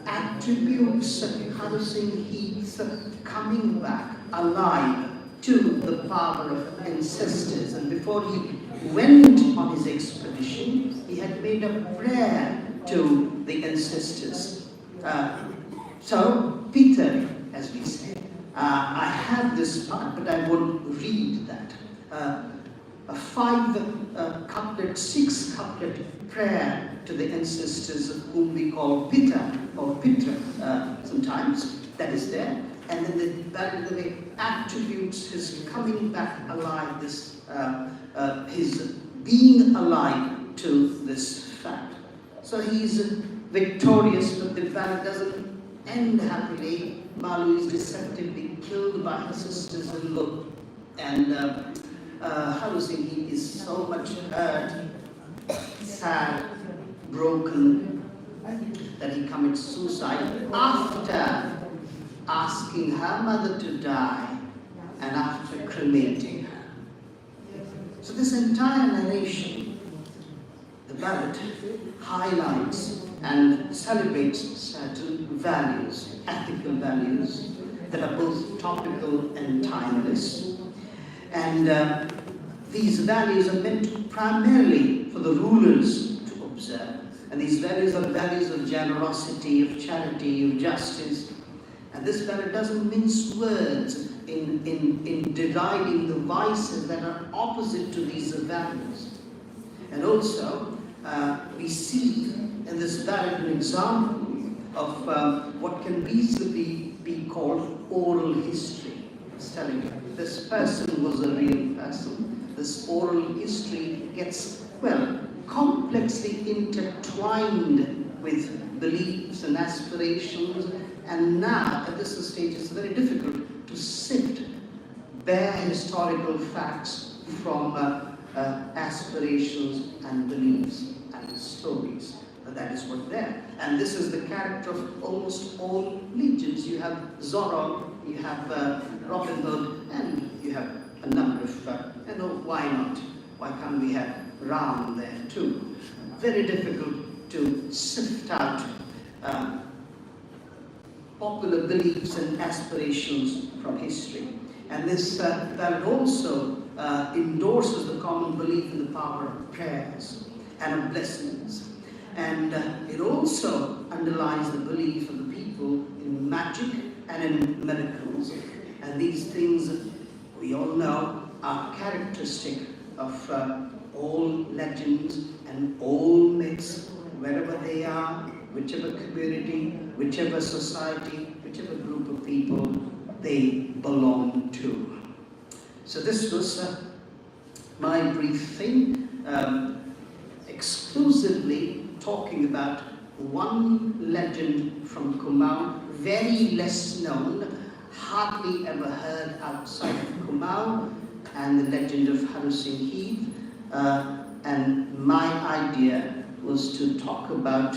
attributes Hari Singh Heath's coming back alive to the power of ancestors. And before he went on his expedition, he had made a prayer to the ancestors. So, Peter, as we say, I have this part, but I won't read that. A 5-couplet, 6-couplet prayer to the ancestors, whom we call Pitta or Pitra sometimes, that is there. And then the ballad attributes his coming back alive, this his being alive to this fact. So he's victorious, but the ballad doesn't end happily. Malu is deceptively killed by her sisters-in-law, and Hari Singh Heath is so much hurt, sad, broken, that he commits suicide after asking her mother to die and after cremating her. So this entire narration, the ballad, highlights and celebrates certain values, ethical values, that are both topical and timeless. And these values are meant primarily for the rulers to observe. And these values are values of generosity, of charity, of justice. And this ballad doesn't mince words in deriding the vices that are opposite to these values. And also, we see in this ballad an example of what can reasonably be called oral history. It's telling you, this person was a real person. This oral history gets, well, complexly intertwined with beliefs and aspirations, and now at this stage it's very difficult to sift bare historical facts from aspirations and beliefs and stories. That is what there. And this is the character of almost all legends. You have Zorro, you have Robin Hood, and you have a number of, why not? Why can't we have Ram there too? Very difficult to sift out popular beliefs and aspirations from history. And this ballad also endorses the common belief in the power of prayers and of blessings. And it also underlies the belief of the people in magic and in miracles. And these things, we all know, are characteristic of all legends and all myths, wherever they are, whichever community, whichever society, whichever group of people they belong to. So this was my brief thing, exclusively talking about one legend from Kumaon, very less known, hardly ever heard outside of Kumaon, and the legend of Haru Singh Heath. And my idea was to talk about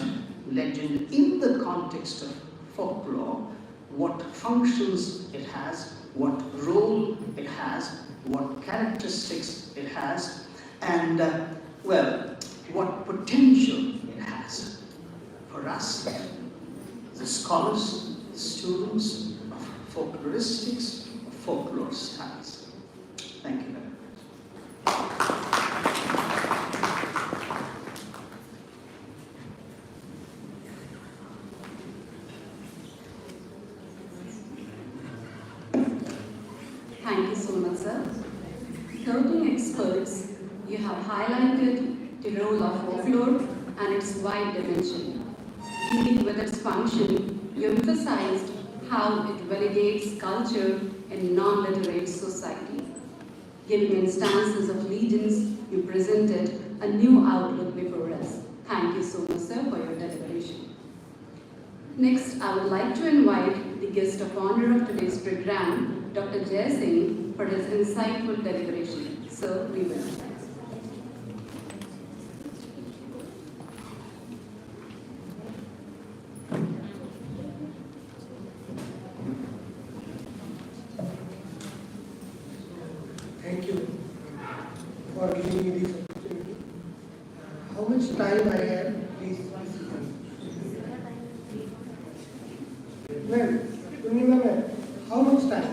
legend in the context of folklore, what functions it has, what role it has, what characteristics it has, and well, what potential it has for us, the scholars, the students of folkloristics, of folklore studies. Thank you very much. Thank you so much, sir. 13 experts, you have highlighted the role of folklore and its wide dimension. Dealing with its function, you emphasized how it validates culture in non-literate society. Giving instances of legends, you presented a new outlook before us. Thank you so much, sir, for your deliberation. Next, I would like to invite the guest of honor of today's program, Dr. Jai Singh, for his insightful deliberation. Sir, we will. Thank you for giving me this opportunity. How much time I have, please? Ma'am, Purnima ma'am, how much time?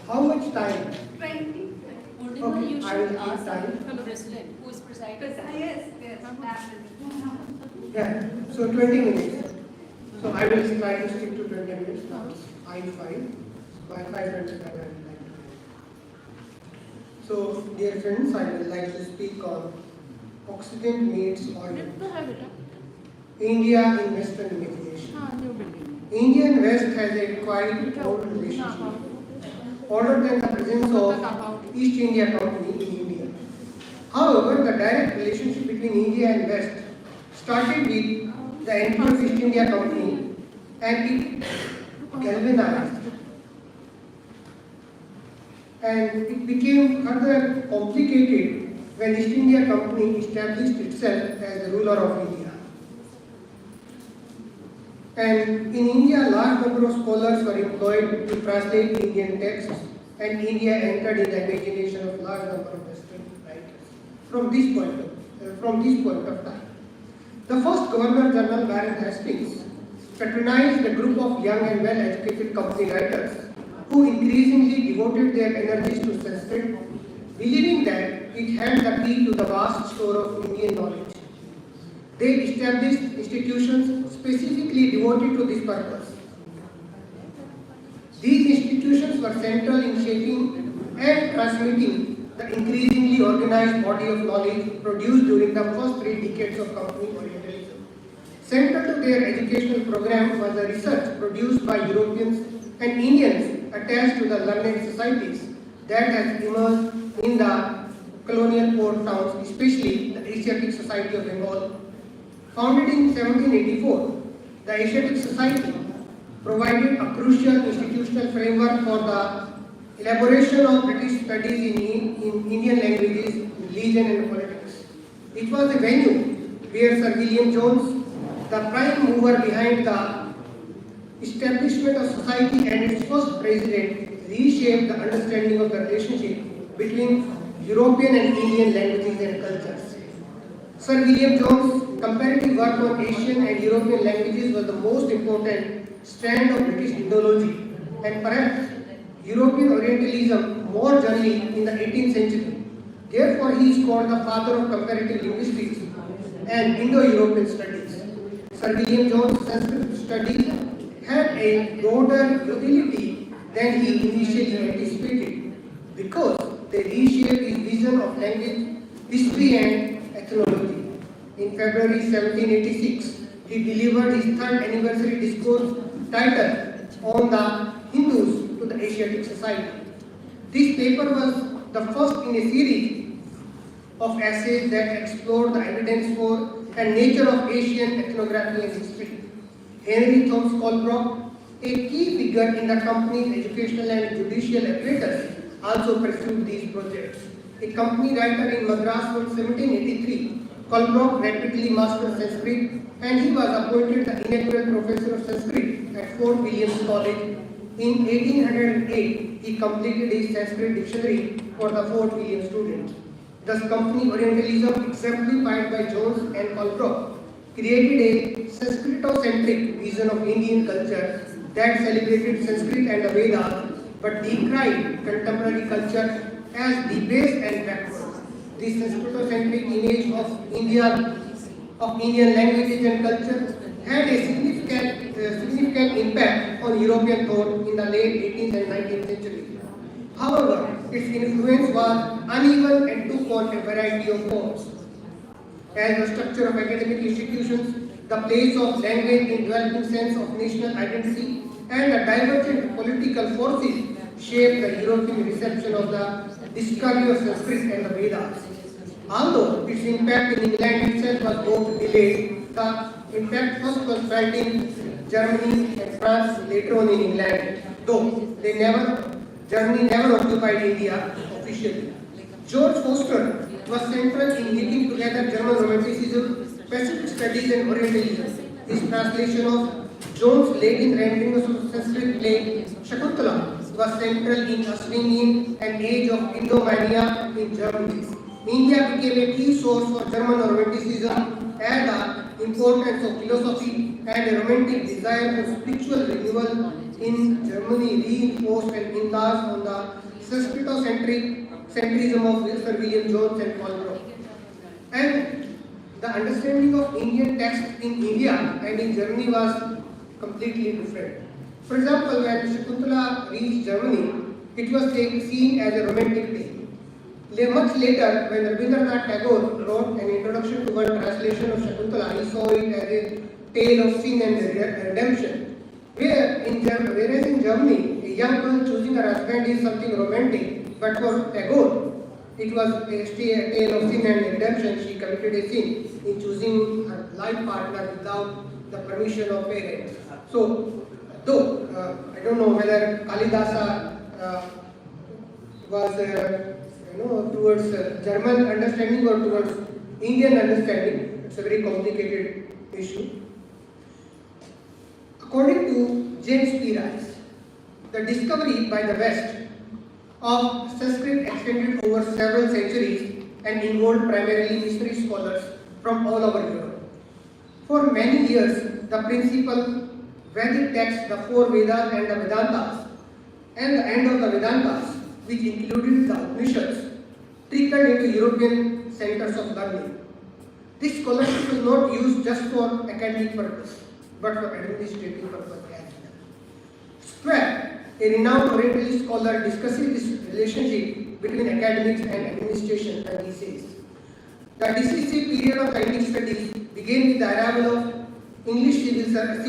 How much time? 20. Okay, I will give time. From the president, who is presiding. Yes, that Yeah, so 20 minutes. So I will try to stick to 20 minutes. I 5. By 5:25 I will like to. So, dear friends, I would like to speak on Occident meets order. India in Western imagination. India and West has a quite old relationship, older than the presence of East India Company in India. However, the direct relationship between India and West started with the entry of East India Company, and it galvanized. And it became further complicated when East India Company established itself as the ruler of India. And in India, large number of scholars were employed to translate Indian texts, and India entered in the imagination of large number of Western writers. From this point of time, the first Governor General Warren Hastings patronized a group of young and well-educated company writers who increasingly devoted their energies to Sanskrit, believing that it held the key to the vast store of Indian knowledge. They established institutions specifically devoted to this purpose. These institutions were central in shaping and transmitting the increasingly organized body of knowledge produced during the first 3 decades of company Orientalism. Central to their educational program was the research produced by Europeans and Indians attached to the learned societies that has emerged in the colonial port towns, especially the Asiatic Society of Bengal. Founded in 1784, the Asiatic Society provided a crucial institutional framework for the elaboration of British studies in Indian languages, religion and politics. It was a venue where Sir William Jones, the prime mover behind the establishment of society and its first president, reshaped the understanding of the relationship between European and Indian languages and cultures. Sir William Jones' comparative work on Asian and European languages was the most important strand of British Indology, and perhaps European Orientalism more generally in the 18th century. Therefore, he is called the father of comparative linguistics and Indo-European studies. Sir William Jones' Sanskrit studies had a broader utility than he initially anticipated because they reshaped his vision of language, history and ethnology. In February 1786, he delivered his 3rd anniversary discourse titled On the Hindus to the Asiatic Society. This paper was the first in a series of essays that explored the evidence for and nature of Asian ethnography and history. Henry Thomas Colebrook, a key figure in the company's educational and judicial apparatus, also pursued these projects. A company writer in Madras from 1783, Colebrook rapidly mastered Sanskrit and he was appointed the inaugural professor of Sanskrit at Fort Williams College. In 1808, he completed his Sanskrit dictionary for the Fort Williams students. Thus, company Orientalism, exemplified by Jones and Colebrook, created a Sanskrit-centric vision of Indian culture that celebrated Sanskrit and the Vedas, but decried contemporary culture as debased and backward. This Sanskrit-centric image of Indian languages and culture had a significant impact on European thought in the late 18th and 19th century. However, its influence was uneven and took on a variety of forms. As the structure of academic institutions, the place of language in developing sense of national identity, and the divergent political forces shaped the European reception of the discovery of Sanskrit and the Vedas. Although its impact in England itself was both delayed, the impact first was felt in Germany and France, later on in England, though Germany never occupied India officially. George Foster was central in linking together German Romanticism, Pacific studies and Orientalism. His translation of Jones' Latin rendering of Sanskrit play Shakuntala was central in ushering in an age of Indomania in Germany. India became a key source for German Romanticism as the importance of philosophy and a romantic desire for spiritual renewal in Germany reinforced and enlarged on the Sanskrit-centrism of Sir William Jones and Colebrook. And the understanding of Indian texts in India and in Germany was completely different. For example, when Shakuntala reached Germany, it was seen as a romantic tale. Much later, when Rabindranath Tagore wrote an introduction to one translation of Shakuntala, he saw it as a tale of sin and redemption. Whereas in Germany, a young girl choosing her husband is something romantic, but for Tagore, it was a tale of sin and redemption. She committed a sin in choosing her life partner without the permission of parents. So, though I don't know whether Kalidasa was towards German understanding or towards Indian understanding, it's a very complicated issue. According to James P. Rice, the discovery by the West of Sanskrit extended over several centuries and involved primarily mystery scholars from all over Europe. For many years, the principal Vedic texts, the 4 Vedas and the Vedantas, and the end of the Vedantas, which included the Upanishads, trickled into European centers of learning. This scholarship was not used just for academic purpose, but for administrative purpose as well. 12. a renowned Orientalist scholar, discussing this relationship between academics and administration, and he says, the decisive period of the Indian studies began with the arrival of English civil servants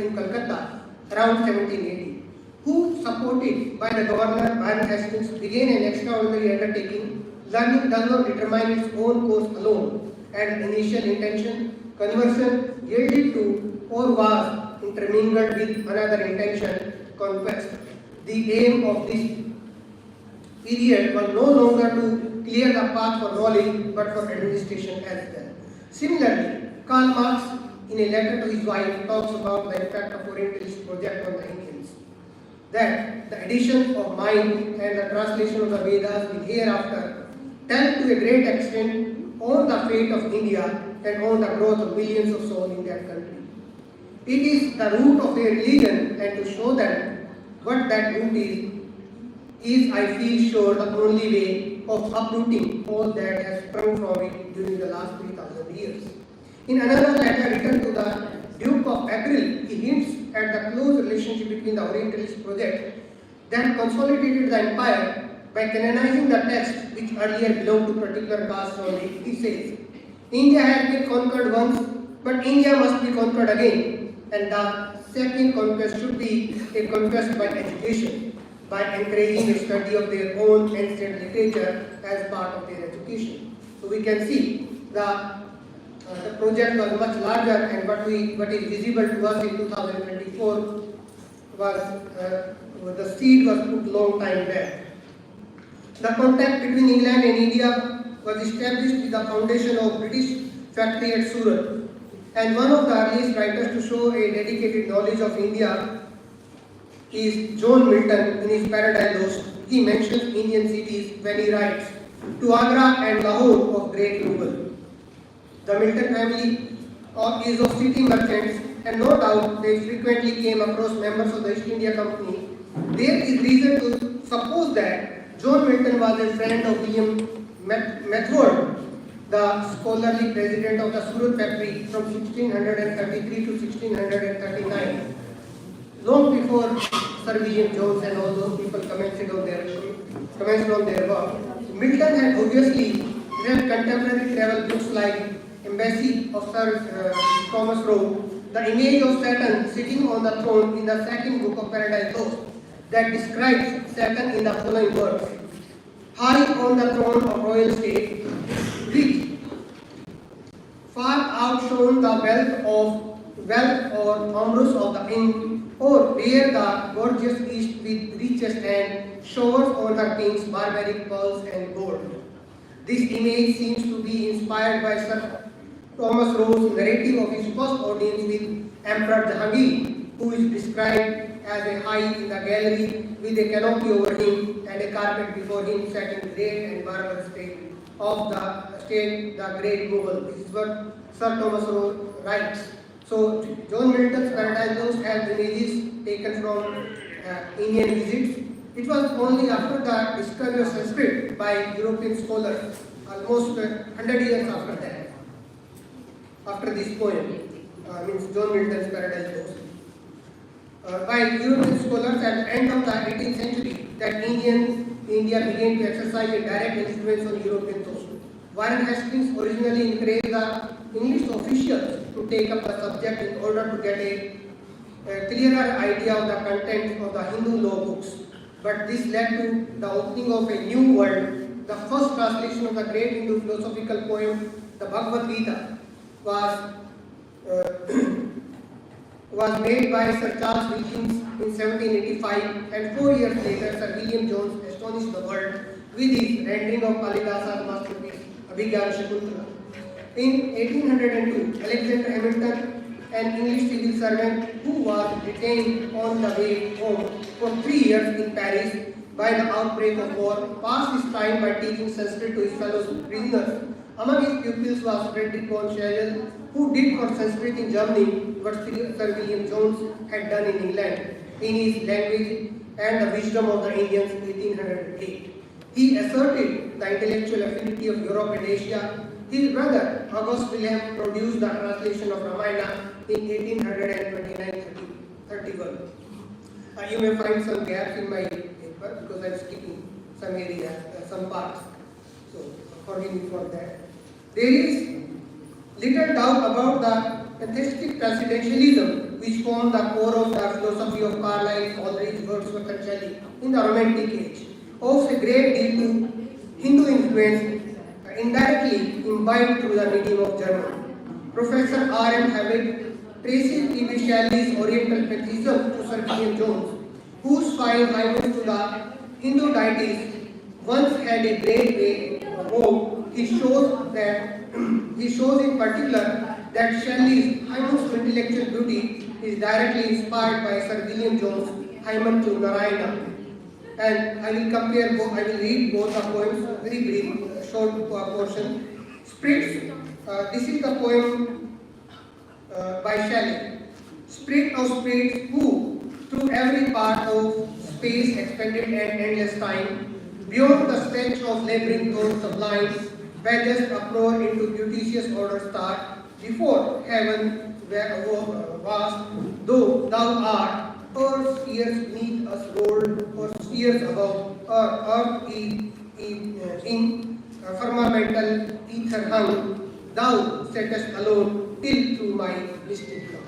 in Calcutta around 1780, who, supported by the governor Baron Hastings, began an extraordinary undertaking. Learning does not determine its own course alone, and initial intention, conversion, yielded to or was intermingled with another intention, conquest. The aim of this period was no longer to clear the path for knowledge, but for administration as well. Similarly, Karl Marx, in a letter to his wife, talks about the impact of Orientalist project on the Indians. That the addition of mind and the translation of the Vedas will hereafter tell to a great extent on the fate of India and on the growth of millions of souls in that country. It is the root of their religion, and to show them what that root is, I feel sure, the only way of uprooting all that has sprung from it during the last 3,000 years. In another letter written to the Duke of April, he hints at the close relationship between the Orientalist project that consolidated the empire by canonizing the text which earlier belonged to particular castes only. He says, India has been conquered once, but India must be conquered again, and the second conquest should be a conquest by education, by encouraging a study of their own ancient literature as part of their education. So we can see the project was much larger, and what is visible to us in 2024 was the seed was put long time back. The contact between England and India was established with the foundation of British factory at Surat, and one of the earliest writers to show a dedicated knowledge of India is John Milton in his Paradise Lost. He mentions Indian cities when he writes, to Agra and Lahore of great Mughal. The Milton family is of city merchants, and no doubt they frequently came across members of the East India Company. There is reason to suppose that John Milton was a friend of William Method, the scholarly president of the Surat factory from 1633 to 1639. Long before Sir William Jones and all those people commenced on their work, Milton had obviously read contemporary travel books like Embassy of Sir Thomas Roe, the image of Saturn sitting on the throne in the second book of Paradise Lost, that describes Saturn in the following words: high on the throne of royal state, which far outshone the wealth or amorous of the inn, or where the gorgeous east with richest and showers on her kings barbaric pearls and gold. This image seems to be inspired by Sir Thomas Roe's narrative of his first audience with Emperor Jahangir, who is described as a high in the gallery with a canopy over him and a carpet before him set in great and marble state of the great Mughal. This is what Sir Thomas Roe writes. So John Milton's Paradise Lost has images taken from Indian visits. It was only after the discovery of Sanskrit by European scholars, almost 100 years after that, after this poem, means John Milton's Paradise Lost, by European scholars at the end of the 18th century, that India began to exercise a direct influence on European thought. Warren Hastings originally encouraged the English officials to take up the subject in order to get a clearer idea of the content of the Hindu law books. But this led to the opening of a new world. The first translation of the great Hindu philosophical poem, the Bhagavad Gita, was made by Sir Charles Wilkins in 1785, and 4 years later Sir William Jones astonished the world with his rendering of Kalidasa's masterpiece, Abhigyan Shakuntala. In 1802, Alexander Hamilton, an English civil servant who was detained on the way home for 3 years in Paris by the outbreak of war, passed his time by teaching Sanskrit to his fellow prisoners. Among his pupils was Frederick von Schlegel, who did for Sanskrit in Germany what Sir William Jones had done in England in his language and the wisdom of the Indians, 1808. He asserted the intellectual affinity of Europe and Asia. His brother, August Wilhelm, produced the translation of Ramayana in 1829-31. You may find some gaps in my paper because I'm skipping some areas, some parts. So forgive me for that. There is little doubt about the atheistic transcendentalism which formed the core of the philosophy of Carlyle, Coleridge, Wordsworth and Shelley in the Romantic age. Owes a great deal to Hindu influence indirectly imbibed through the medium of German. Professor R.M. Hammett traces T.B. Shelley's Oriental pantheism to Sir William Jones, whose fine homage to the Hindu deities once had a great way home. He shows in particular that Shelley's homage to intellectual beauty is directly inspired by Sir William Jones' homage to Narayana. And I will compare both, I will read both the poems, very brief, short portion. Spirits, this is the poem by Shelley. Spirit of spirits who, through every part of space expanded and endless time, beyond the stretch of laboring thoughts sublime, badgers uproar into beauteous order start, before heaven vast, though thou art, earth's spheres beneath us rolled, or spheres above, earth in firmamental ether hung, thou settest alone till through my mystic love.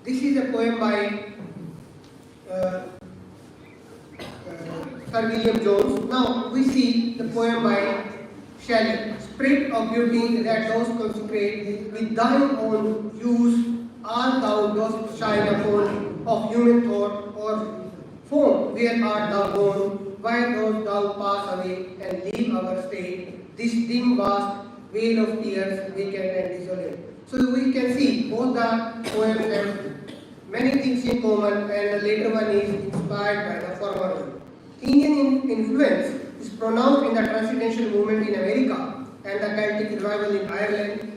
This is a poem by Sir William Jones. Now we see the poem by Shelley. Spirit of beauty that dost consecrate with thine own use all thou dost shine upon of human thought or form, where art thou gone? Why dost thou pass away and leave our state, this dim vast veil of tears, vacant and desolate? So we can see both the poems have many things in common, and the later one is inspired by the former one. Indian influence is pronounced in the transcendental movement in America and the Celtic revival in Ireland.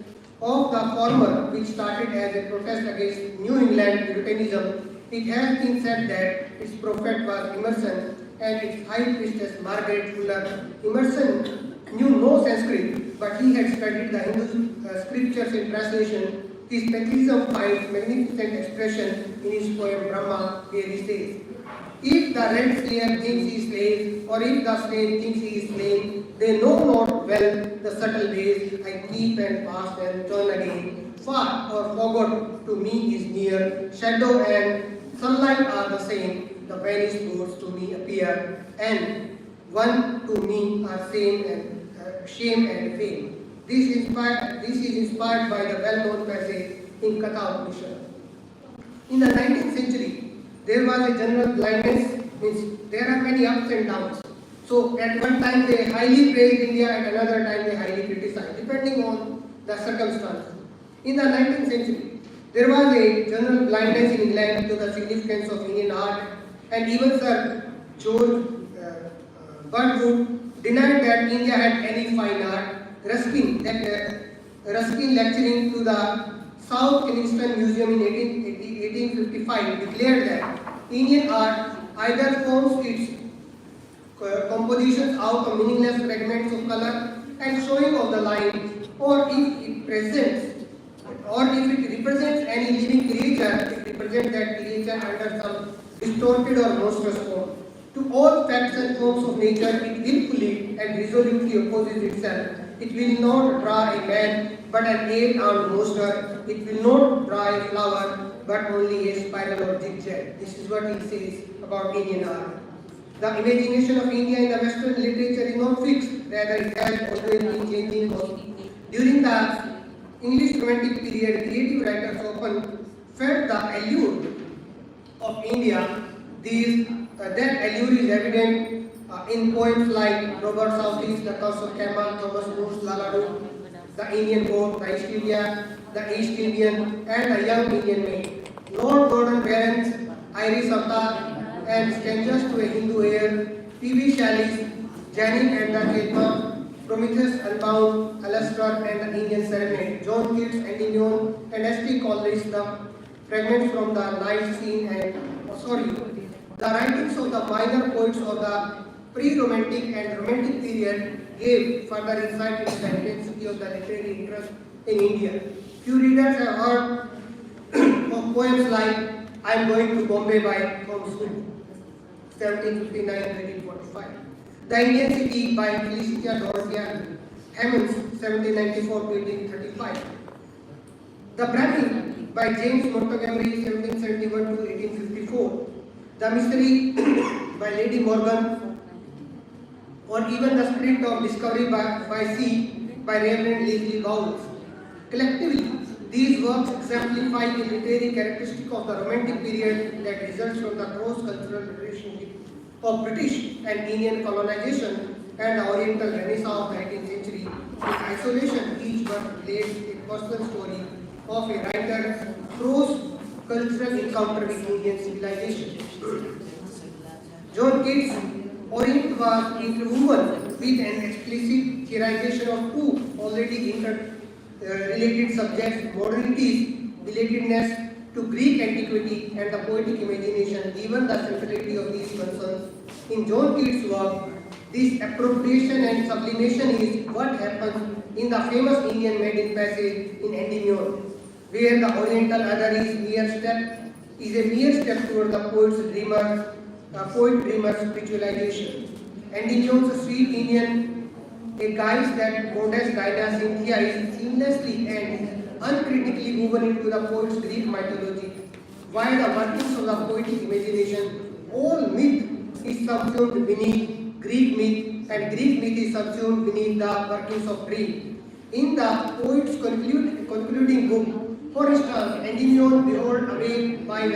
Of the former, which started as a protest against New England Puritanism, it has been said that its prophet was Emerson and its high priestess Margaret Fuller. Emerson knew no Sanskrit, but he had studied the Hindu scriptures in translation. His pantheism finds magnificent expression in his poem Brahma, where he says, if the red slayer thinks he slays, or if the slave thinks he is slain, they know not well the subtle ways I keep and pass and turn again. Far or forgot to me is near, shadow and sunlight are the same, the vanished goods to me appear, and one to me are shame and fame. This is inspired by the well-known passage in Katha Upanishad. In the 19th century, there was a general blindness, means there are many ups and downs. So at one time they highly praised India, at another time they highly criticized, depending on the circumstances. In the 19th century, there was a general blindness in England to the significance of Indian art, and even Sir George Birdwood denied that India had any fine art. Ruskin lecturing to the South Kensington Museum in 1855 declared that Indian art either forms its compositions out of meaningless fragments of color and showing of the line, or if it represents any living creature, it represents that creature under some distorted or monstrous form. To all facts and forms of nature, it willfully and resolutely opposes itself. It will not draw a man, but an 8-armed monster. It will not draw a flower, but only a spiral or zigzag. This is what he says about Indian art. The imagination of India in the Western literature is not fixed, rather it has always been changing. During the English Romantic period, creative writers often felt the allure of India. That allure is evident in poems like Robert Southey's The Curse of Camel, Thomas More's Laladu, The Indian Goat, The East Indian, and The Young Indian Maid. Lord Gordon Byron's Iris Avtar and Strangers to a Hindu Air, T.B. Shelley's Janine and the Ketma, Prometheus Unbound, Alastor and the Indian Serenade, John Keats Endymion, and S.T. Coleridge, the fragments from the night scene the writings of the minor poets of the pre-romantic and romantic period gave further insight into the intensity of the literary interest in India. Few readers have heard of poems like I am going to Bombay by from Soon, 1759-1845. The Indian City by Felicia Dorothea Hemans, 1794-1835. The Brahmin by James Montgomery, 1771-1854. The Mystery by Lady Morgan, or even The Spirit of Discovery by Sea by Reverend Leslie Bowles. Collectively, these works exemplify the literary characteristic of the Romantic period that results from the cross-cultural relationship of British and Indian colonization and the Oriental Renaissance of the 18th century. In isolation, each work relates a personal story of a writer's cross-cultural encounter with Indian civilization. John Keats' Orient was interwoven with an explicit theorization of two already related subjects, modernity's relatedness to Greek antiquity and the poetic imagination. Given the centrality of these concerns in John Keats' work, this appropriation and sublimation is what happens in the famous Indian maiden passage in Endymion, where the Oriental other is a mere step toward the poet-dreamer's spiritualization. Endymion's sweet Indian, a guise that goddess Dinah Cynthia is seamlessly and uncritically woven into the poet's Greek mythology, while the workings of the poetic imagination, all myth is subsumed beneath Greek myth, and Greek myth is subsumed beneath the workings of dream. In the poet's concluding book, for instance, Endymion behold awake by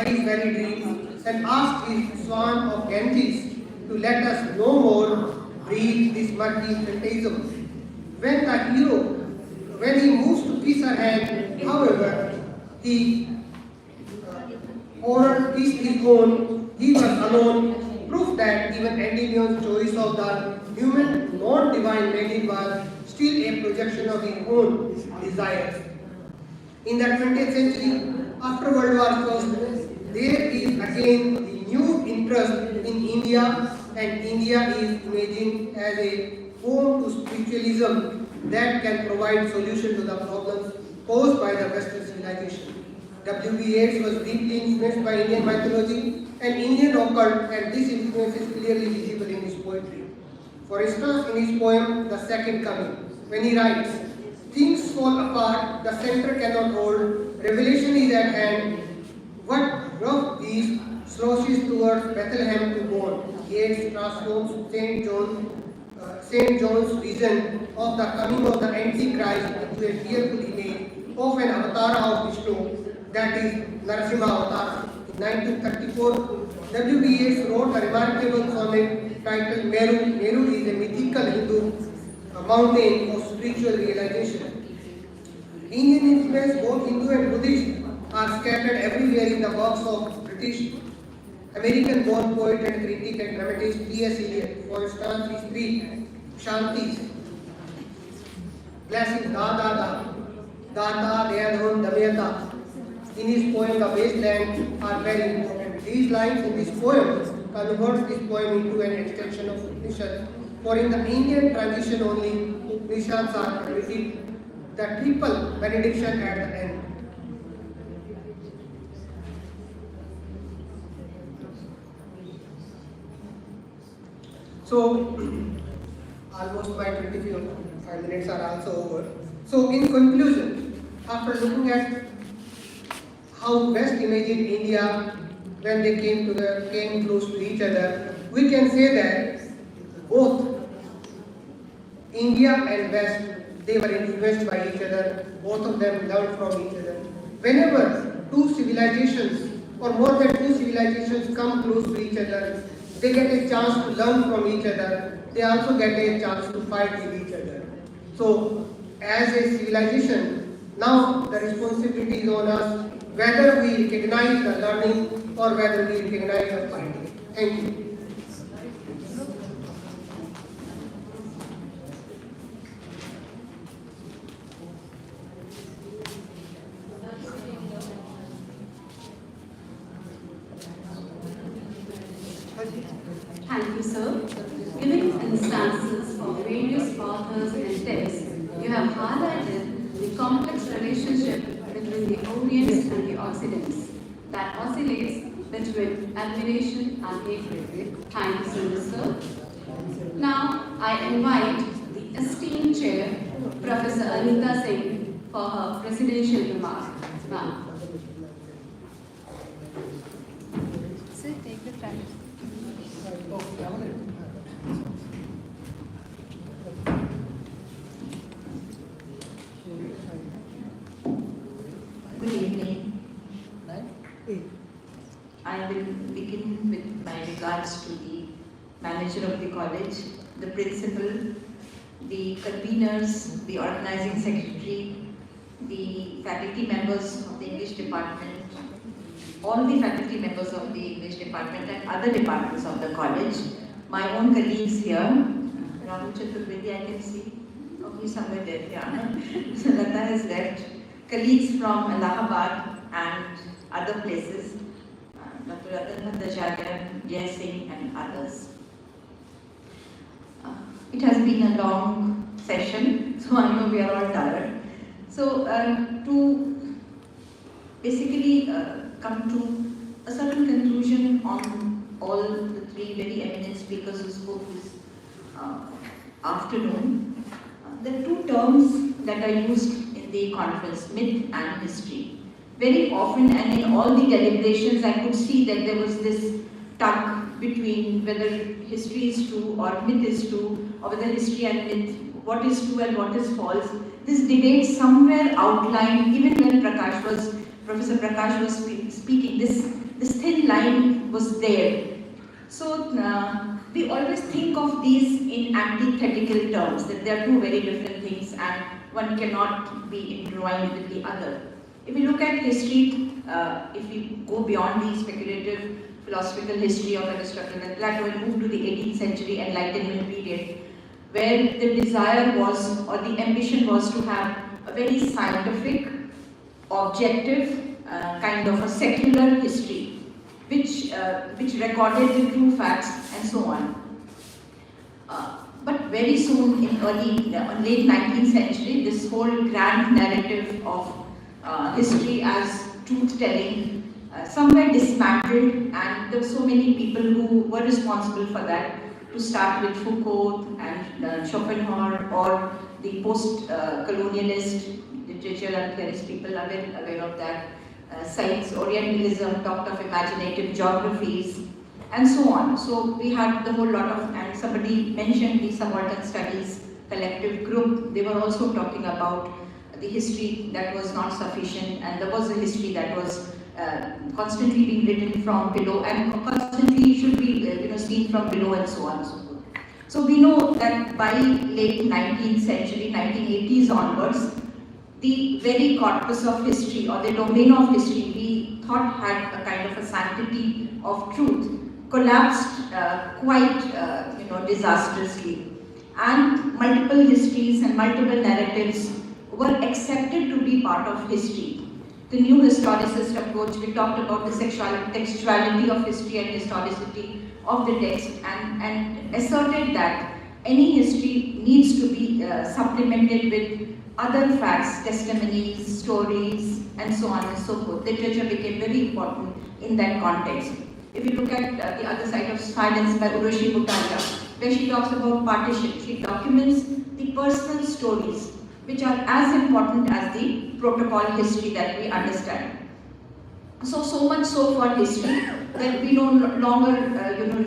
his very dreams, and asked his swan of Ganges to let us no more breathe this murky phantasm. When the hero, when he moves to kiss her hand, however, or kiss his own, he was alone, proof that even Endymion's choice of the human, non-divine maiden was still a projection of his own desires. In the 20th century, after World War I, there is again the new interest in India, and India is imagined as a home to spiritualism that can provide solution to the problems posed by the Western civilization. W.B. Yeats was deeply influenced by Indian mythology and Indian occult, and this influence is clearly visible in his poetry. For instance, in his poem, The Second Coming, when he writes, "Things fall apart, the center cannot hold, revelation is at hand, what rough beast sloshes towards Bethlehem to born." Yeats transforms St. John's vision of the coming of the Antichrist into a fearful image of an avatar of Vishnu, that is Narasimha Avatar. In 1934, W.B. Yeats wrote a remarkable sonnet titled Meru. Meru is a mythical Hindu mountain of spiritual realization. Indian influence, both Hindu and Buddhist, are scattered everywhere in the works of British American-born poet and critic and dramatist T.S. Eliot. For instance, his three Shantis, blessings Da Da Da, Data, Deyadhon, Damyata, in his poem The Wasteland, are very important. These lines in this poem convert this poem into an extension of Upanishad. For in the Indian tradition only, Upanishads are repeated, the triple benediction at the end. So, almost my 25 minutes are also over. So, in conclusion, after looking at how West imagined India when they came close to each other, we can say that both India and West, they were influenced by each other. Both of them learned from each other. Whenever two civilizations or more than two civilizations come close to each other, they get a chance to learn from each other. They also get a chance to fight with each other. So, as a civilization, now the responsibility is on us whether we recognize the learning or whether we recognize the fighting. Thank you. Thank you, sir. Giving instances of various authors and texts, you have highlighted the complex relationship between the Orients and the Occidents. that oscillates between admiration and hatred. Thank you so much, sir. Now, I invite the esteemed chair, Professor Anita Singh, for her presidential remarks. Ma'am. Sir, take the time. Good evening. I will begin with my regards to the manager of the college, the principal, the conveners, the organizing secretary, the faculty members of the English department, all the faculty members of the English department and other departments of the college, my own colleagues here, Rahul Chaturvedi I can see, oh he's somewhere there, yeah. So Lata has left, colleagues from Allahabad and other places, Dr. Ratan Bhattacharya, Jai Singh and others. It has been a long session, so I know we are all tired. So to basically come to a certain conclusion on all the three very eminent speakers who spoke this afternoon, there are two terms that are used in the conference, myth and history. Very often and in all the deliberations I could see that there was this tug between whether history is true or myth is true, or whether history and myth, what is true and what is false. This debate somewhere outlined, even when Professor Prakash was speaking, this thin line was there. So we always think of these in antithetical terms, that they are two very different things and one cannot be entwined with the other. If we look at history, if we go beyond the speculative philosophical history of Aristotle and Plato and move to the 18th century Enlightenment period, where the desire was, or the ambition was to have a very scientific, objective, kind of a secular history, which recorded the true facts and so on. But very soon in late 19th century, this whole grand narrative of history as truth-telling somewhere dismantled, and there were so many people who were responsible for that, to start with Foucault and Schopenhauer, or the post-colonialist literature and theorist people are well aware of that. Science, Orientalism, talked of imaginative geographies, and so on. So we had the whole lot of, and somebody mentioned the subaltern studies collective group. They were also talking about the history that was not sufficient, and there was a history that was constantly being written from below and constantly should be seen from below, and so on and so forth. So we know that by late 19th century, 1980s onwards, the very corpus of history, or the domain of history we thought had a kind of a sanctity of truth, collapsed quite disastrously, and multiple histories and multiple narratives were accepted to be part of history. The new historicist approach, we talked about the textuality of history and historicity of the text, and asserted that any history needs to be supplemented with other facts, testimonies, stories, and so on and so forth. Literature became very important in that context. If you look at the other side of silence by Uroshi Butalia, where she talks about partition, she documents the personal stories, which are as important as the protocol history that we understand. So much so for history that we no longer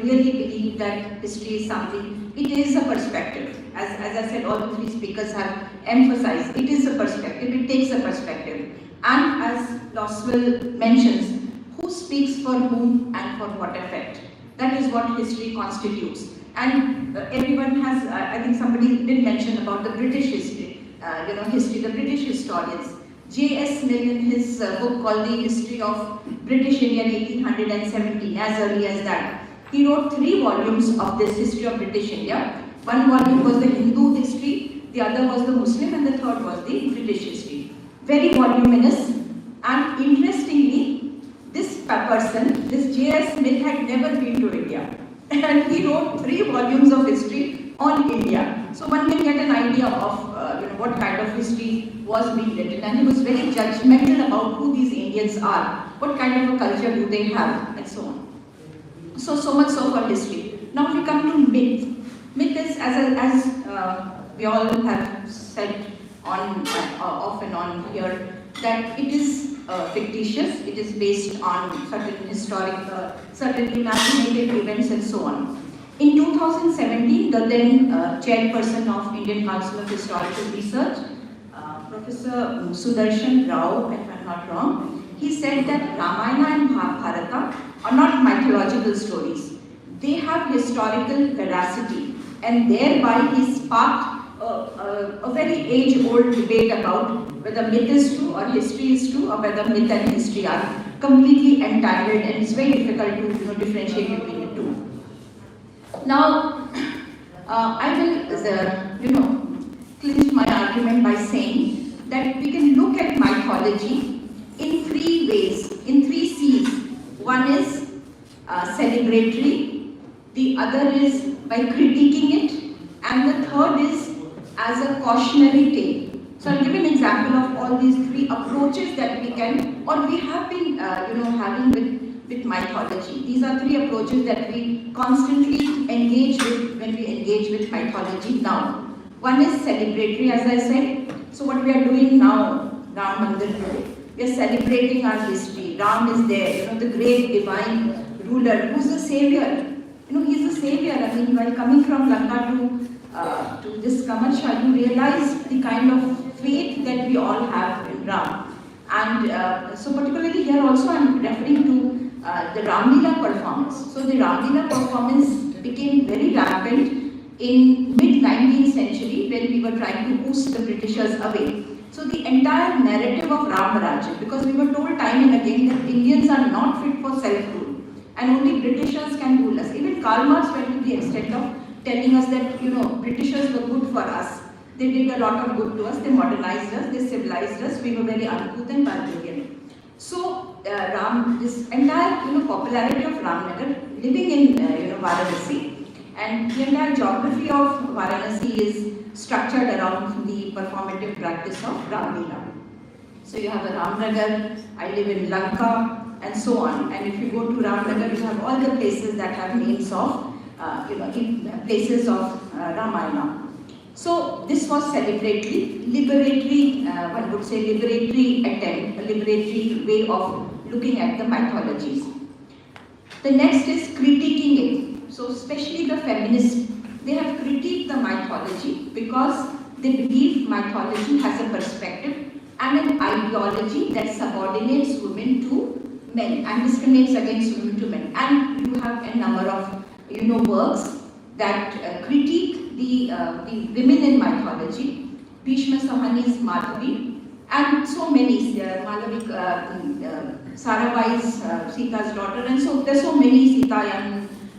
really believe that history is something. It is a perspective. As I said, all the three speakers have emphasized, it is a perspective, it takes a perspective. And as Loswell mentions, who speaks for whom and for what effect? That is what history constitutes. And everyone has, I think somebody did mention about the British history, the British historians. J.S. Mill, in his book called The History of British India in 1817, as early as that, he wrote 3 volumes of this history of British India. One volume was the Hindu history, the other was the Muslim, and the third was the British history. Very voluminous, and interestingly, this person, this J.S. Mill, had never been to India. And he wrote 3 volumes of history on India. So one can get an idea of what kind of history was being written. And he was very judgmental about who these Indians are. what kind of a culture do they have, and so on. So much so for history. Now we come to myth. Myth is, as we all have said on off and on here, that it is fictitious, it is based on certain historic, certain imaginative events and so on. In 2017, the then chairperson of Indian Council of Historical Research, Professor Sudarshan Rao, if I'm not wrong, he said that Ramayana and Mahabharata are not mythological stories. They have historical veracity, and thereby he sparked a very age-old debate about whether myth is true or history is true, or whether myth and history are completely entangled, and it's very difficult to differentiate between the two. Now, I will clinch my argument by saying that we can look at mythology in three ways, in three C's. One is celebratory, the other is by critiquing it, and the third is as a cautionary tale. So I'll give an example of all these three approaches that we can, or we have been having with mythology. These are three approaches that we constantly engage with when we engage with mythology now. One is celebratory, as I said. So what we are doing now, Ram Mandir today, we are celebrating our history. Ram is there, the great divine ruler, who's the savior. He's the savior. I mean, while coming from Lanka to this Kamarsha, you realize the kind of faith that we all have in Ram. And so particularly here also I'm referring to the Ramlila performance. So the Ramlila performance became very rampant in mid-19th century when we were trying to push the Britishers away. So the entire narrative of Ramarajya, because we were told time and again that Indians are not fit for self-rule and only Britishers can rule us. Even Karl Marx went to the extent of telling us that, Britishers were good for us. They did a lot of good to us, they modernized us, they civilized us, we were very uncouth and barbarian. So this entire popularity of Ramnagar, living in Varanasi, and the entire geography of Varanasi is structured around the performative practice of Ramlila. So you have a Ramnagar, I live in Lanka, and so on. And if you go to Ramnagar, you have all the places that have names of places of Ramayana. So this was celebratory, liberatory, one would say liberatory attempt, a liberatory way of looking at the mythologies. The next is critiquing it. So especially the feminists, they have critiqued the mythology because they believe mythology has a perspective and an ideology that subordinates women to men and discriminates against women to men. And you have a number of works that critique the women in mythology, Bhishma Sahani's Madhavi, and so many, Sarabai's Sita's daughter, and so there's so many Sita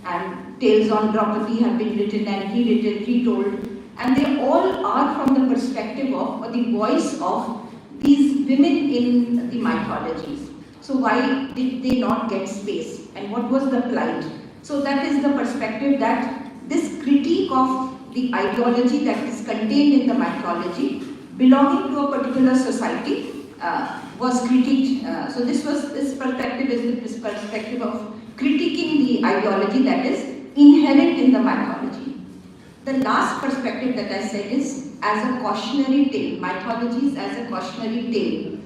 and tales on Draupadi have been written and rewritten, retold, and they all are from the perspective of, or the voice of these women in the mythologies. So why did they not get space, and what was the plight? So that is the perspective that this critique of the ideology that is contained in the mythology belonging to a particular society was critiqued. So this perspective is this perspective of critiquing the ideology that is inherent in the mythology. The last perspective that I said is as a cautionary tale, mythologies as a cautionary tale.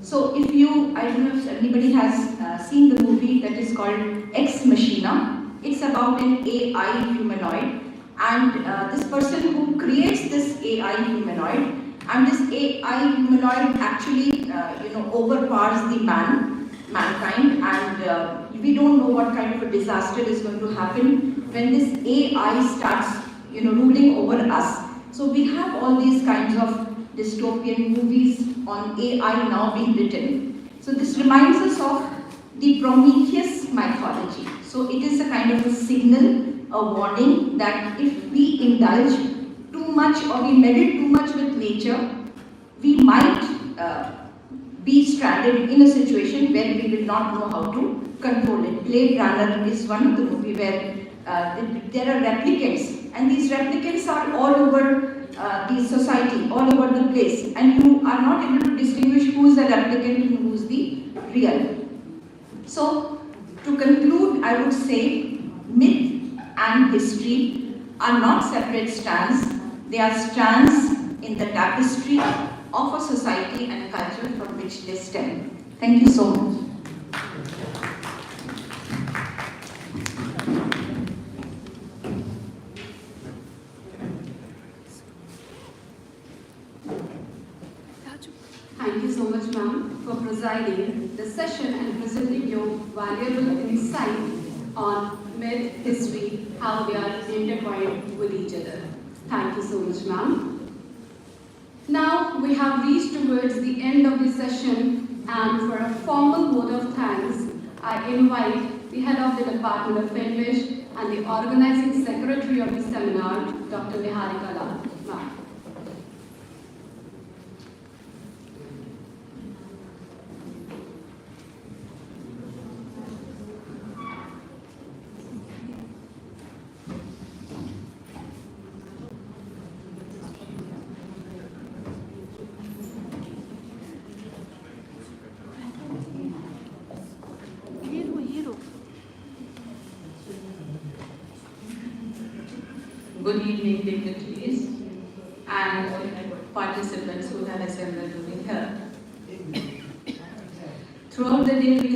So if you, I don't know if anybody has seen the movie that is called Ex Machina. It's about an AI humanoid, and this person who creates this AI humanoid, and this AI humanoid actually overpowers the mankind, and we don't know what kind of a disaster is going to happen when this AI starts ruling over us. So we have all these kinds of dystopian movies on AI now being written. So this reminds us of the Prometheus mythology. So it is a kind of a signal, a warning that if we indulge too much or we meddle too much with nature, we might be stranded in a situation where we will not know how to control it. Blade Runner is one of the movies where there are replicants, and these replicants are all over the society, all over the place, and you are not able to distinguish who is the replicant and who is the real. So, to conclude, I would say myth and history are not separate strands. They are strands in the tapestry of a society and culture from which they stem. Thank you so much. Thank you so much, ma'am, for presiding the session and presenting your valuable insight on myth, history, how they are intertwined with each other. Thank you so much, ma'am. Now we have reached towards the end of the session, and for a formal vote of thanks, I invite the head of the Department of English and the organizing secretary of the seminar, Dr. Niharika Lal. Ma'am. Good evening, dignitaries and participants who have assembled over here. Throughout the day, it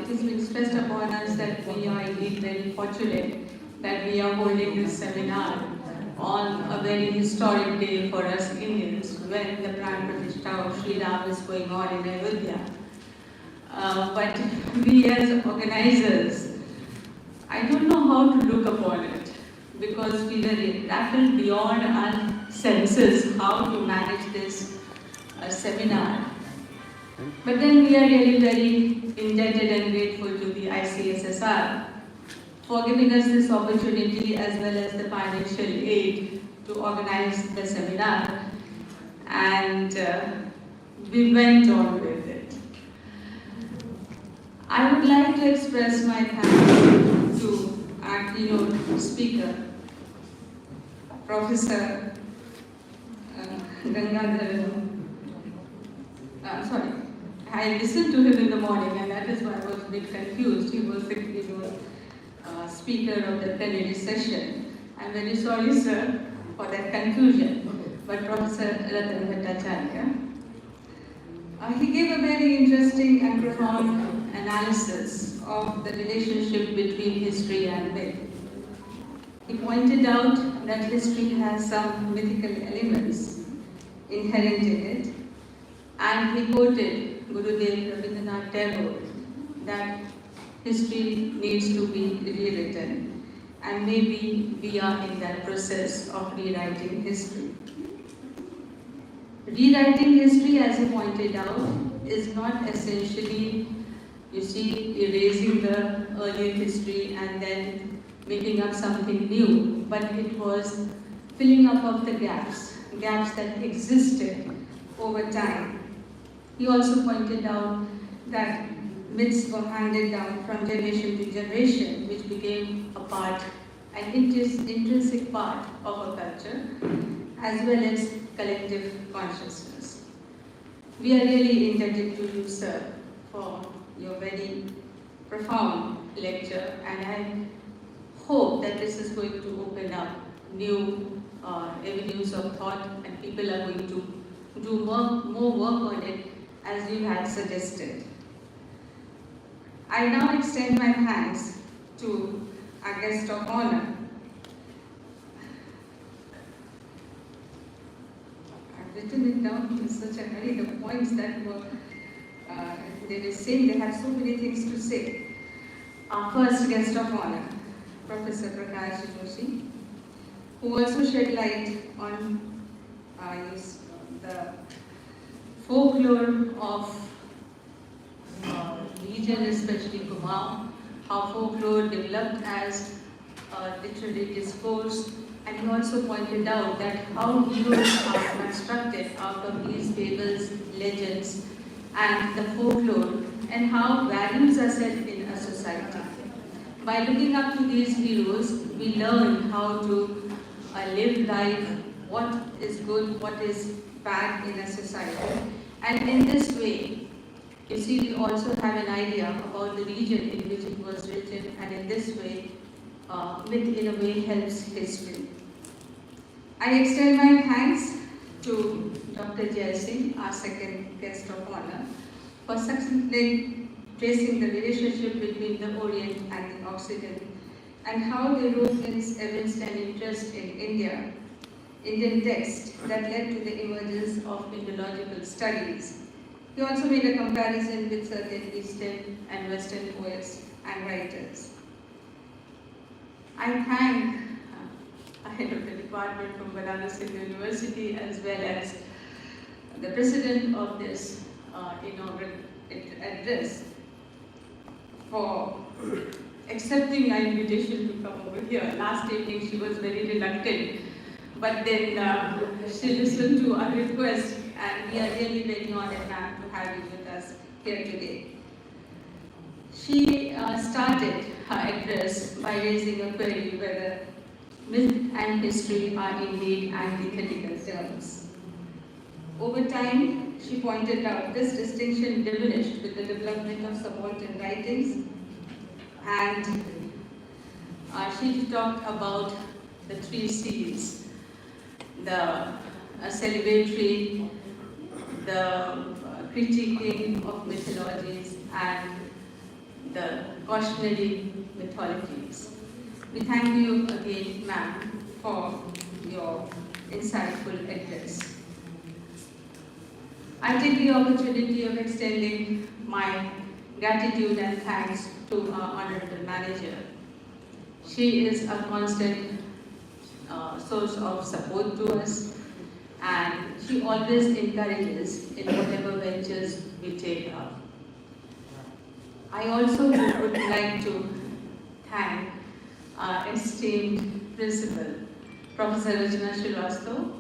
has been stressed upon us that we are indeed very fortunate that we are holding this seminar on a very historic day for us Indians, when the Pran Pratishtha of Sri Ram is going on in Ayodhya. But we as organizers, I don't know how to look upon it, because we were rattled beyond our senses how to manage this seminar. But then we are really very indebted and grateful to the ICSSR for giving us this opportunity as well as the financial aid to organize the seminar, and we went on with it. I would like to express my thanks to our keynote speaker, Professor Gangadhar. Sorry, I listened to him in the morning, and that is why I was a bit confused. He was the speaker of the plenary session. I'm very sorry, sir, for that confusion. But Professor Ratan Bhattacharya, he gave a very interesting and profound analysis of the relationship between history and myth. He pointed out that history has some mythical elements inherent in it, and he quoted Gurudev Rabindranath Tagore that history needs to be rewritten, and maybe we are in that process of rewriting history. Rewriting history, as he pointed out, is not essentially, erasing the earlier history and then making up something new, but it was filling up of the gaps that existed over time. He also pointed out that myths were handed down from generation to generation, which became a part, an intrinsic part of a culture, as well as collective consciousness. We are really indebted to you, sir, for your very profound lecture, and I hope that this is going to open up new avenues of thought, and people are going to do more work on it as you had suggested. I now extend my thanks to our guest of honor. I've written it down in such a hurry, the points that were, they were saying, they had so many things to say. Our first guest of honor, Professor Prakash Joshi, who also shed light on the folklore of region, especially Kumaon, how folklore developed as a literary discourse, and he also pointed out that how heroes are constructed out of these fables, legends, and the folklore, and how values are set in a society. By looking up to these heroes, we learn how to live life, what is good, what is bad in a society, and in this way, You see, we also have an idea about the region in which it was written, and in this way, myth in a way helps history. I extend my thanks to Dr. Jai Singh, our second guest of honor, for successfully tracing the relationship between the Orient and the Occident, and how the Europeans evinced an interest in Indian texts that led to the emergence of Indological studies. He also made a comparison with certain Eastern and Western poets and writers. I thank head of the department from Banaras Hindu University, as well as the president of this inaugural address, for accepting my invitation to come over here. Last evening she was very reluctant, but then she listened to our request, and we are really very honored, ma'am, to have you with us here today. She started her address by raising a query whether myth and history are indeed antithetical terms. Over time, she pointed out this distinction diminished with the development of subaltern writings, and she talked about the 3 C's: the celebratory, the critiquing of mythologies, and the cautionary mythologies. We thank you again, ma'am, for your insightful address. I take the opportunity of extending my gratitude and thanks to our honorable manager. She is a constant source of support to us, and she always encourages in whatever ventures we take up. I also would like to thank our esteemed principal, Professor Rajna Srivastava,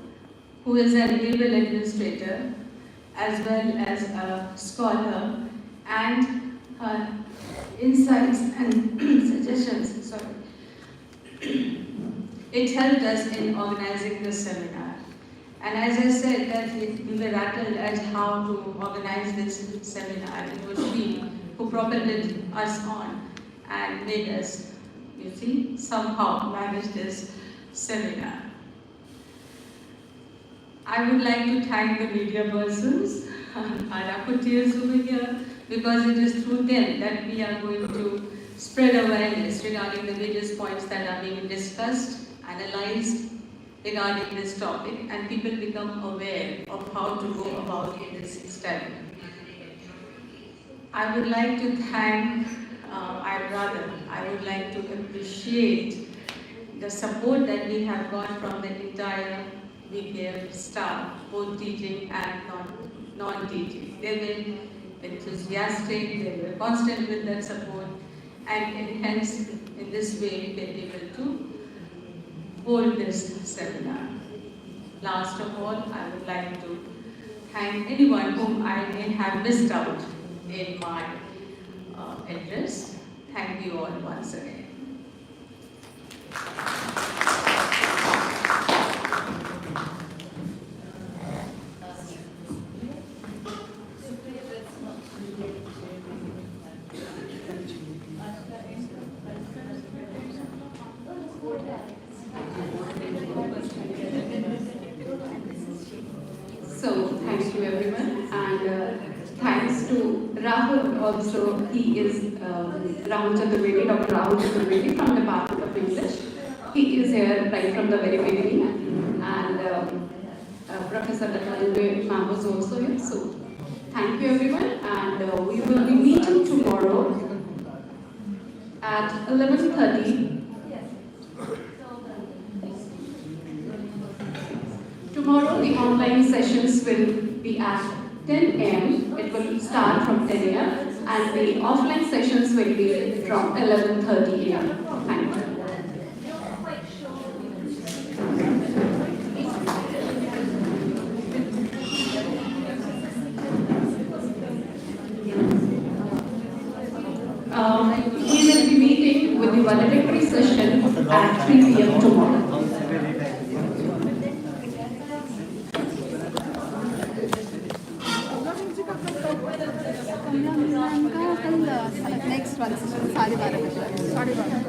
who is an able administrator as well as a scholar, and her insights and suggestions, it helped us in organizing this seminar. And as I said, that we were rattled at how to organize this seminar. It was she who propelled us on and made us, you see, somehow manage this seminar. I would like to thank the media persons, our rapporteurs over here, because it is through them that we are going to spread awareness regarding the various points that are being discussed, analyzed regarding this topic, and people become aware of how to go about in this study. I would like to thank, I would like to appreciate the support that we have got from the entire VPF staff, both teaching and non-teaching. They were enthusiastic, they were constant with that support, and hence in this way we were able to hold this seminar. Last of all, I would like to thank anyone whom I may have missed out in my address. Thank you all once again. So, thank you everyone, and thanks to Rahul also. He is Rahul Chaturvedi, Dr. Rahul Chaturvedi from the Department of English. He is here right from the very beginning, and Professor Dattadurga ma'am was also here. So, thank you everyone, and we will be meeting tomorrow at 11:30. Tomorrow the online sessions will be at 10 a.m. It will start from 10 a.m. and the offline sessions will be from 11:30 a.m. Thank you. We will be meeting with the valedictory session at 3 p.m. tomorrow. Second, next one, Sari Bharat. Sari Bharat.